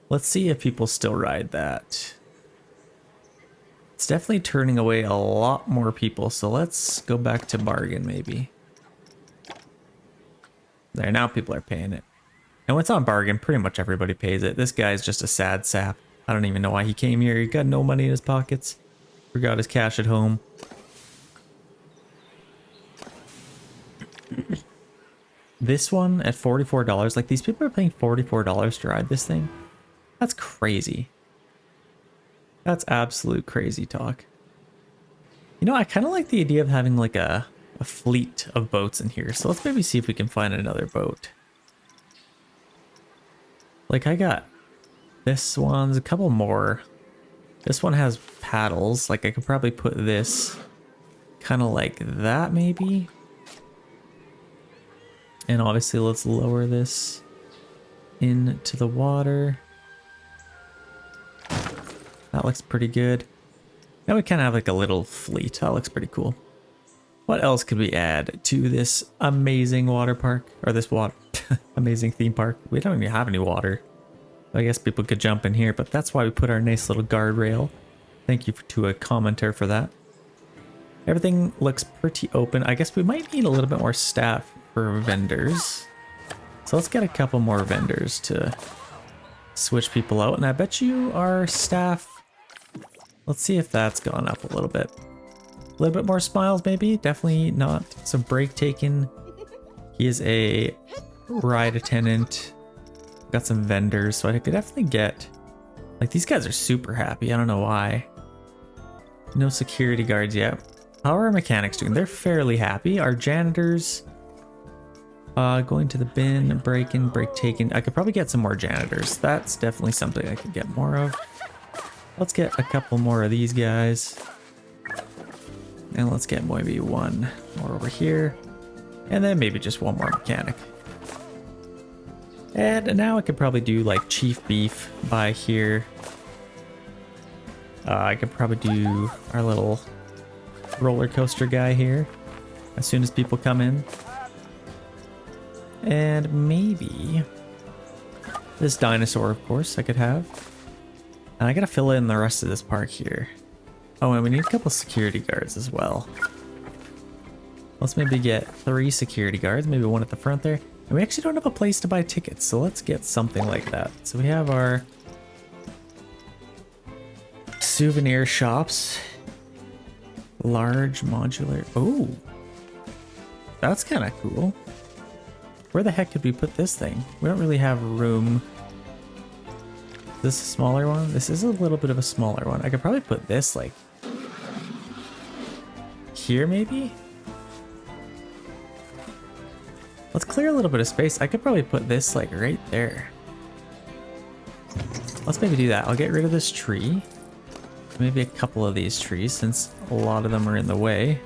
Speaker 1: Let's see if people still ride that. It's definitely turning away a lot more people. So let's go back to bargain maybe. There, now people are paying it. And when it's on bargain, pretty much everybody pays it. This guy's just a sad sap. I don't even know why he came here. He got no money in his pockets. Forgot his cash at home. This one at $44. Like, these people are paying $44 to ride this thing. That's crazy. That's absolute crazy talk. You know, I kind of like the idea of having like a fleet of boats in here. So let's maybe see if we can find another boat. Like, I got this one's a couple more. This one has paddles. Like, I could probably put this kind of like that maybe. And obviously let's lower this into the water. That looks pretty good. Now we kind of have like a little fleet. That looks pretty cool. What else could we add to this amazing water park? Or this water amazing theme park? We don't even have any water. I guess people could jump in here, but that's why we put our nice little guardrail. Thank you to a commenter for that. Everything looks pretty open. I guess we might need a little bit more staff for vendors. So let's get a couple more vendors to switch people out. And I bet you our staff, let's see if that's gone up a little bit. A little bit more smiles maybe. Definitely not some break taken. He is a ride attendant. Got some vendors, so I could definitely get, like, these guys are super happy. I don't know why. No security guards yet. How are our mechanics doing? They're fairly happy. Our janitors, going to the bin, break-in, break taken. I could probably get some more janitors. That's definitely something I could get more of. Let's get a couple more of these guys. And let's get maybe one more over here. And then maybe just one more mechanic. And now I could probably do like Chief Beef by here. I could probably do our little roller coaster guy here as soon as people come in. And maybe this dinosaur, of course, I could have. And I gotta fill in the rest of this park here. Oh, and we need a couple security guards as well. Let's maybe get 3 security guards, maybe one at the front there. And we actually don't have a place to buy tickets, so let's get something like that. So we have our souvenir shops. Large modular. Oh, that's kind of cool. Where the heck could we put this thing? We don't really have room. Is this a smaller one? This is a little bit of a smaller one. I could probably put this like here maybe? Let's clear a little bit of space. I could probably put this like right there. Let's maybe do that. I'll get rid of this tree. Maybe a couple of these trees since a lot of them are in the way.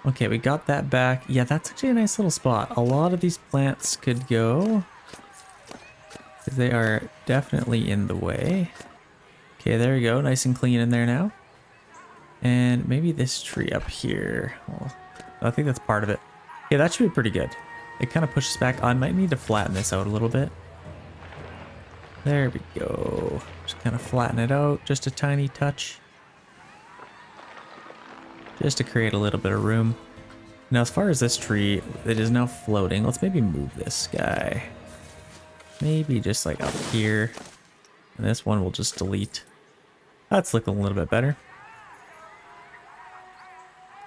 Speaker 1: Okay, we got that back. Yeah, that's actually a nice little spot. A lot of these plants could go. They are definitely in the way. Okay, there we go. Nice and clean in there now. And maybe this tree up here. Well, I think that's part of it. Yeah, that should be pretty good. It kind of pushes back. I might need to flatten this out a little bit. There we go. Just kind of flatten it out just a tiny touch. Just to create a little bit of room. Now, as far as this tree, it is now floating. Let's maybe move this guy. Maybe just like up here. And this one we'll just delete. That's looking a little bit better.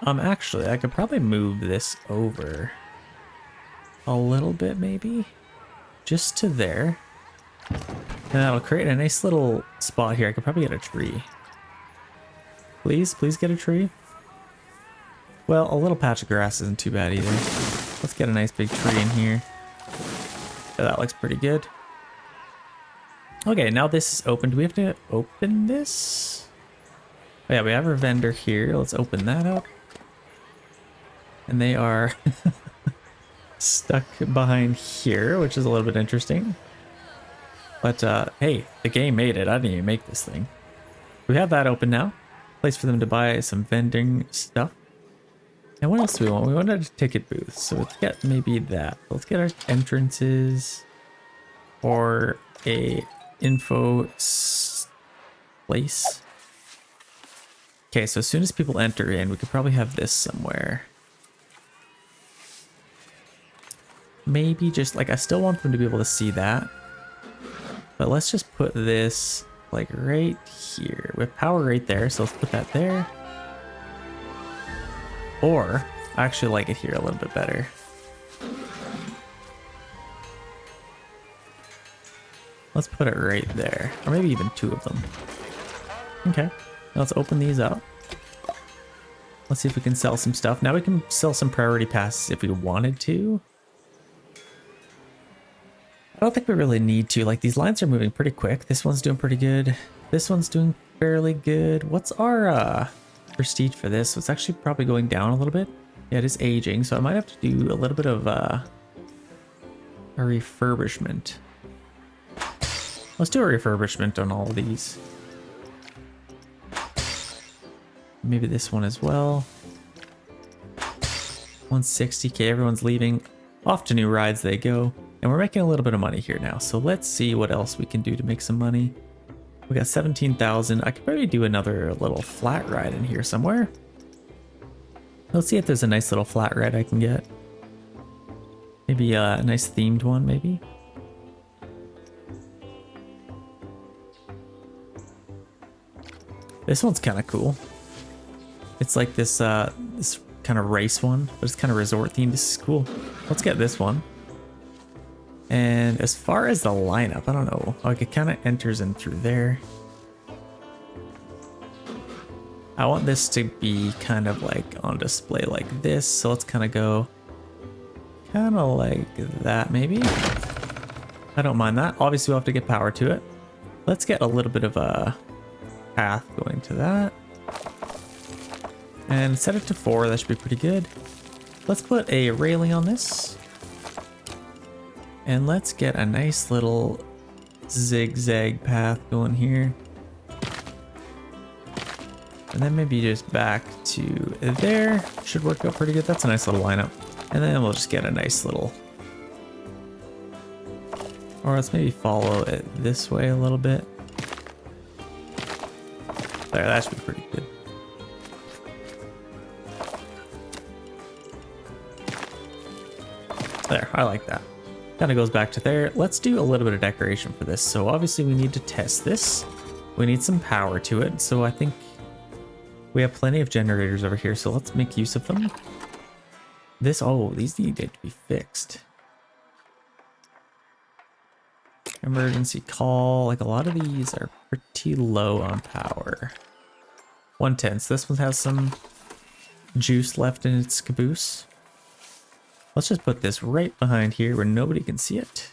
Speaker 1: Actually, I could probably move this over a little bit, maybe. Just to there. And that'll create a nice little spot here. I could probably get a tree. Please get a tree. Well, a little patch of grass isn't too bad either. Let's get a nice big tree in here. Yeah, that looks pretty good. Okay, now this is open. Do we have to open this? Oh yeah, we have our vendor here. Let's open that up. And they are stuck behind here, which is a little bit interesting. But hey, the game made it. I didn't even make this thing. We have that open now. Place for them to buy some vending stuff. And what else do we want? We wanted a ticket booth. So let's get maybe that. Let's get our entrances or a info place. Okay, so as soon as people enter in, we could probably have this somewhere. Maybe just like, I still want them to be able to see that. But let's just put this like right here with power right there. So let's put that there. Or I actually like it here a little bit better. Let's put it right there, or maybe even two of them. Okay, now let's open these up. Let's see if we can sell some stuff. Now we can sell some priority passes if we wanted to. I don't think we really need to. Like, these lines are moving pretty quick. This one's doing pretty good. This one's doing fairly good. What's our prestige for this? So it's actually probably going down a little bit. Yeah, it is aging, so I might have to do a little bit of a refurbishment. Let's do a refurbishment on all of these. Maybe this one as well. 160k, everyone's leaving. Off to new rides they go. And we're making a little bit of money here now. So let's see what else we can do to make some money. We got 17,000. I could probably do another little flat ride in here somewhere. Let's see if there's a nice little flat ride I can get. Maybe a nice themed one, maybe. This one's kind of cool. It's like this this kind of race one, but it's kind of resort themed. This is cool. Let's get this one. And as far as the lineup, I don't know. Like, it kind of enters in through there. I want this to be kind of like on display like this. So let's kind of go kind of like that maybe. I don't mind that. Obviously we'll have to get power to it. Let's get a little bit of a path going to that. And set it to 4. That should be pretty good. Let's put a railing on this. And let's get a nice little zigzag path going here. And then maybe just back to there. Should work out pretty good. That's a nice little lineup. And then we'll just get a nice little... Or let's maybe follow it this way a little bit. There, that should be pretty good. There, I like that. Kind of goes back to there. Let's do a little bit of decoration for this. So obviously we need to test this. We need some power to it. So I think we have plenty of generators over here. So let's make use of them. This, oh, these need to be fixed. Emergency call. Like, a lot of these are pretty low on power. 110. So this one has some juice left in its caboose. Let's just put this right behind here where nobody can see it.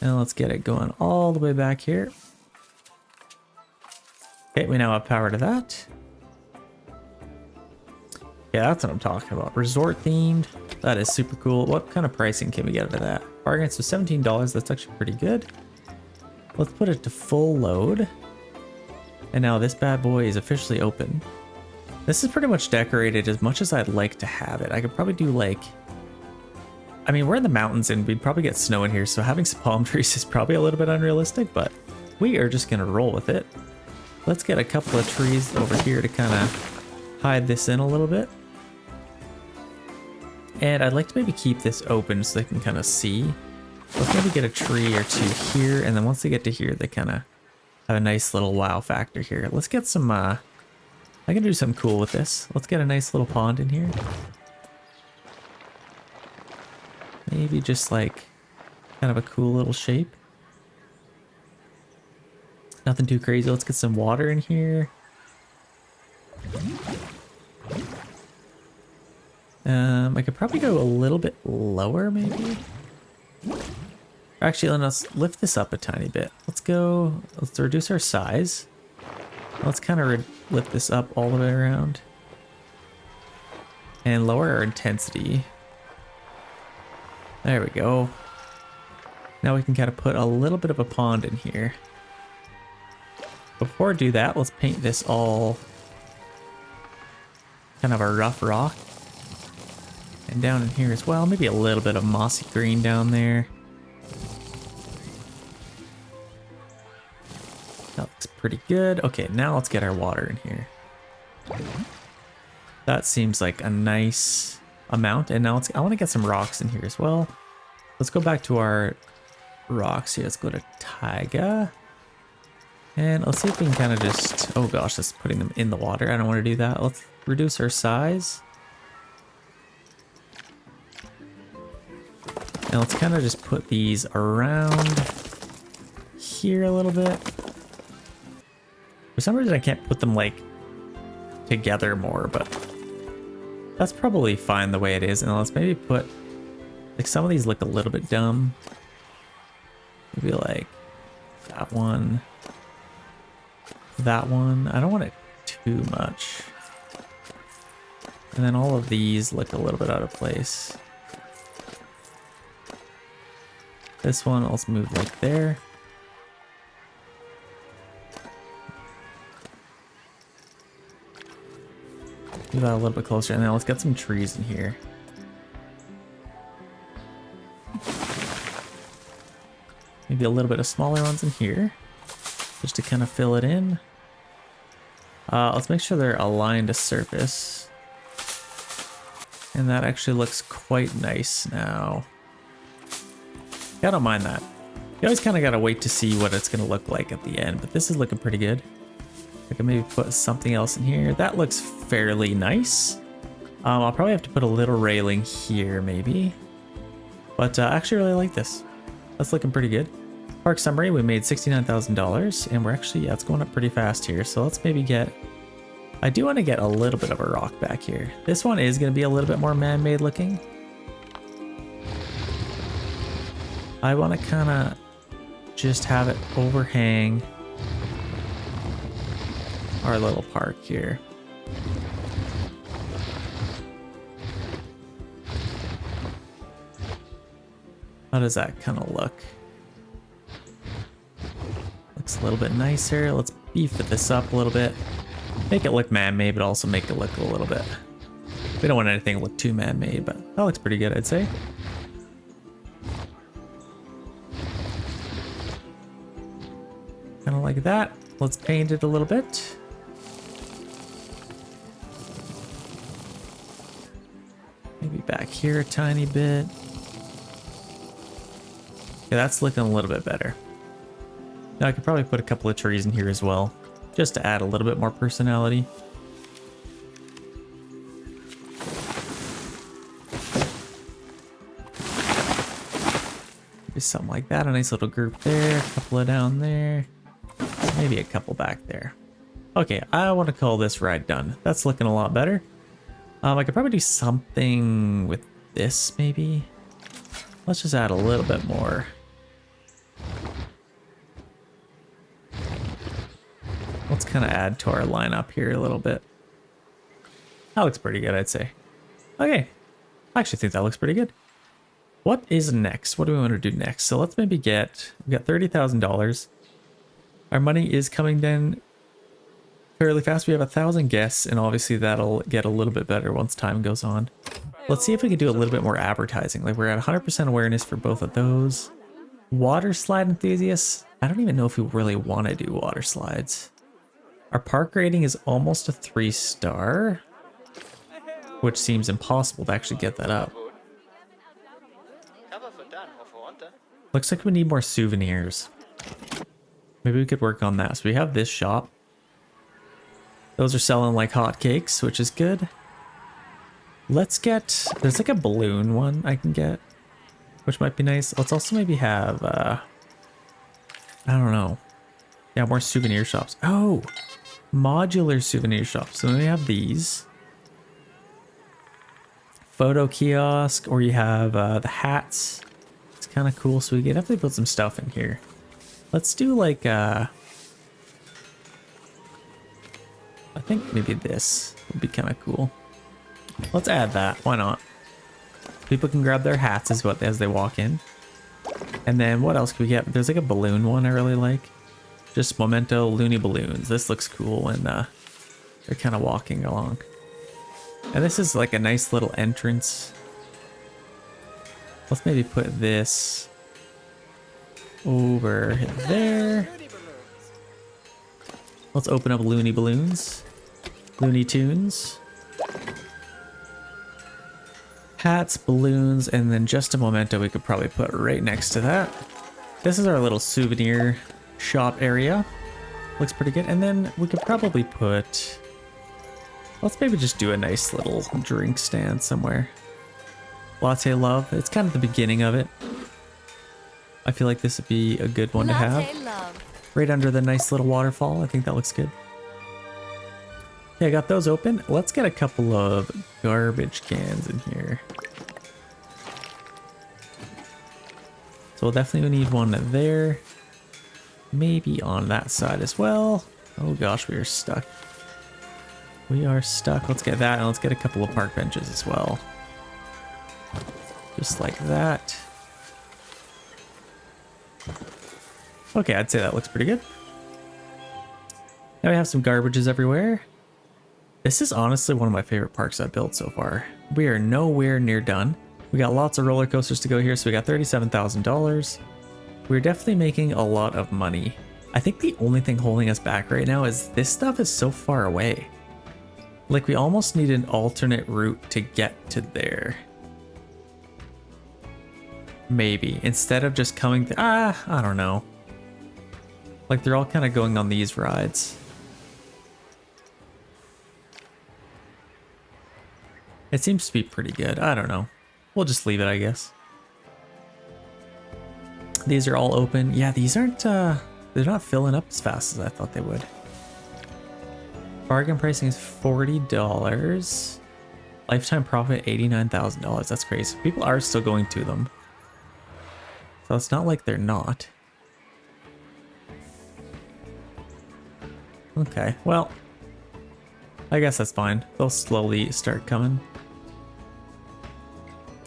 Speaker 1: And let's get it going all the way back here. Okay, we now have power to that. Yeah, that's what I'm talking about. Resort themed. That is super cool. What kind of pricing can we get out of that? Bargains for $17. That's actually pretty good. Let's put it to full load. And now this bad boy is officially open. This is pretty much decorated as much as I'd like to have it. I could probably do like... I mean, we're in the mountains and we'd probably get snow in here, so having some palm trees is probably a little bit unrealistic, but we are just going to roll with it. Let's get a couple of trees over here to kind of hide this in a little bit. And I'd like to maybe keep this open so they can kind of see. Let's maybe get a tree or two here, and then once they get to here, they kind of have a nice little wow factor here. Let's get some, I can do something cool with this. Let's get a nice little pond in here. Maybe just like kind of a cool little shape. Nothing too crazy. Let's get some water in here. I could probably go a little bit lower, maybe. Actually, let's lift this up a tiny bit. Let's reduce our size. Let's kind of lift this up all the way around. And lower our intensity. There we go. Now we can kind of put a little bit of a pond in here. Before I do that, let's paint this all kind of a rough rock. And down in here as well, maybe a little bit of mossy green down there. That looks pretty good. Okay, now let's get our water in here. That seems like a nice amount. And now I want to get some rocks in here as well. Let's go back to our rocks here. Let's go to Taiga. And let's see if we can kind of just, oh gosh, that's putting them in the water. I don't want to do that. Let's reduce our size. And let's kind of just put these around here a little bit. For some reason I can't put them like together more, but that's probably fine the way it is. And let's maybe put, like some of these look a little bit dumb. Maybe like that one. That one. I don't want it too much. And then all of these look a little bit out of place. This one, let's move like there. Move that a little bit closer, and then let's get some trees in here. Maybe a little bit of smaller ones in here, just to kind of fill it in. Let's make sure they're aligned to surface. And that actually looks quite nice now. I don't mind that. You always kind of got to wait to see what it's going to look like at the end, but this is looking pretty good. I can maybe put something else in here. That looks fairly nice. I'll probably have to put a little railing here maybe. But I actually really like this. That's looking pretty good. Park summary, we made $69,000 and we're actually, yeah, it's going up pretty fast here. So let's maybe get, I do want to get a little bit of a rock back here. This one is going to be a little bit more man-made looking. I want to kind of just have it overhang our little park here. How does that kind of look? Looks a little bit nicer. Let's beef this up a little bit. Make it look man-made, but also make it look a little bit... We don't want anything to look too man-made, but that looks pretty good, I'd say. Kind of like that. Let's paint it a little bit. Maybe back here a tiny bit. Yeah, that's looking a little bit better. Now I could probably put a couple of trees in here as well, just to add a little bit more personality. Maybe something like that, a nice little group there, a couple of down there, maybe a couple back there. Okay, I want to call this ride done. That's looking a lot better. I could probably do something with this maybe. Let's just add a little bit more kind of add to our lineup here a little bit. That looks pretty good, I'd say. Okay, I actually think that looks pretty good. What is next? What do we want to do next? So let's maybe get, we got $30,000. Our money is coming down fairly fast. We have 1,000 guests, and obviously that'll get a little bit better once time goes on. Let's see if we can do a little bit more advertising. Like we're at 100% awareness for both of those. Water slide enthusiasts. I don't even know if we really want to do water slides. Our park rating is almost a 3-star, which seems impossible to actually get that up. Looks like we need more souvenirs. Maybe we could work on that. So we have this shop. Those are selling like hotcakes, which is good. Let's get, there's like a balloon one I can get, which might be nice. Let's also maybe have, I don't know. Yeah, more souvenir shops. Oh, modular souvenir shops. So we have these. Photo kiosk, or you have the hats. It's kind of cool. So we can definitely put some stuff in here. Let's do like, I think maybe this would be kind of cool. Let's add that. Why not? People can grab their hats as they walk in. And then what else can we get? There's like a balloon one I really like. Just Memento Looney Balloons. This looks cool when they're kind of walking along. And this is like a nice little entrance. Let's maybe put this over there. Let's open up Looney Balloons. Looney Tunes. Hats, balloons, and then just a memento we could probably put right next to that. This is our little souvenir shop area. Looks pretty good. And then we could probably put, let's maybe just do a nice little drink stand somewhere. Latte Love. It's kind of the beginning of it. I feel like this would be a good one to have. Right under the nice little waterfall. I think that looks good. Okay, I got those open. Let's get a couple of garbage cans in here. So we'll definitely need one there. Maybe on that side as well. Oh gosh, we are stuck. We are stuck. Let's get that, and let's get a couple of park benches as well. Just like that. Okay, I'd say that looks pretty good. Now we have some garbages everywhere. This is honestly one of my favorite parks I've built so far. We are nowhere near done. We got lots of roller coasters to go here, so we got $37,000. We're definitely making a lot of money. I think the only thing holding us back right now is this stuff is so far away. Like we almost need an alternate route to get to there. Maybe, instead of just coming I don't know. Like they're all kind of going on these rides. It seems to be pretty good. I don't know. We'll just leave it, I guess. These are all open. Yeah, these aren't, they're not filling up as fast as I thought they would. Bargain pricing is $40. Lifetime profit, $89,000. That's crazy. People are still going to them. So it's not like they're not. Okay, well, I guess that's fine. They'll slowly start coming.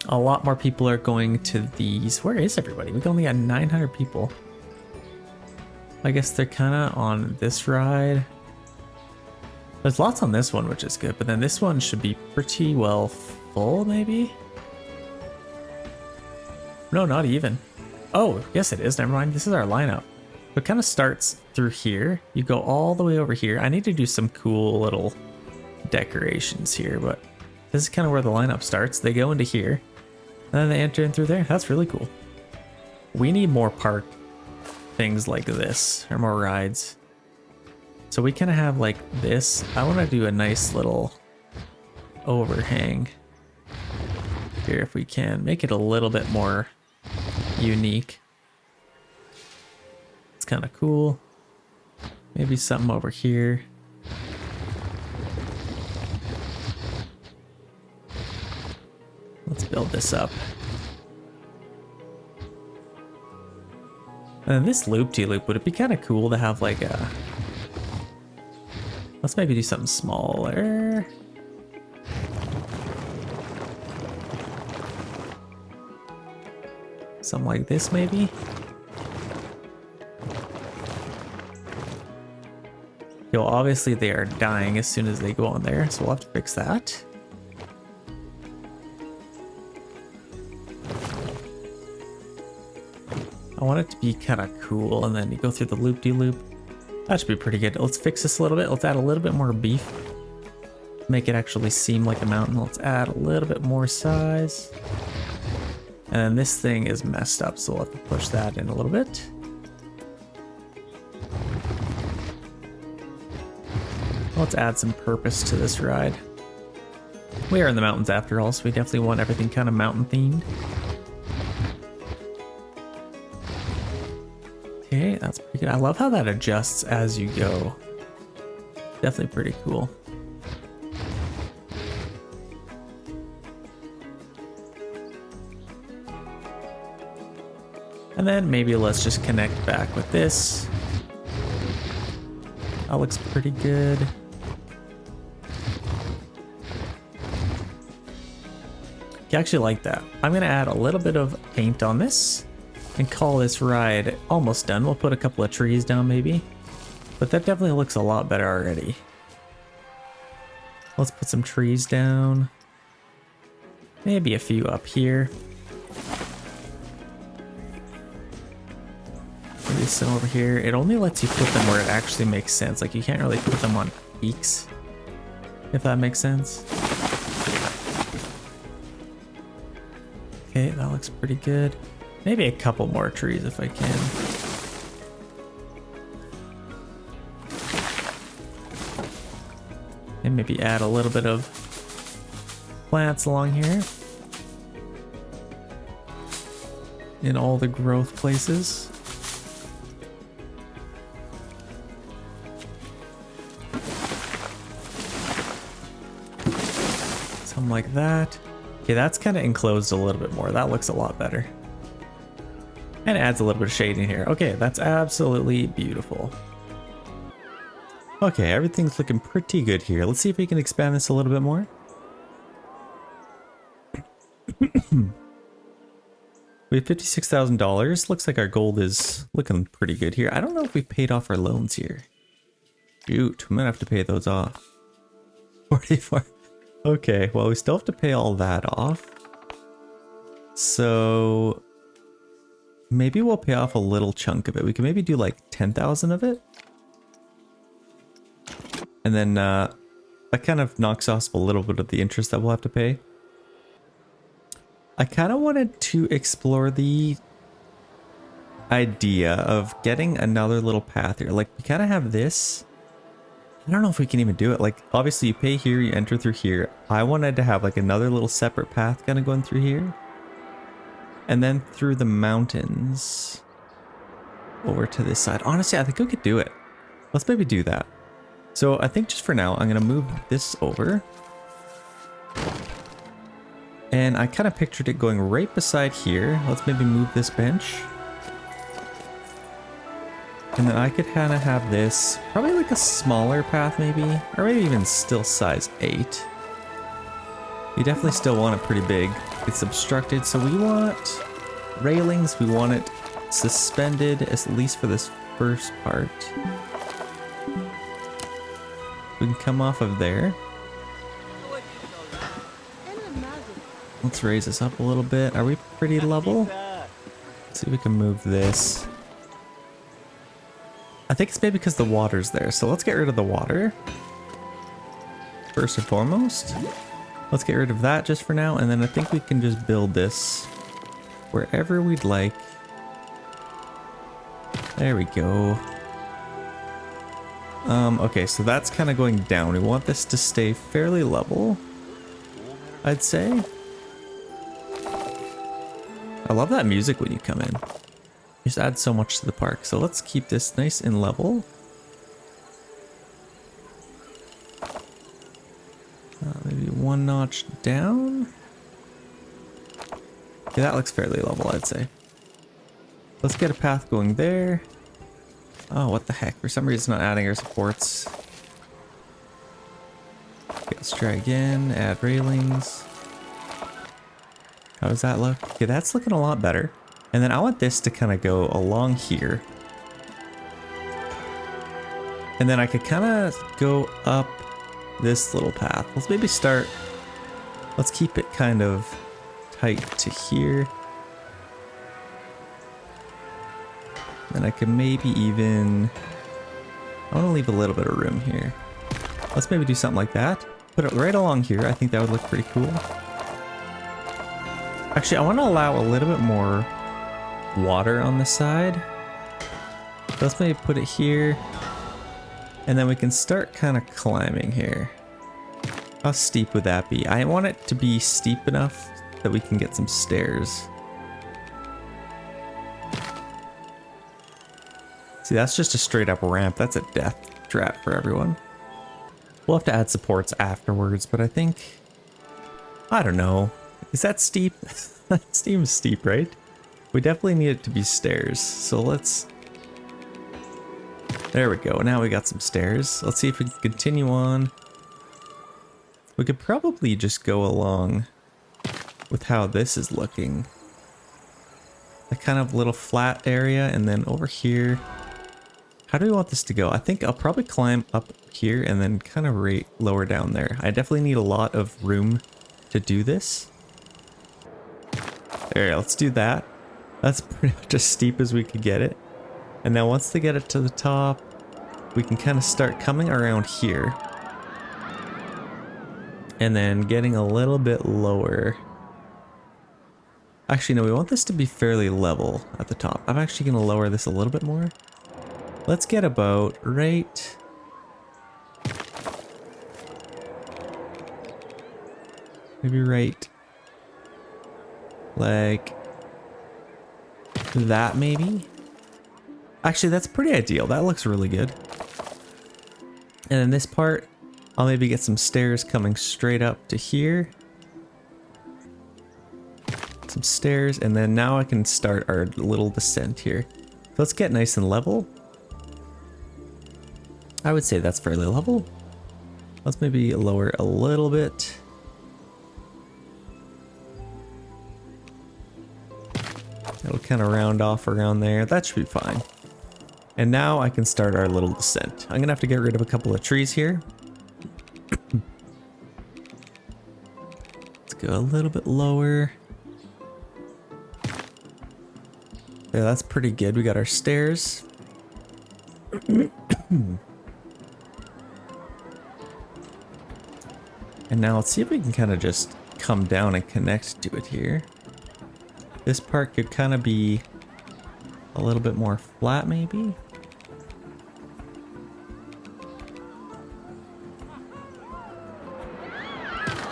Speaker 1: A lot more people are going to these. Where is everybody? We've only got 900 people. I guess they're kind of on this ride. There's lots on this one, which is good, but then this one should be pretty well full, maybe? No, not even. Oh, yes it is. Never mind. This is our lineup. It kind of starts through here. You go all the way over here. I need to do some cool little decorations here, but this is kind of where the lineup starts. They go into here, and then they enter in through there. That's really cool. We need more park things like this, or more rides. So we kind of have like this. I want to do a nice little overhang here if we can. Make it a little bit more unique. It's kind of cool. Maybe something over here. Let's build this up. And then this loop-de-loop, would it be kind of cool to have like a Let's maybe do something smaller. Something like this, maybe? Okay, well, obviously they are dying as soon as they go on there, so we'll have to fix that. I want it to be kind of cool, and then you go through the loop-de-loop. That should be pretty good. Let's fix this a little bit. Let's add a little bit more beef. Make it actually seem like a mountain. Let's add a little bit more size. And then this thing is messed up, so we'll have to push that in a little bit. Let's add some purpose to this ride. We are in the mountains after all, so we definitely want everything kind of mountain themed. Okay, that's pretty good. I love how that adjusts as you go. Definitely pretty cool. And then maybe let's just connect back with this. That looks pretty good. I actually like that. I'm gonna add a little bit of paint on this and call this ride almost done. We'll put a couple of trees down maybe, but that definitely looks a lot better already. Let's put some trees down. Maybe a few up here. Maybe some over here. It only lets you put them where it actually makes sense. Like you can't really put them on peaks, if that makes sense. Okay, that looks pretty good. Maybe a couple more trees if I can. And maybe add a little bit of plants along here. In all the growth places. Something like that. Okay, that's kind of enclosed a little bit more. That looks a lot better. And adds a little bit of shade in here. Okay, that's absolutely beautiful. Okay, everything's looking pretty good here. Let's see if we can expand this a little bit more. We have $56,000. Looks like our gold is looking pretty good here. I don't know if we've paid off our loans here. Shoot, I'm gonna have to pay those off. 44. Okay, well, we still have to pay all that off. So maybe we'll pay off a little chunk of it. We can maybe do like 10,000 of it. And then that kind of knocks off a little bit of the interest that we'll have to pay. I kind of wanted to explore the idea of getting another little path here. Like we kind of have this. I don't know if we can even do it. Like obviously you pay here, you enter through here. I wanted to have like another little separate path kind of going through here. And then through the mountains over to this side. Honestly, I think we could do it. Let's maybe do that. So I think just for now, I'm going to move this over. And I kind of pictured it going right beside here. Let's maybe move this bench. And then I could kind of have this, probably like a smaller path maybe, or maybe even still size 8. You definitely still want it pretty big. It's obstructed, so we want railings, we want it suspended, at least for this first part. We can come off of there. Let's raise this up a little bit. Are we pretty level? Let's see if we can move this. I think it's maybe because the water's there, so let's get rid of the water. First and foremost. Let's get rid of that just for now, and then I think we can just build this wherever we'd like. There we go. Okay, so that's kind of going down. We want this to stay fairly level, I'd say. I love that music when you come in. Just adds so much to the park. So let's keep this nice and level. Maybe one notch down. Okay, that looks fairly level, I'd say. Let's get a path going there. Oh, what the heck? For some reason, it's not adding our supports. Let's try again, add railings. How does that look? Okay, that's looking a lot better. And then I want this to kind of go along here. And then I could kind of go up this little path. Let's maybe start, let's keep it kind of tight to here. And I can maybe even, I want to leave a little bit of room here. Let's maybe do something like that. Put it right along here. I think that would look pretty cool. Actually, I want to allow a little bit more water on the side. Let's maybe put it here. And then we can start kind of climbing here. How steep would that be? I want it to be steep enough that we can get some stairs. See, that's just a straight up ramp. That's a death trap for everyone. We'll have to add supports afterwards, but I think, I don't know. Is that steep? That seems steep, right? We definitely need it to be stairs. So let's, there we go. Now we got some stairs. Let's see if we can continue on. We could probably just go along with how this is looking. A kind of little flat area, and then over here. How do we want this to go? I think I'll probably climb up here and then kind of right lower down there. I definitely need a lot of room to do this. There, let's do that. That's pretty much as steep as we could get it. And now once they get it to the top, we can kind of start coming around here. And then getting a little bit lower. Actually, no, we want this to be fairly level at the top. I'm actually going to lower this a little bit more. Let's get about right... maybe right... like... that maybe? Actually, that's pretty ideal. That looks really good. And then this part, I'll maybe get some stairs coming straight up to here. Some stairs, and then now I can start our little descent here. So let's get nice and level. I would say that's fairly level. Let's maybe lower a little bit. It'll kind of round off around there. That should be fine. And now I can start our little descent. I'm gonna have to get rid of a couple of trees here. Let's go a little bit lower. Yeah, that's pretty good. We got our stairs. And now let's see if we can kind of just come down and connect to it here. This part could kind of be a little bit more flat, maybe.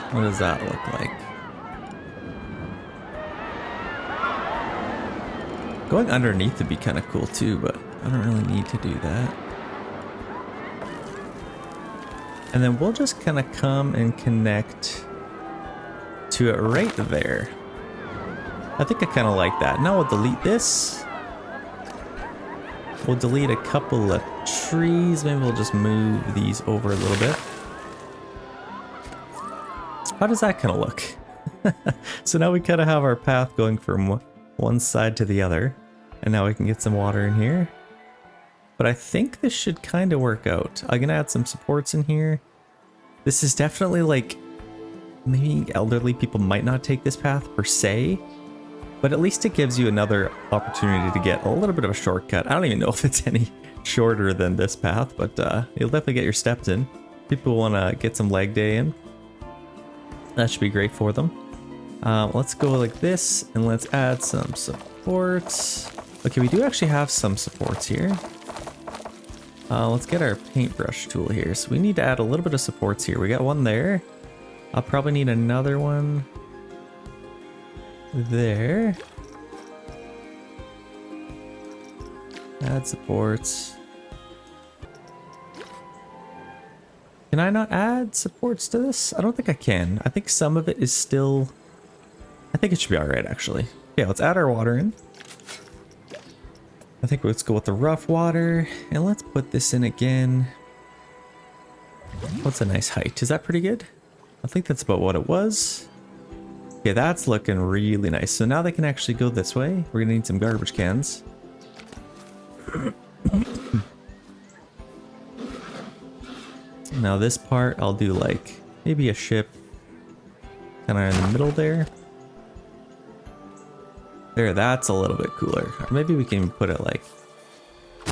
Speaker 1: What does that look like? Going underneath would be kind of cool too, but I don't really need to do that. And then we'll just kind of come and connect to it right there. I think I kind of like that. Now we'll delete this. We'll delete a couple of trees. Maybe we'll just move these over a little bit. How does that kind of look? So now we kind of have our path going from one side to the other. And now we can get some water in here. But I think this should kind of work out. I'm gonna add some supports in here. This is definitely like, maybe elderly people might not take this path per se, but at least it gives you another opportunity to get a little bit of a shortcut. I don't even know if it's any shorter than this path, but you'll definitely get your steps in. People want to get some leg day in. That should be great for them. Let's go like this, and let's add some supports. Okay, we do actually have some supports here. Let's get our paintbrush tool here. So we need to add a little bit of supports here. We got one there. I'll probably need another one there. Add supports. Can I not add supports to this? I don't think I can. I think some of it is still... I think it should be alright, actually. Yeah, let's add our water in. I think let's go with the rough water, and let's put this in again. What's a nice height? Is that pretty good? I think that's about what it was. Okay, that's looking really nice. So now they can actually go this way. We're gonna need some garbage cans. Now this part, I'll do like maybe a ship kind of in the middle there. There, that's a little bit cooler. Or maybe we can put it like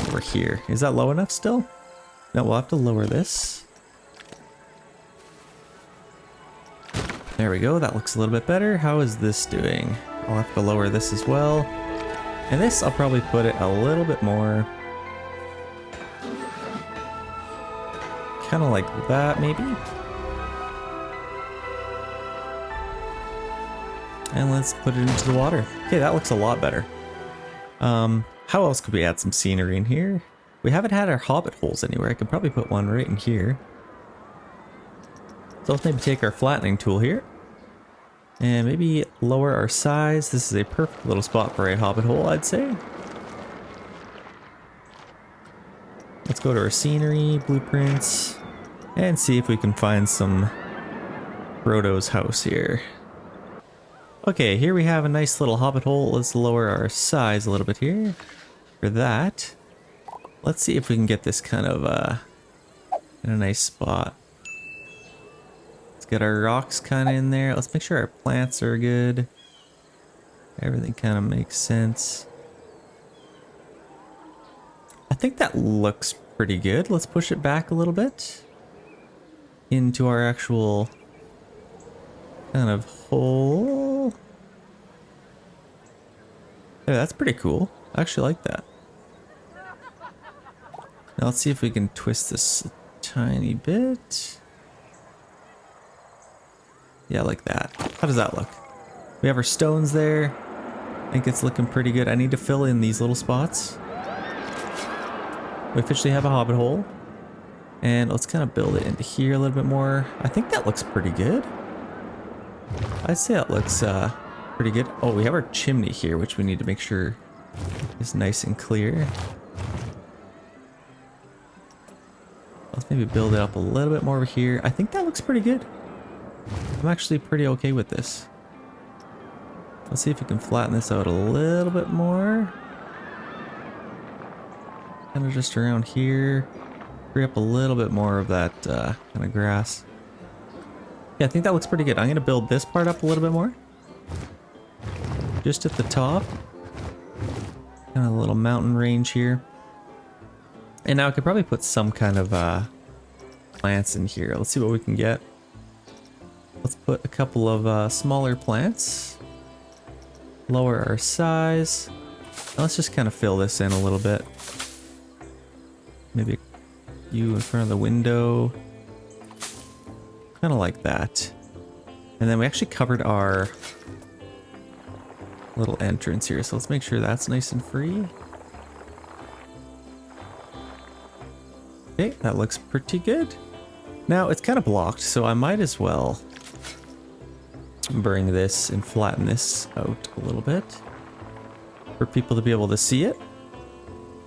Speaker 1: over here. Is that low enough still? No, we'll have to lower this. There we go, that looks a little bit better. How is this doing? I'll have to lower this as well. And this, I'll probably put it a little bit more. Kind of like that, maybe. And let's put it into the water. Okay, that looks a lot better. How else could we add some scenery in here? We haven't had our hobbit holes anywhere. I could probably put one right in here. So let's maybe take our flattening tool here. And maybe lower our size. This is a perfect little spot for a hobbit hole, I'd say. Let's go to our scenery, blueprints, and see if we can find some Frodo's house here. Okay, here we have a nice little hobbit hole. Let's lower our size a little bit here. For that, let's see if we can get this kind of in a nice spot. Let's get our rocks kind of in there. Let's make sure our plants are good. Everything kind of makes sense. I think that looks pretty good. Let's push it back a little bit into our actual kind of hole. Yeah, that's pretty cool. I actually like that. Now let's see if we can twist this a tiny bit. Yeah, like that. How does that look? We have our stones there. I think it's looking pretty good. I need to fill in these little spots. We officially have a hobbit hole. And let's kind of build it into here a little bit more. I think that looks pretty good. I'd say that looks pretty good. Oh, we have our chimney here, which we need to make sure is nice and clear. Let's maybe build it up a little bit more over here. I think that looks pretty good. I'm actually pretty okay with this. Let's see if we can flatten this out a little bit more. Kind of just around here. Free up a little bit more of that kind of grass. Yeah, I think that looks pretty good. I'm going to build this part up a little bit more. Just at the top. Kind of a little mountain range here. And now I could probably put some kind of plants in here. Let's see what we can get. Let's put a couple of smaller plants. Lower our size. Now let's just kind of fill this in a little bit. Maybe you in front of the window. Kind of like that. And then we actually covered our little entrance here. So let's make sure that's nice and free. Okay, that looks pretty good. Now it's kind of blocked, so I might as well bring this and flatten this out a little bit for people to be able to see it.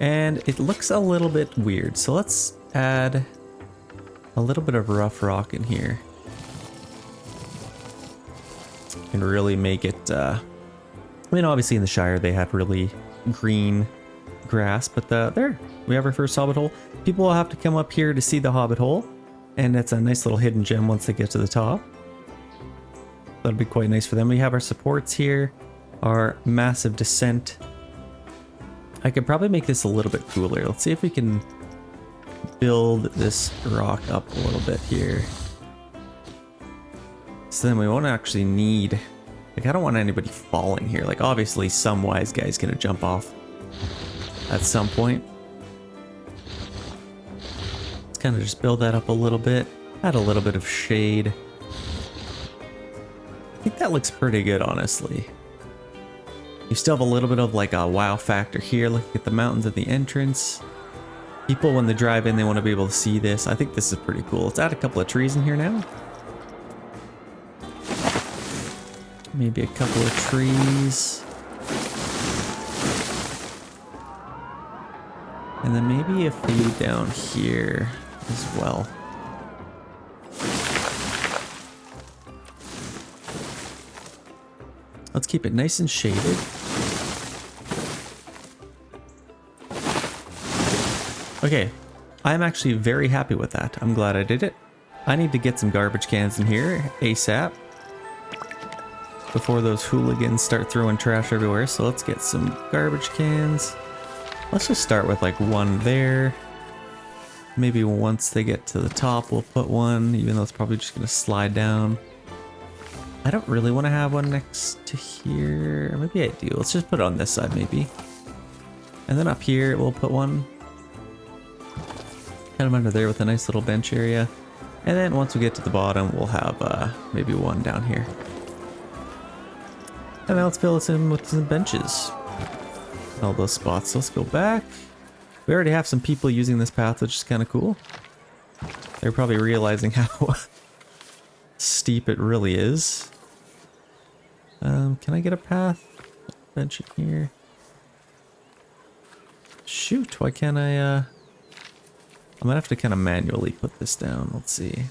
Speaker 1: And it looks a little bit weird, so let's add a little bit of rough rock in here and really make it I mean, obviously in the Shire they had really green grass, but there we have our first hobbit hole. People will have to come up here to see the hobbit hole, and it's a nice little hidden gem once they get to the top. That'll be quite nice for them. We have our supports here, our massive descent. I could probably make this a little bit cooler. Let's see if we can build this rock up a little bit here. So then we won't actually need, like, I don't want anybody falling here. Like, obviously some wise guy's gonna jump off at some point. Let's kind of just build that up a little bit. Add a little bit of shade. I think that looks pretty good, honestly. You still have a little bit of like a wow factor here. Look at the mountains at the entrance. People, when they drive in, they want to be able to see this. I think this is pretty cool. Let's add a couple of trees in here now. Maybe a couple of trees. And then maybe a few down here as well. Let's keep it nice and shaded. Okay, I'm actually very happy with that. I'm glad I did it. I need to get some garbage cans in here ASAP before those hooligans start throwing trash everywhere. So let's get some garbage cans. Let's just start with like one there. Maybe once they get to the top, we'll put one, even though it's probably just gonna slide down. I don't really want to have one next to here. Maybe I do. Let's just put it on this side maybe. And then up here, we'll put one kind of under there with a nice little bench area. And then once we get to the bottom, we'll have maybe one down here. And now let's fill this in with some benches. All those spots. So let's go back. We already have some people using this path, which is kind of cool. They're probably realizing how steep it really is. Can I get a path? Bench in here. Shoot, why can't I, I'm gonna have to kind of manually put this down. Let's see.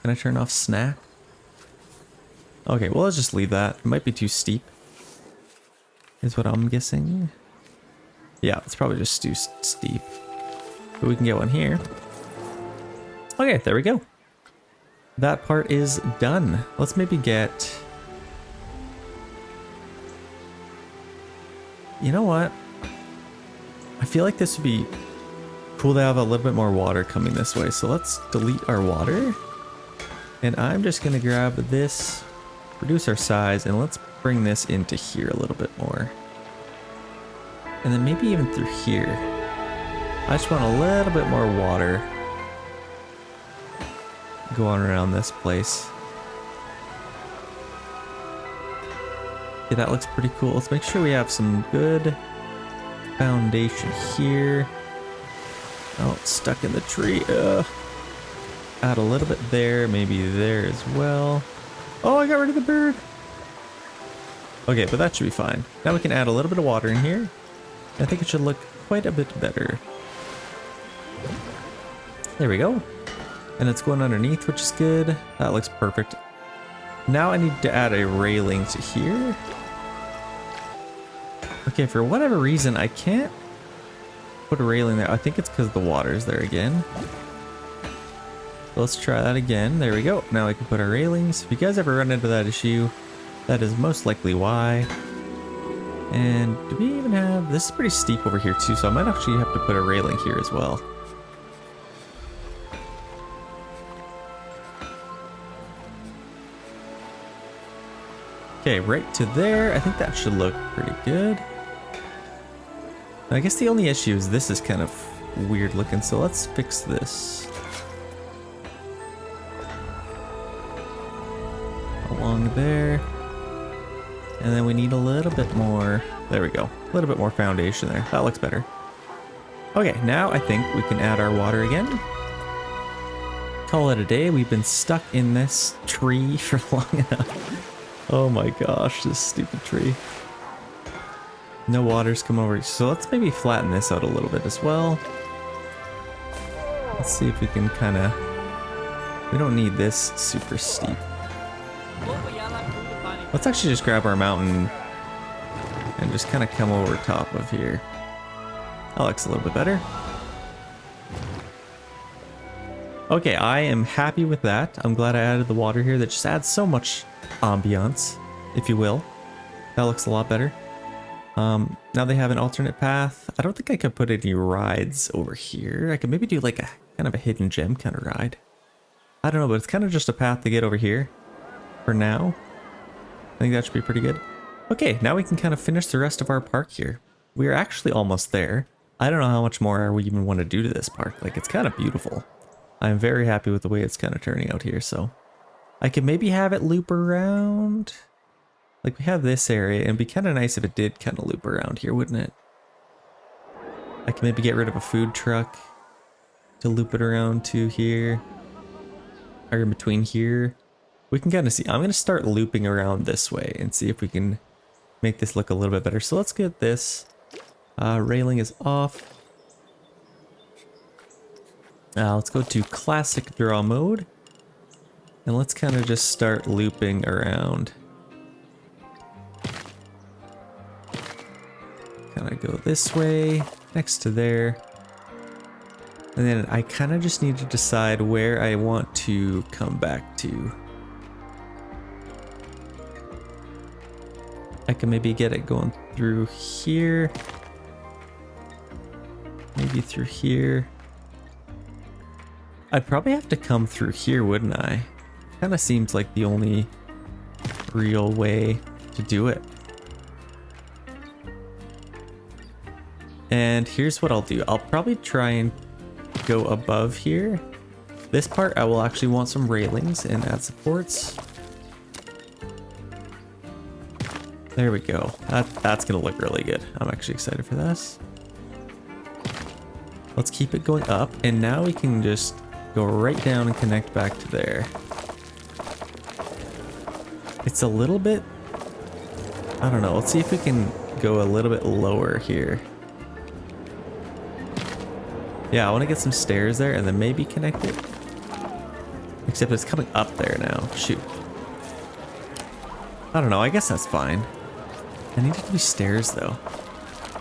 Speaker 1: Can I turn off snack? Okay, well, let's just leave that. It might be too steep, is what I'm guessing. Yeah, it's probably just too steep. But we can get one here. Okay, there we go. That part is done. Let's maybe get... You know what? I feel like this would be cool to have a little bit more water coming this way. So let's delete our water. And I'm just going to grab this, reduce our size, and let's bring this into here a little bit more. And then maybe even through here. I just want a little bit more water going around this place. Okay, that looks pretty cool. Let's make sure we have some good foundation here. Oh, it's stuck in the tree. Add a little bit there, maybe there as well. Oh, I got rid of the bird. Okay, but that should be fine. Now we can add a little bit of water in here. I think it should look quite a bit better. There we go. And it's going underneath, which is good. That looks perfect. Now I need to add a railing to here. Okay, for whatever reason, I can't put a railing there. I think it's because the water's there again. So let's try that again. There we go. Now I can put our railings. If you guys ever run into that issue, that is most likely why. And do we even have... This is pretty steep over here too, so I might actually have to put a railing here as well. Okay, right to there. I think that should look pretty good. I guess the only issue is this is kind of weird looking, so let's fix this. Along there. And then we need a little bit more. There we go. A little bit more foundation there. That looks better. Okay, now I think we can add our water again. Call it a day. We've been stuck in this tree for long enough. Oh my gosh, this stupid tree. No water's come over. So let's maybe flatten this out a little bit as well. Let's see if we can kind of... We don't need this super steep. Let's actually just grab our mountain and just kind of come over top of here. That looks a little bit better. Okay, I am happy with that. I'm glad I added the water here. That just adds so much ambiance, if you will. That looks a lot better. Now they have an alternate path. I don't think I could put any rides over here. I could maybe do like a kind of a hidden gem kind of ride. I don't know, but it's kind of just a path to get over here for now. I think that should be pretty good. Okay, now we can kind of finish the rest of our park here. We are actually almost there. I don't know how much more we even want to do to this park. Like, it's kind of beautiful. I'm very happy with the way it's kind of turning out here, so I could maybe have it loop around. Like, we have this area, and it'd be kind of nice if it did kind of loop around here, wouldn't it? I can maybe get rid of a food truck to loop it around to here, or in between here. We can kind of see. I'm going to start looping around this way and see if we can make this look a little bit better. So let's get this. Railing is off. Let's go to classic draw mode. And let's kind of just start looping around. Kind of go this way, next to there. And then I kind of just need to decide where I want to come back to. I can maybe get it going through here. Maybe through here. I'd probably have to come through here, wouldn't I? Kind of seems like the only real way to do it. And here's what I'll do. I'll probably try and go above here. This part I will actually want some railings and add supports. There we go. That's gonna look really good. I'm actually excited for this. Let's keep it going up, and now we can just go right down and connect back to there. It's a little bit, I don't know, let's see if we can go a little bit lower here. Yeah, I want to get some stairs there and then maybe connect it. Except it's coming up there now. Shoot. I don't know, I guess that's fine. I need it to be stairs though.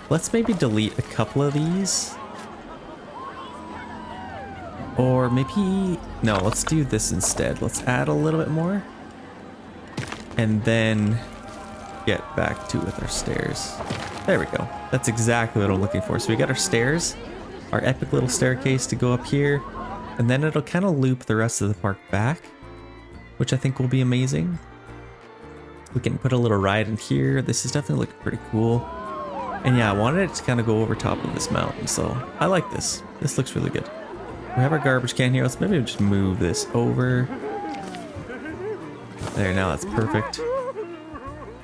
Speaker 1: Let's maybe delete a couple of these. Or maybe, no, let's do this instead. Let's add a little bit more. And then get back to it with our stairs. There we go. That's exactly what I'm looking for. So we got our stairs, our epic little staircase to go up here, and then it'll kind of loop the rest of the park back, which I think will be amazing. We can put a little ride in here. This is definitely looking pretty cool. And yeah, I wanted it to kind of go over top of this mountain, so I like this. This looks really good. We have our garbage can here. Let's maybe just move this over. There, now that's perfect.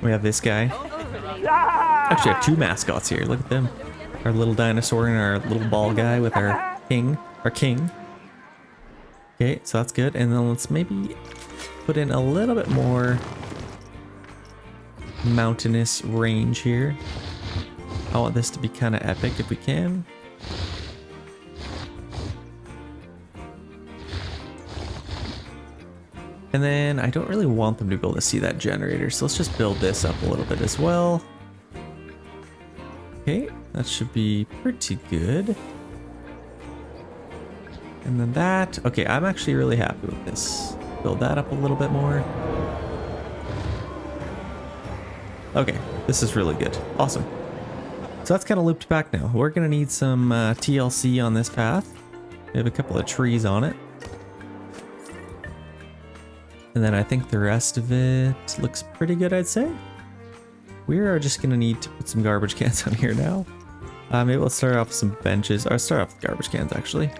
Speaker 1: We have this guy. Actually, I have two mascots here. Look at them. Our little dinosaur and our little ball guy with our king. Okay, so that's good. And then let's maybe put in a little bit more mountainous range here. I want this to be kind of epic if we can. And then I don't really want them to be able to see that generator, so let's just build this up a little bit as well. Okay, that should be pretty good. And then that, okay, I'm actually really happy with this. Build that up a little bit more. Okay, this is really good. Awesome. So that's kind of looped back now. We're gonna need some TLC on this path. We have a couple of trees on it. And then I think the rest of it looks pretty good, I'd say. We are just gonna need to put some garbage cans on here now. Maybe let's start off with some benches, or start off with garbage cans actually.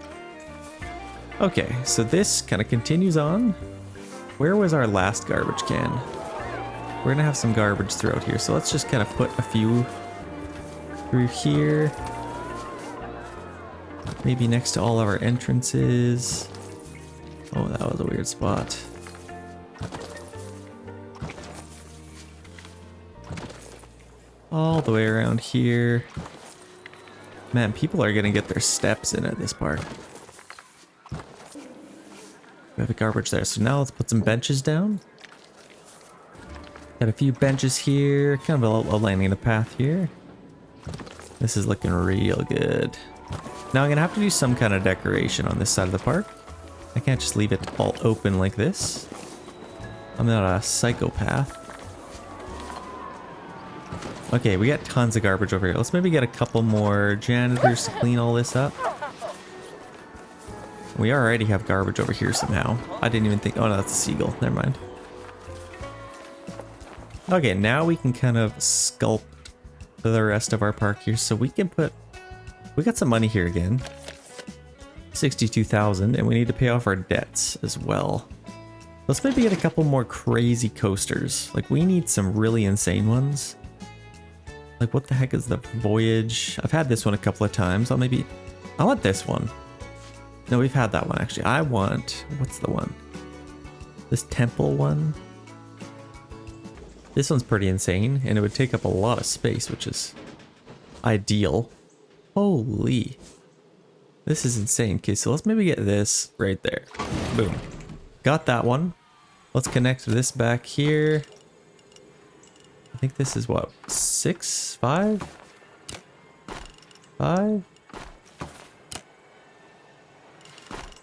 Speaker 1: Okay, so this kind of continues on. Where was our last garbage can? We're gonna have some garbage throughout here, so let's just kind of put a few through here. Maybe next to all of our entrances. Oh, that was a weird spot. All the way around here. Man, people are gonna get their steps in at this part. We have the garbage there, so now let's put some benches down. Got a few benches here, kind of a landing the path here. This is looking real good. Now I'm gonna have to do some kind of decoration on this side of the park. I can't just leave it all open like this. I'm not a psychopath. Okay, we got tons of garbage over here. Let's maybe get a couple more janitors to clean all this up. We already have garbage over here somehow. I didn't even think, oh no, that's a seagull. Never mind. Okay, now we can kind of sculpt the rest of our park here. So we can put, we got some money here again. 62,000, and we need to pay off our debts as well. Let's maybe get a couple more crazy coasters. Like, we need some really insane ones. Like, what the heck is the Voyage? I've had this one a couple of times. I want this one. No, we've had that one actually. I want, what's the one? This temple one. This one's pretty insane, and it would take up a lot of space, which is ideal. Holy. This is insane. Okay, so let's maybe get this right there. Boom. Got that one. Let's connect this back here. I think this is what, 6, 5? 5?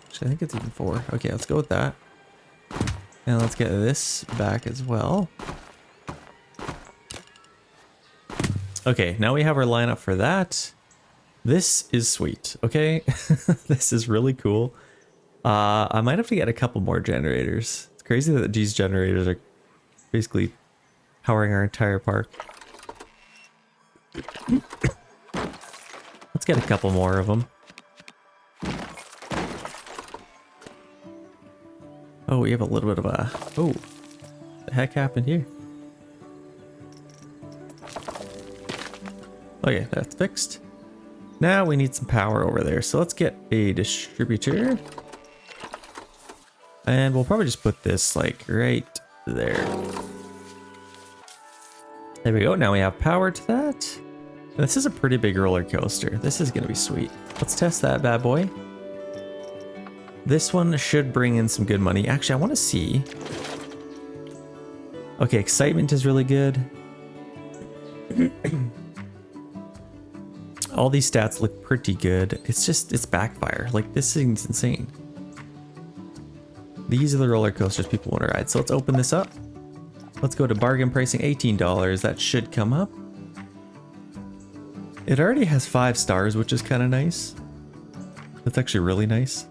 Speaker 1: Actually, I think it's even 4. Okay, let's go with that. And let's get this back as well. Okay, now we have our lineup for that. This is sweet, okay? This is really cool. I might have to get a couple more generators. It's crazy that these generators are basically powering our entire park. Let's get a couple more of them. Oh, we have a little bit of a... Oh, what the heck happened here? Okay, that's fixed. Now we need some power over there. So let's get a distributor. And we'll probably just put this like right there. There we go. Now we have power to that. And this is a pretty big roller coaster. This is going to be sweet. Let's test that bad boy. This one should bring in some good money. Actually, I want to see. Okay, excitement is really good. All these stats look pretty good. It's backfire. Like, this thing's insane. These are the roller coasters people want to ride. So let's open this up. Let's go to bargain pricing, $18. That should come up. It already has 5 stars, which is kind of nice. That's actually really nice.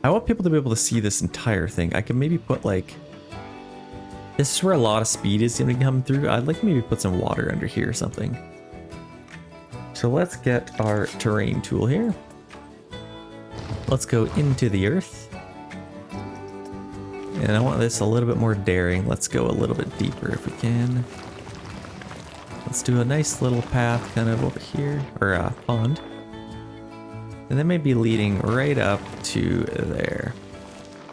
Speaker 1: I want people to be able to see this entire thing. I can maybe put like... This is where a lot of speed is going to come through. I'd like maybe put some water under here or something. So let's get our terrain tool here. Let's go into the earth. And I want this a little bit more daring. Let's go a little bit deeper if we can. Let's do a nice little path kind of over here, or a pond. And then maybe leading right up to there.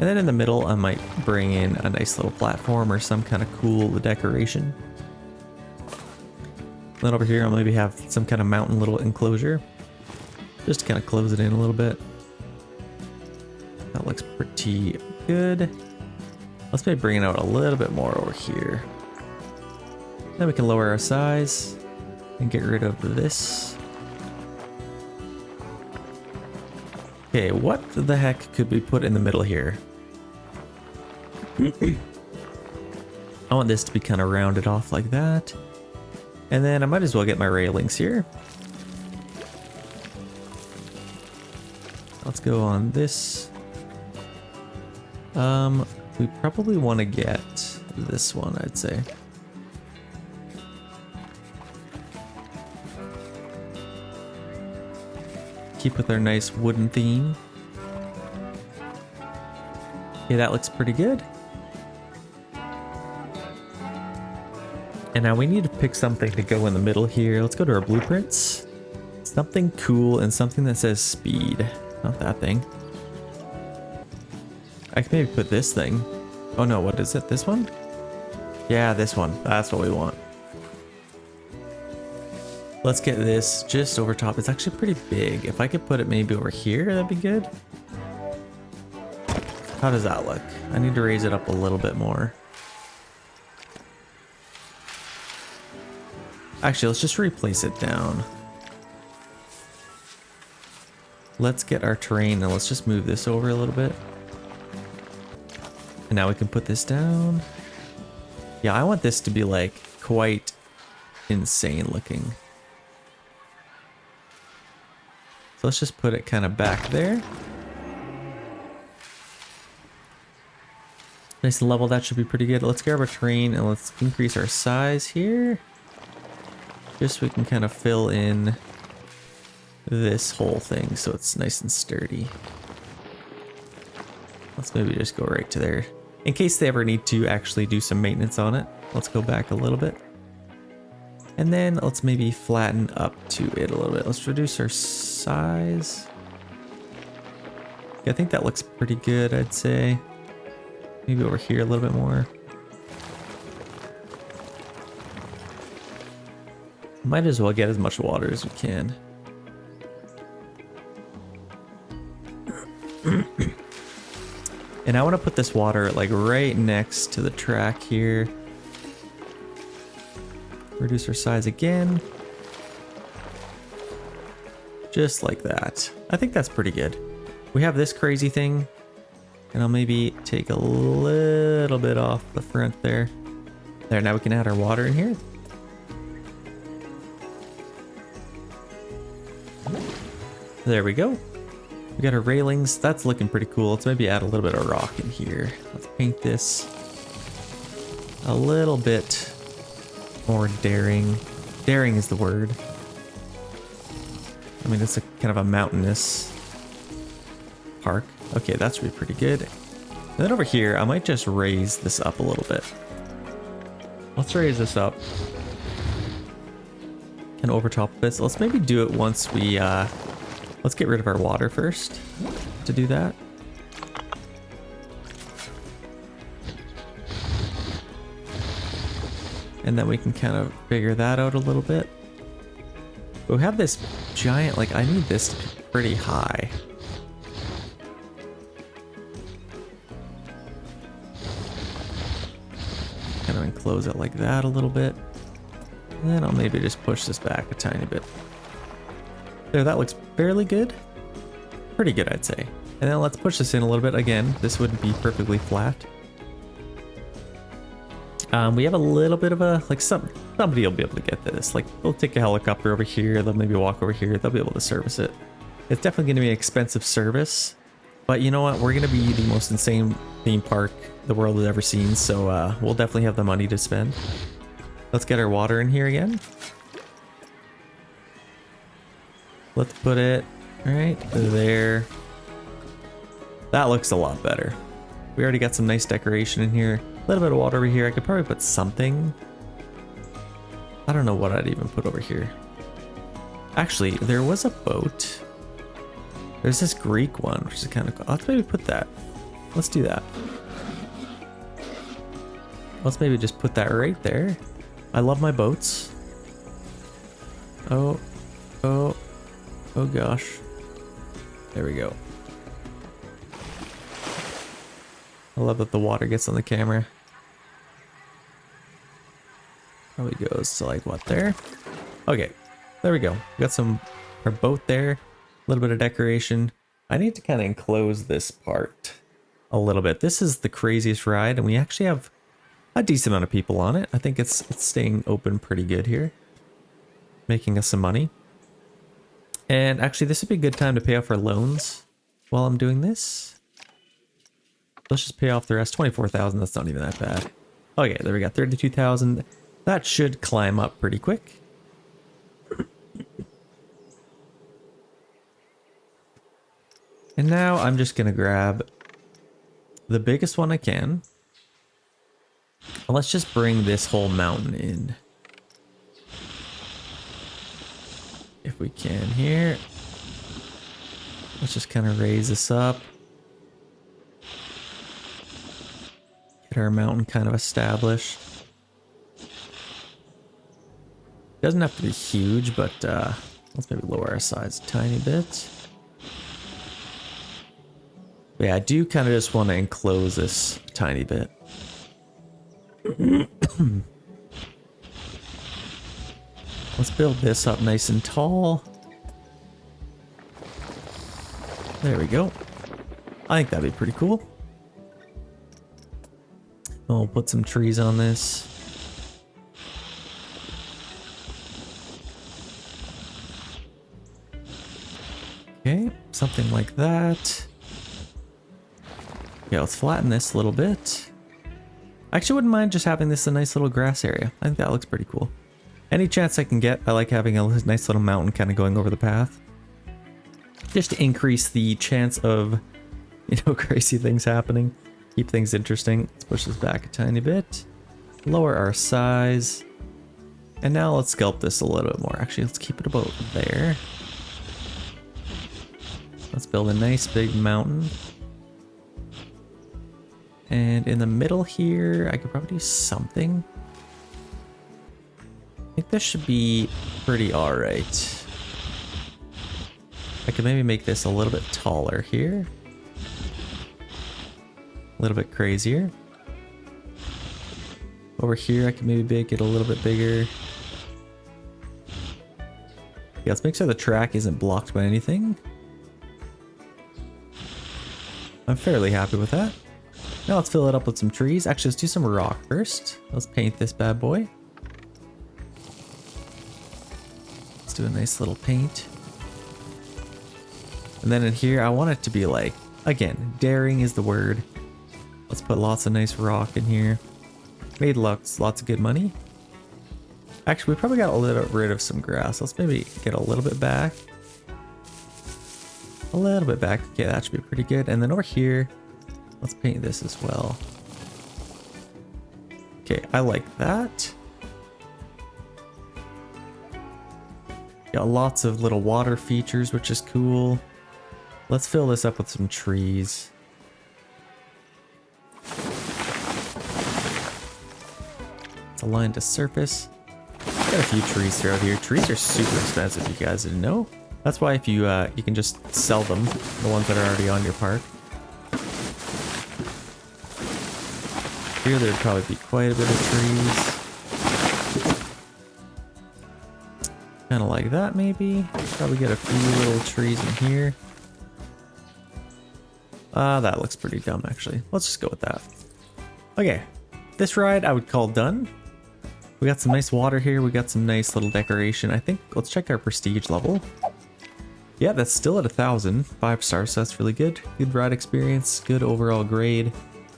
Speaker 1: And then in the middle, I might bring in a nice little platform or some kind of cool decoration. Then over here, I'll maybe have some kind of mountain little enclosure. Just to kind of close it in a little bit. That looks pretty good. Let's maybe bring it out a little bit more over here. Then we can lower our size and get rid of this. Okay, what the heck could we put in the middle here? I want this to be kind of rounded off like that. And then I might as well get my railings here. Let's go on this. We probably want to get this one, I'd say. Keep with our nice wooden theme. Okay, that looks pretty good. And now we need to pick something to go in the middle here. Let's go to our blueprints. Something cool and something that says speed. Not that thing. I can maybe put this thing. Oh no, what is it? This one? Yeah, this one. That's what we want. Let's get this just over top. It's actually pretty big. If I could put it maybe over here, that'd be good. How does that look? I need to raise it up a little bit more. Actually, let's just replace it down. Let's get our terrain and let's just move this over a little bit. And now we can put this down. Yeah, I want this to be like quite insane looking. So let's just put it kind of back there. Nice and level, that should be pretty good. Let's grab our terrain and let's increase our size here. Just so we can kind of fill in this whole thing so it's nice and sturdy. Let's maybe just go right to there. In case they ever need to actually do some maintenance on it, let's go back a little bit. And then let's maybe flatten up to it a little bit. Let's reduce our size. Yeah, I think that looks pretty good, I'd say. Maybe over here a little bit more. Might as well get as much water as we can. And And I want to put this water like right next to the track here. Reduce our size again. Just like that. I think that's pretty good. We have this crazy thing. And I'll maybe take a little bit off the front there. There, now we can add our water in here. There we go. We got our railings. That's looking pretty cool. Let's maybe add a little bit of rock in here. Let's paint this a little bit more daring. Daring is the word. I mean, it's a kind of a mountainous park. Okay, that's really pretty good. And then over here, I might just raise this up a little bit. Let's raise this up. And over top of this, let's maybe do it once we, let's get rid of our water first to do that. And then we can kind of figure that out a little bit. But we have this giant, like I need this to be pretty high. Kind of enclose it like that a little bit. And then I'll maybe just push this back a tiny bit. There, that looks fairly good. Pretty good, I'd say. And then let's push this in a little bit. Again, this wouldn't be perfectly flat. We have a little bit of a, like somebody will be able to get this. Like they'll take a helicopter over here, they'll maybe walk over here, they'll be able to service it. It's definitely going to be an expensive service, but you know what? We're going to be the most insane theme park the world has ever seen, so we'll definitely have the money to spend. Let's get our water in here again. Let's put it right there. That looks a lot better. We already got some nice decoration in here. A little bit of water over here. I could probably put something. I don't know what I'd even put over here. Actually, there was a boat. There's this Greek one, which is kind of cool. Let's maybe put that. Let's do that. Let's maybe just put that right there. I love my boats. Oh gosh. There we go. I love that the water gets on the camera. Probably goes to like what there? Okay, there we go. We got our boat there. A little bit of decoration. I need to kind of enclose this part a little bit. This is the craziest ride, and we actually have a decent amount of people on it. I think it's staying open pretty good here, making us some money. And actually, this would be a good time to pay off our loans while I'm doing this. Let's just pay off the rest. 24,000. That's not even that bad. Okay, there we got 32,000. That should climb up pretty quick. And now I'm just gonna grab the biggest one I can. And let's just bring this whole mountain in. If we can here. Let's just kind of raise this up. Get our mountain kind of established. Doesn't have to be huge, but let's maybe lower our size a tiny bit. But yeah, I do kind of just want to enclose this a tiny bit. Let's build this up nice and tall. There we go. I think that'd be pretty cool. We'll put some trees on this. Okay, something like that. Yeah, let's flatten this a little bit. I actually wouldn't mind just having this a nice little grass area. I think that looks pretty cool. Any chance I can get, I like having a nice little mountain kind of going over the path. Just to increase the chance of, you know, crazy things happening. Keep things interesting. Let's push this back a tiny bit. Lower our size. And now let's sculpt this a little bit more. Actually, let's keep it about there. Let's build a nice big mountain. And in the middle here, I could probably do something. I think this should be pretty alright. I could maybe make this a little bit taller here. A little bit crazier. Over here, I can maybe make it a little bit bigger. Yeah, let's make sure the track isn't blocked by anything. I'm fairly happy with that. Now let's fill it up with some trees. Actually, let's do some rock first. Let's paint this bad boy. Let's do a nice little paint. And then in here, I want it to be like, again, daring is the word. Let's put lots of nice rock in here. Made lots of good money. Actually, we probably got a little rid of some grass. Let's maybe get a little bit back. A little bit back. Okay, that should be pretty good. And then over here, let's paint this as well. Okay, I like that. Got lots of little water features, which is cool. Let's fill this up with some trees. It's aligned to surface. Got a few trees throughout here. Trees are super expensive, if you guys didn't know. That's why if you you can just sell them, the ones that are already on your park. Here there'd probably be quite a bit of trees. Kind of like that maybe. Probably get a few little trees in here. That looks pretty dumb actually. Let's just go with that. Okay, this ride I would call done. We got some nice water here. We got some nice little decoration. I think let's check our prestige level. Yeah, that's still at 1,000. 5 stars, so that's really good. Good ride experience, good overall grade.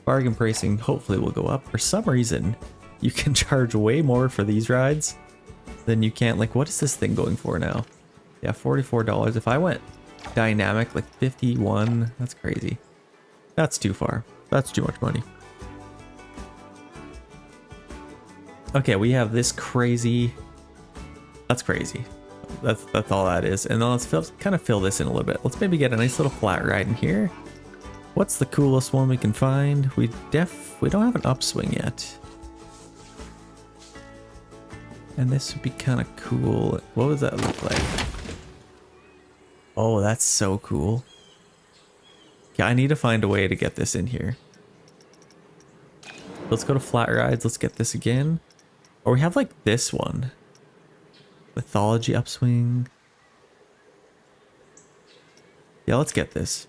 Speaker 1: Bargain pricing hopefully will go up. For some reason, you can charge way more for these rides than you can. Like, what is this thing going for now? Yeah, $44. If I went dynamic, like 51, that's crazy. That's too far. That's too much money. Okay, we have this crazy. That's crazy. That's all that is. And then let's kind of fill this in a little bit. Let's maybe get a nice little flat ride in here. What's the coolest one we can find? We don't have an upswing yet. And this would be kind of cool. What would that look like? Oh, that's so cool. Yeah, I need to find a way to get this in here. Let's go to flat rides. Let's get this again. Or we have like this one. Mythology upswing. Yeah, let's get this.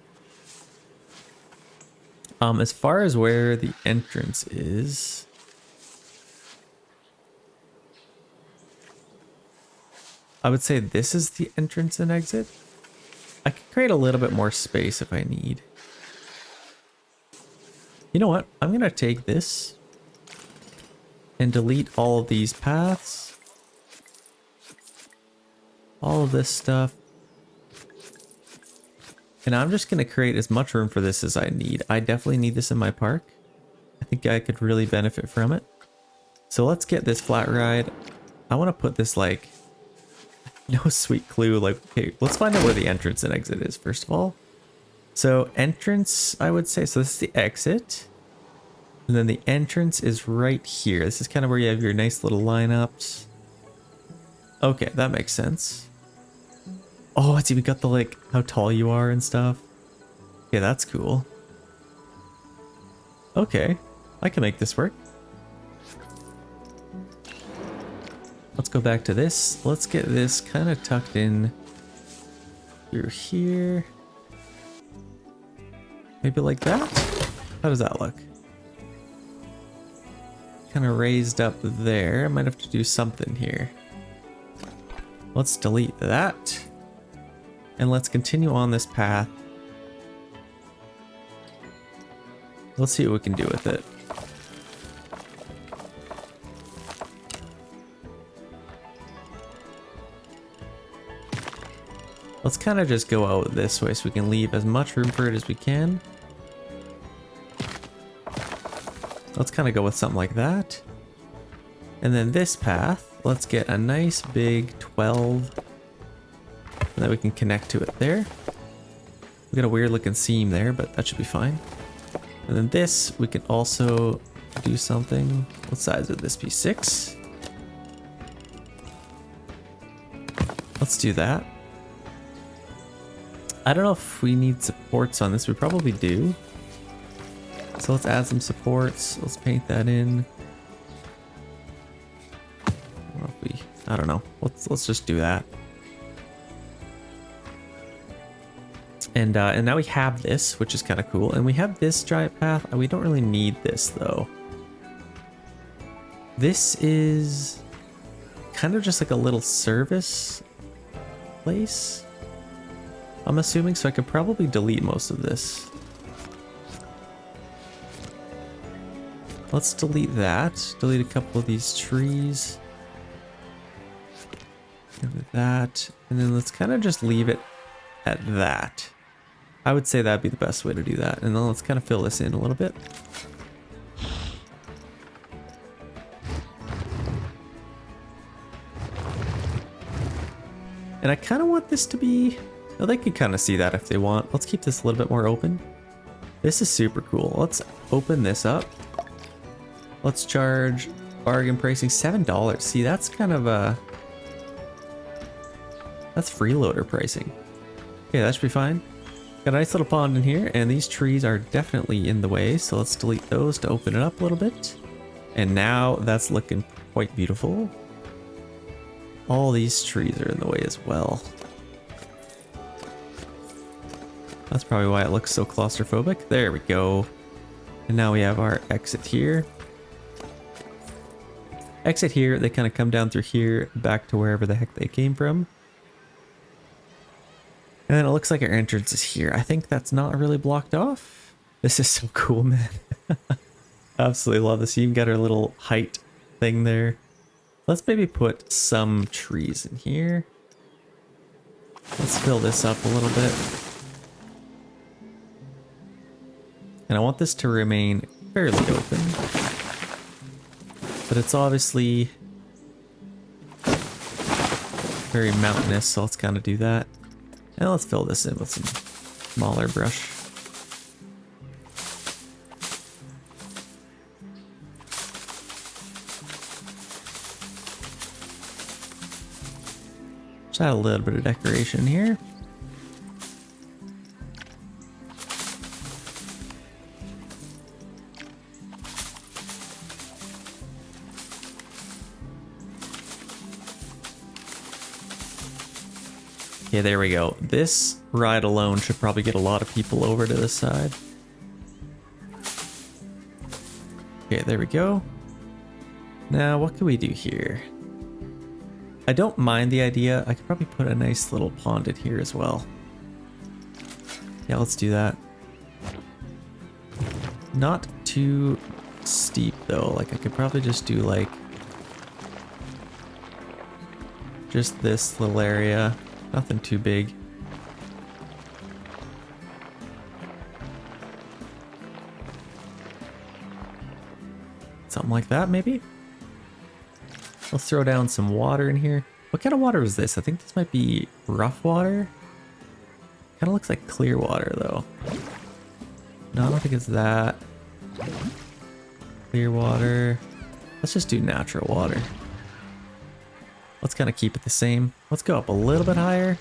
Speaker 1: As far as where the entrance is, I would say this is the entrance and exit. I can create a little bit more space if I need. You know what? I'm gonna take this and delete all of these paths. All of this stuff. And I'm just gonna create as much room for this as I need. I definitely need this in my park. I think I could really benefit from it. So let's get this flat ride. I wanna put this like, no sweet clue. Like, okay, let's find out where the entrance and exit is first of all. So entrance, I would say, so this is the exit. And then the entrance is right here. This is kind of where you have your nice little lineups. Okay, that makes sense. Oh, I see, we got the like how tall you are and stuff. Okay, that's cool. Okay, I can make this work. Let's go back to this. Let's get this kind of tucked in through here. Maybe like that? How does that look? Kind of raised up there. I might have to do something here. Let's delete that. And let's continue on this path. Let's see what we can do with it. Let's kind of just go out this way so we can leave as much room for it as we can. Let's kind of go with something like that. And then this path, let's get a nice big 12. And then we can connect to it there. We got a weird looking seam there, but that should be fine. And then this, we can also do something. What size would this be? 6? Let's do that. I don't know if we need supports on this. We probably do. So So let's add some supports. Let's paint that in. I don't know. Let's just do that. And now we have this, which is kind of cool. And we have this giant path. We don't really need this though. This is kind of just like a little service place, I'm assuming, so I could probably delete most of this. Let's delete that. Delete a couple of these trees. Give it that. And then let's kind of just leave it at that. I would say that'd be the best way to do that. And then let's kind of fill this in a little bit. And I kind of want this to be... Well, they could kind of see that if they want. Let's keep this a little bit more open. This is super cool. Let's open this up. Let's charge bargain pricing $7. See, that's kind of a... That's freeloader pricing. Okay, that should be fine. Got a nice little pond in here, and these trees are definitely in the way, so let's delete those to open it up a little bit. And now that's looking quite beautiful. All these trees are in the way as well. That's probably why it looks so claustrophobic. There we go. And now we have our exit here. Exit here, they kind of come down through here, back to wherever the heck they came from. And then it looks like our entrance is here. I think that's not really blocked off. This is so cool, man. Absolutely love this. You even got our little height thing there. Let's maybe put some trees in here. Let's fill this up a little bit. And I want this to remain fairly open. But it's obviously very mountainous, so let's kind of do that. And let's fill this in with some smaller brush. Just add a little bit of decoration here. Okay, there we go. This ride alone should probably get a lot of people over to this side. Okay, there we go. Now, what can we do here? I don't mind the idea. I could probably put a nice little pond in here as well. Yeah, let's do that. Not too steep though. Like I could probably just do like just this little area. Nothing too big. Something like that, maybe? Let's throw down some water in here. What kind of water is this? I think this might be rough water. Kind of looks like clear water, though. No, I don't think it's that. Clear water. Let's just do natural water. Let's kind of keep it the same. Let's go up a little bit higher.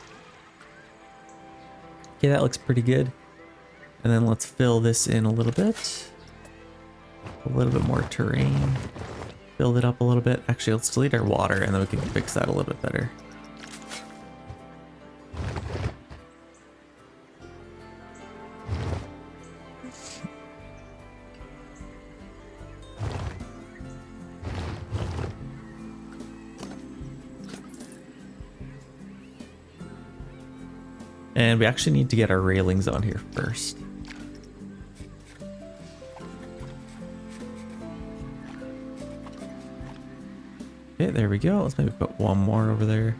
Speaker 1: Okay, that looks pretty good. And then let's fill this in a little bit. A little bit more terrain. Build it up a little bit. Actually, let's delete our water and then we can fix that a little bit better. And we actually need to get our railings on here first. Okay, there we go. Let's maybe put one more over there.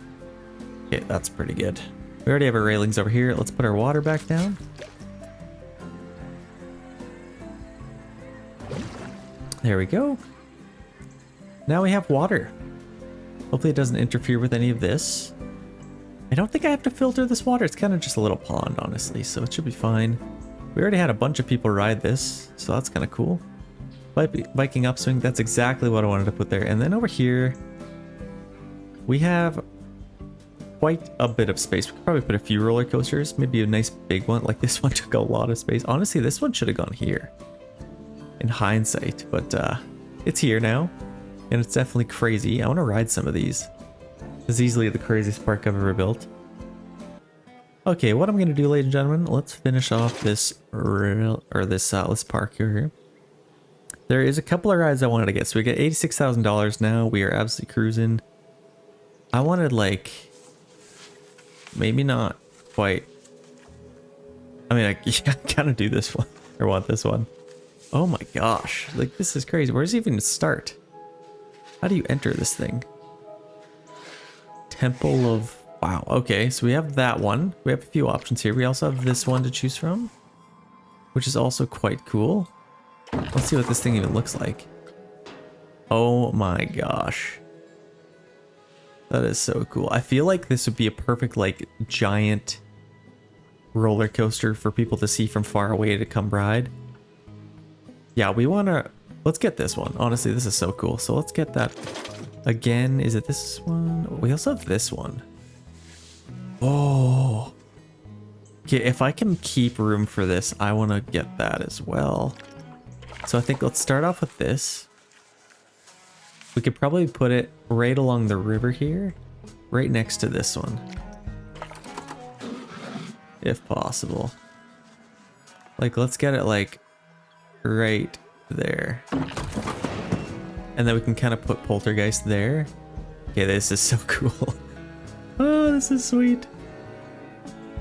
Speaker 1: Okay, that's pretty good. We already have our railings over here. Let's put our water back down. There we go. Now we have water. Hopefully it doesn't interfere with any of this. I don't think I have to filter this water. It's kind of just a little pond, honestly, so it should be fine. We already had a bunch of people ride this, so that's kind of cool. Viking upswing, that's exactly what I wanted to put there. And then over here, we have quite a bit of space. We could probably put a few roller coasters, maybe a nice big one. Like this one took a lot of space. Honestly, this one should have gone here. in hindsight, but it's here now, and it's definitely crazy. I want to ride some of these. It's easily the craziest park I've ever built. Okay, what I'm going to do, ladies and gentlemen, let's finish off this this park here. There is a couple of rides I wanted to get. So we get $86,000 now. We are absolutely cruising. I wanted, like, maybe not quite. I mean, I kind of do this one, or want this one. Oh my gosh, like this is crazy. Where does it even start? How do you enter this thing? Temple of, wow, okay, so we have that one. We have a few options here. We also have this one to choose from, which is also quite cool. Let's see what this thing even looks like. Oh my gosh. That is so cool. I feel like this would be a perfect, like, giant roller coaster for people to see from far away to come ride. Yeah, we want to... Let's get this one. Honestly, this is so cool. So let's get that. Again, is it this one? We also have this one. Oh. Okay, if I can keep room for this, I want to get that as well. So I think let's start off with this. We could probably put it right along the river here, right next to this one, if possible. Like, let's get it like right there, and then we can kind of put Poltergeist there. Okay, this is so cool. Oh, this is sweet.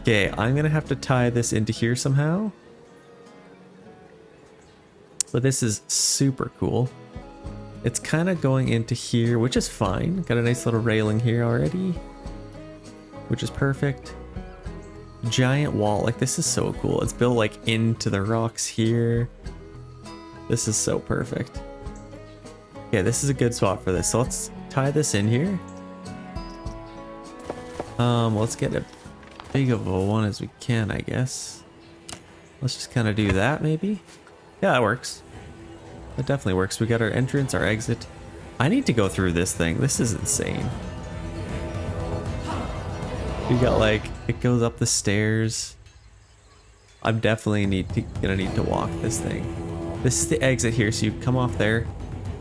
Speaker 1: Okay, I'm gonna have to tie this into here somehow, but this is super cool. It's kind of going into here, which is fine. Got a nice little railing here already, which is perfect. Giant wall, like this is so cool. It's built like into the rocks here. This is so perfect. Yeah, this is a good spot for this. So let's tie this in here. Let's get as big of a one as we can, I guess. Let's just kind of do that, maybe. Yeah, that works. That definitely works. We got our entrance, our exit. I need to go through this thing. This is insane. We got, like, it goes up the stairs. I'm definitely gonna need to walk this thing. This is the exit here, so you come off there,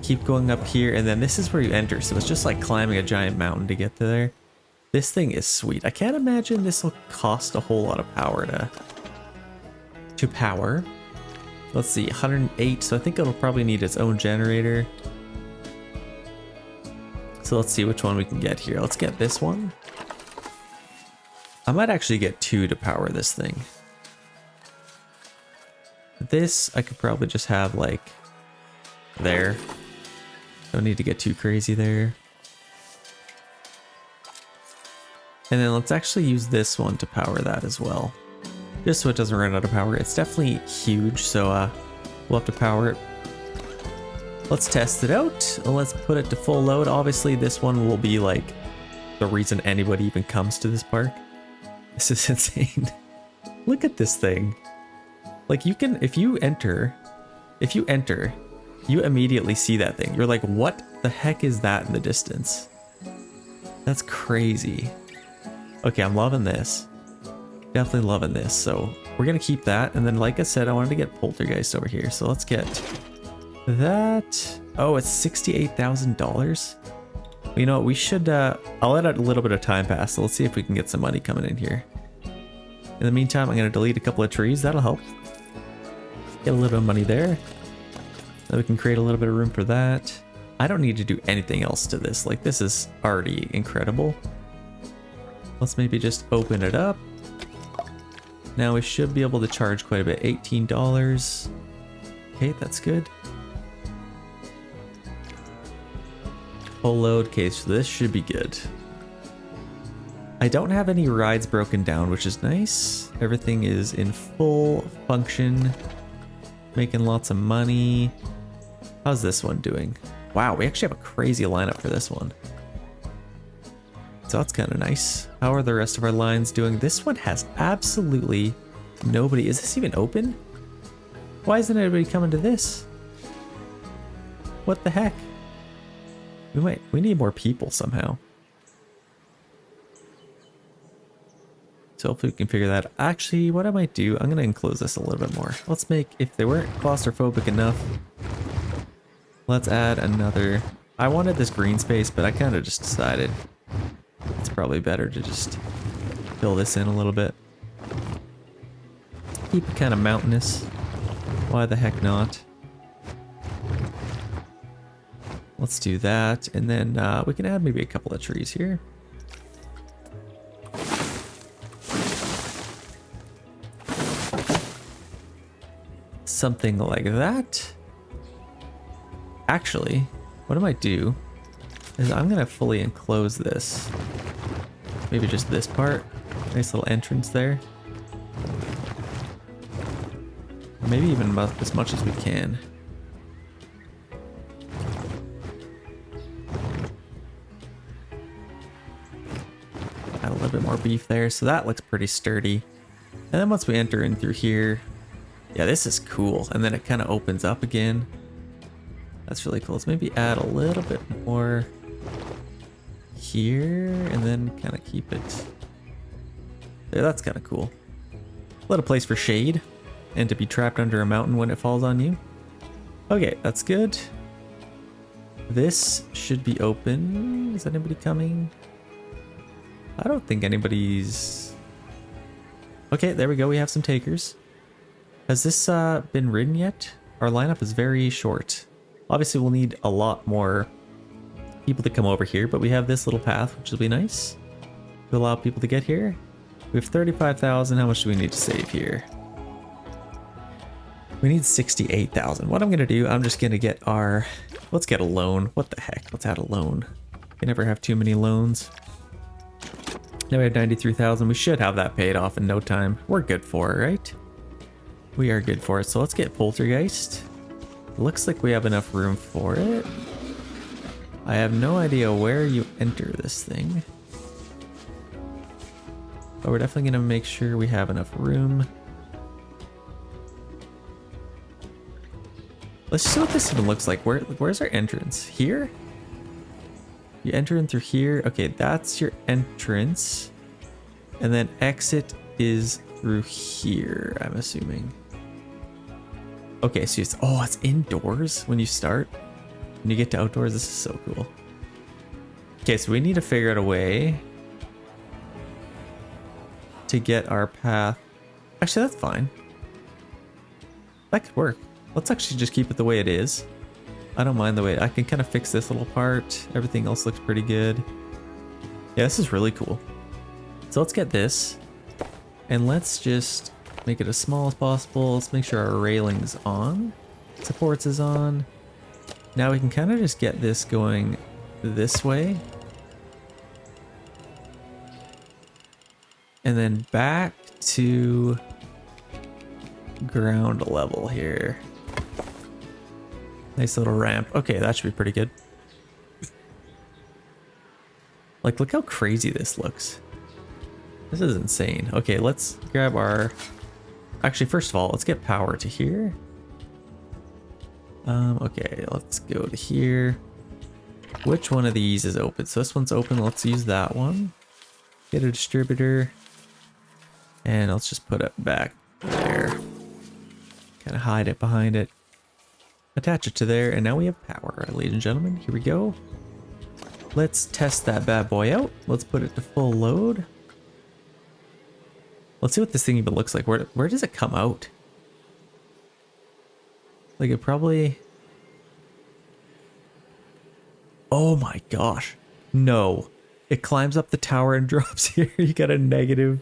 Speaker 1: keep going up here, and then this is where you enter. So it's just like climbing a giant mountain to get to there. This thing is sweet. I can't imagine this will cost a whole lot of power to power. Let's see, 108, so I think it'll probably need its own generator. So let's see which one we can get here. Let's get this one. I might actually get two to power this thing. This, I could probably just have like there. Don't need to get too crazy there. And then let's actually use this one to power that as well. Just so it doesn't run out of power. It's definitely huge, so we'll have to power it. Let's test it out. Let's put it to full load. Obviously, this one will be like the reason anybody even comes to this park. This is insane. Look at this thing. Like, you can, if you enter, you immediately see that thing. You're like, what the heck is that in the distance? That's crazy. Okay, I'm loving this. Definitely loving this. So we're gonna keep that, and then like I said, I wanted to get Poltergeist over here, so let's get that. Oh, it's $68,000. You know what, we should I'll let a little bit of time pass, so let's see if we can get some money coming in here. In the meantime, I'm gonna delete a couple of trees. That'll help get a little bit of money there. Then we can create a little bit of room for that. I don't need to do anything else to this. Like, this is already incredible. Let's maybe just open it up. Now we should be able to charge quite a bit. $18. Okay, that's good. Full load case. So this should be good. I don't have any rides broken down, which is nice. Everything is in full function. Making lots of money. How's this one doing? Wow, we actually have a crazy lineup for this one. So that's kind of nice. How are the rest of our lines doing? This one has absolutely nobody. Is this even open? Why isn't anybody coming to this? What the heck? We need more people somehow. So hopefully we can figure that. Actually, what I might do, I'm going to enclose this a little bit more. Let's make, if they weren't claustrophobic enough, let's add another. I wanted this green space, but I kind of just decided it's probably better to just fill this in a little bit. Keep it kind of mountainous. Why the heck not? Let's do that, and then we can add maybe a couple of trees here. Something like that. Actually, what I might do is I'm gonna fully enclose this. Maybe just this part. Nice little entrance there. Or maybe even as much as we can. Add a little bit more beef there, so that looks pretty sturdy. And then once we enter in through here, yeah, this is cool. And then it kind of opens up again. That's really cool. Let's maybe add a little bit more here and then kind of keep it there. That's kind of cool. A little place for shade and to be trapped under a mountain when it falls on you. Okay, that's good. This should be open. Is anybody coming? I don't think anybody's... Okay, there we go. We have some takers. Has this been ridden yet? Our lineup is very short. Obviously, we'll need a lot more people to come over here, but we have this little path, which will be nice to allow people to get here. We have 35,000. How much do we need to save here? We need 68,000. What I'm going to do, I'm just going to get our... Let's get a loan. What the heck? Let's add a loan. You never have too many loans. Now we have 93,000. We should have that paid off in no time. We're good for it, right? We are good for it. So let's get Poltergeist. Looks like we have enough room for it. I have no idea where you enter this thing. But we're definitely going to make sure we have enough room. Let's see what this even looks like. Where's our entrance? Here? You enter in through here. Okay, that's your entrance. And then exit is through here, I'm assuming. Okay, so it's indoors when you start. When you get to outdoors, this is so cool. Okay, so we need to figure out a way to get our path. Actually, that's fine. That could work. Let's actually just keep it the way it is. I don't mind the way I can kind of fix this little part. Everything else looks pretty good. Yeah, this is really cool. So let's get this and let's just make it as small as possible. Let's make sure our railing's on. Supports is on. Now we can kind of just get this going this way. And then back to ground level here. Nice little ramp. Okay, that should be pretty good. Like, look how crazy this looks. This is insane. Okay, let's grab our... Actually, first of all, let's get power to here. Okay, let's go to here. Which one of these is open? So this one's open. Let's use that one. Get a distributor. And let's just put it back there. Kind of hide it behind it. Attach it to there, and now we have power, ladies and gentlemen. Here we go. Let's test that bad boy out. Let's put it to full load. Let's see what this thing even looks like. Where does it come out? Like it probably... Oh my gosh. No. It climbs up the tower and drops here. You got a negative.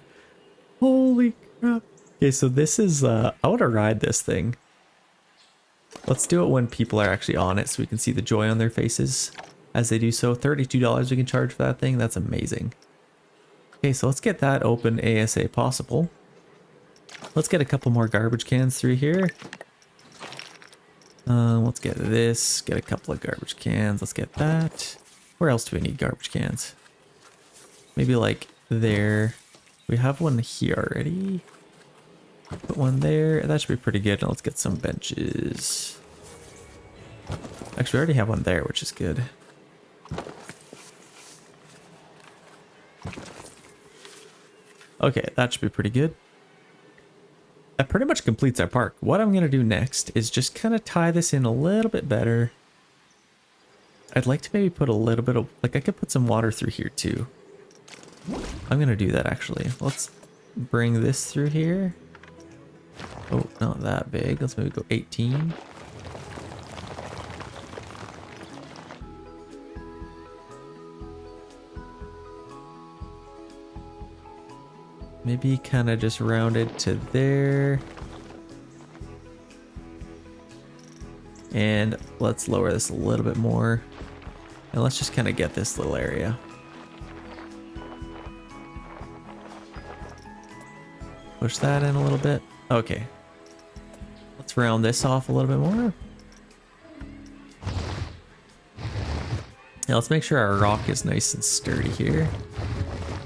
Speaker 1: Holy crap. Okay, so this is... I want to ride this thing. Let's do it when people are actually on it so we can see the joy on their faces as they do so. $32 we can charge for that thing. That's amazing. Okay, so let's get that open ASA possible. Let's get a couple more garbage cans through here. Let's get this. Get a couple of garbage cans. Let's get that. Where else do we need garbage cans? Maybe like there. We have one here already. Put one there. That should be pretty good. Now let's get some benches. Actually, we already have one there, which is good. Okay, that should be pretty good. That pretty much completes our park. What I'm going to do next is just kind of tie this in a little bit better. I'd like to maybe put a little bit of, like I could put some water through here too. I'm going to do that actually. Let's bring this through here. Oh, not that big. Let's maybe go 18. Maybe kind of just round it to there. And let's lower this a little bit more. And let's just kind of get this little area. Push that in a little bit. Okay. Let's round this off a little bit more. Now let's make sure our rock is nice and sturdy here.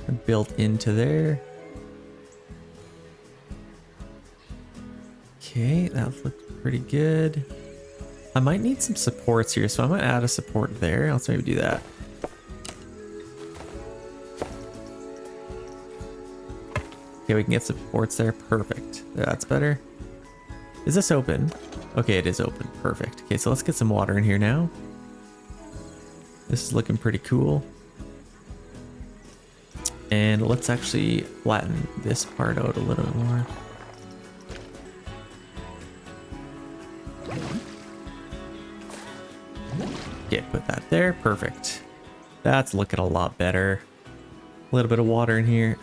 Speaker 1: And built into there. Okay, that looks pretty good. I might need some supports here, so I might add a support there. Let's maybe do that. Okay, we can get supports there. Perfect. That's better. Is this open? Okay, it is open. Perfect. Okay, so let's get some water in here now. This is looking pretty cool. And let's actually flatten this part out a little bit more. Okay, put that there. Perfect. That's looking a lot better. A little bit of water in here.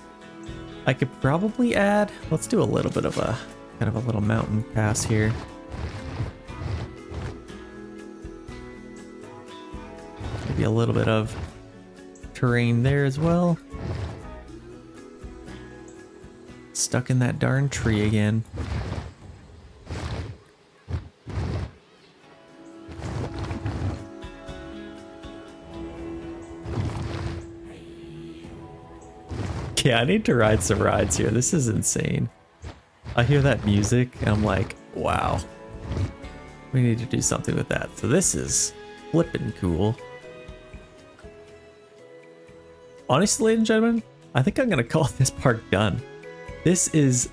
Speaker 1: I could probably add, let's do a little bit of a, kind of a little mountain pass here. Maybe a little bit of terrain there as well. Stuck in that darn tree again. Yeah, I need to ride some rides here. This is insane. I hear that music and I'm like, wow. We need to do something with that. So this is flippin' cool. Honestly, ladies and gentlemen, I think I'm gonna call this park done. This is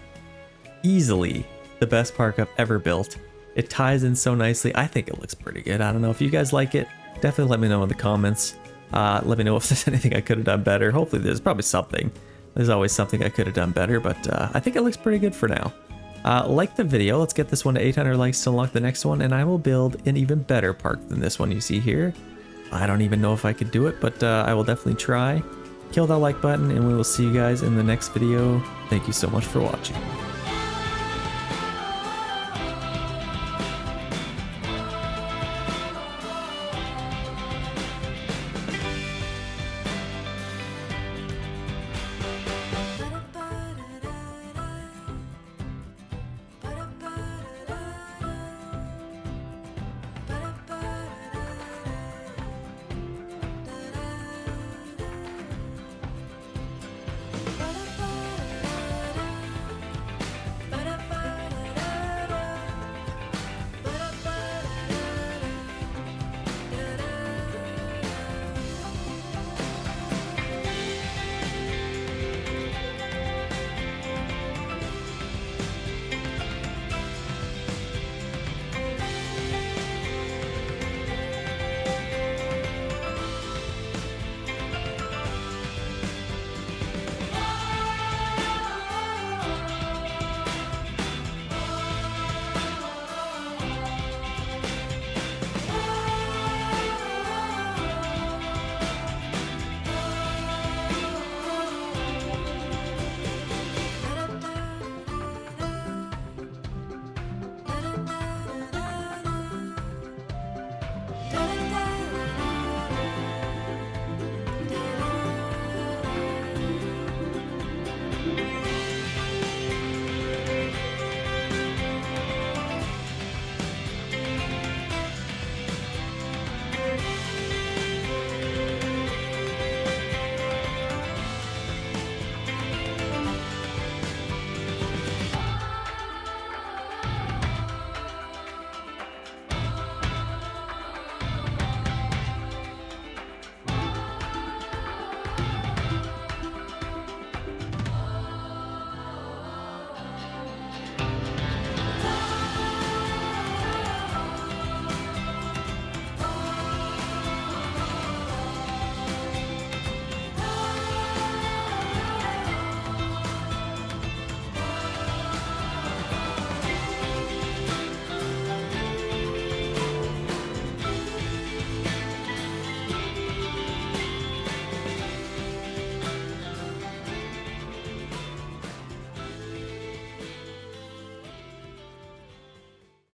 Speaker 1: easily the best park I've ever built. It ties in so nicely. I think it looks pretty good. I don't know if you guys like it. Definitely let me know in the comments. Let me know if there's anything I could have done better. Hopefully there's probably something. There's always something I could have done better, but I think it looks pretty good for now. Like the video. Let's get this one to 800 likes to unlock the next one, and I will build an even better park than this one you see here. I don't even know if I could do it, but I will definitely try. Kill that like button, and we will see you guys in the next video. Thank you so much for watching.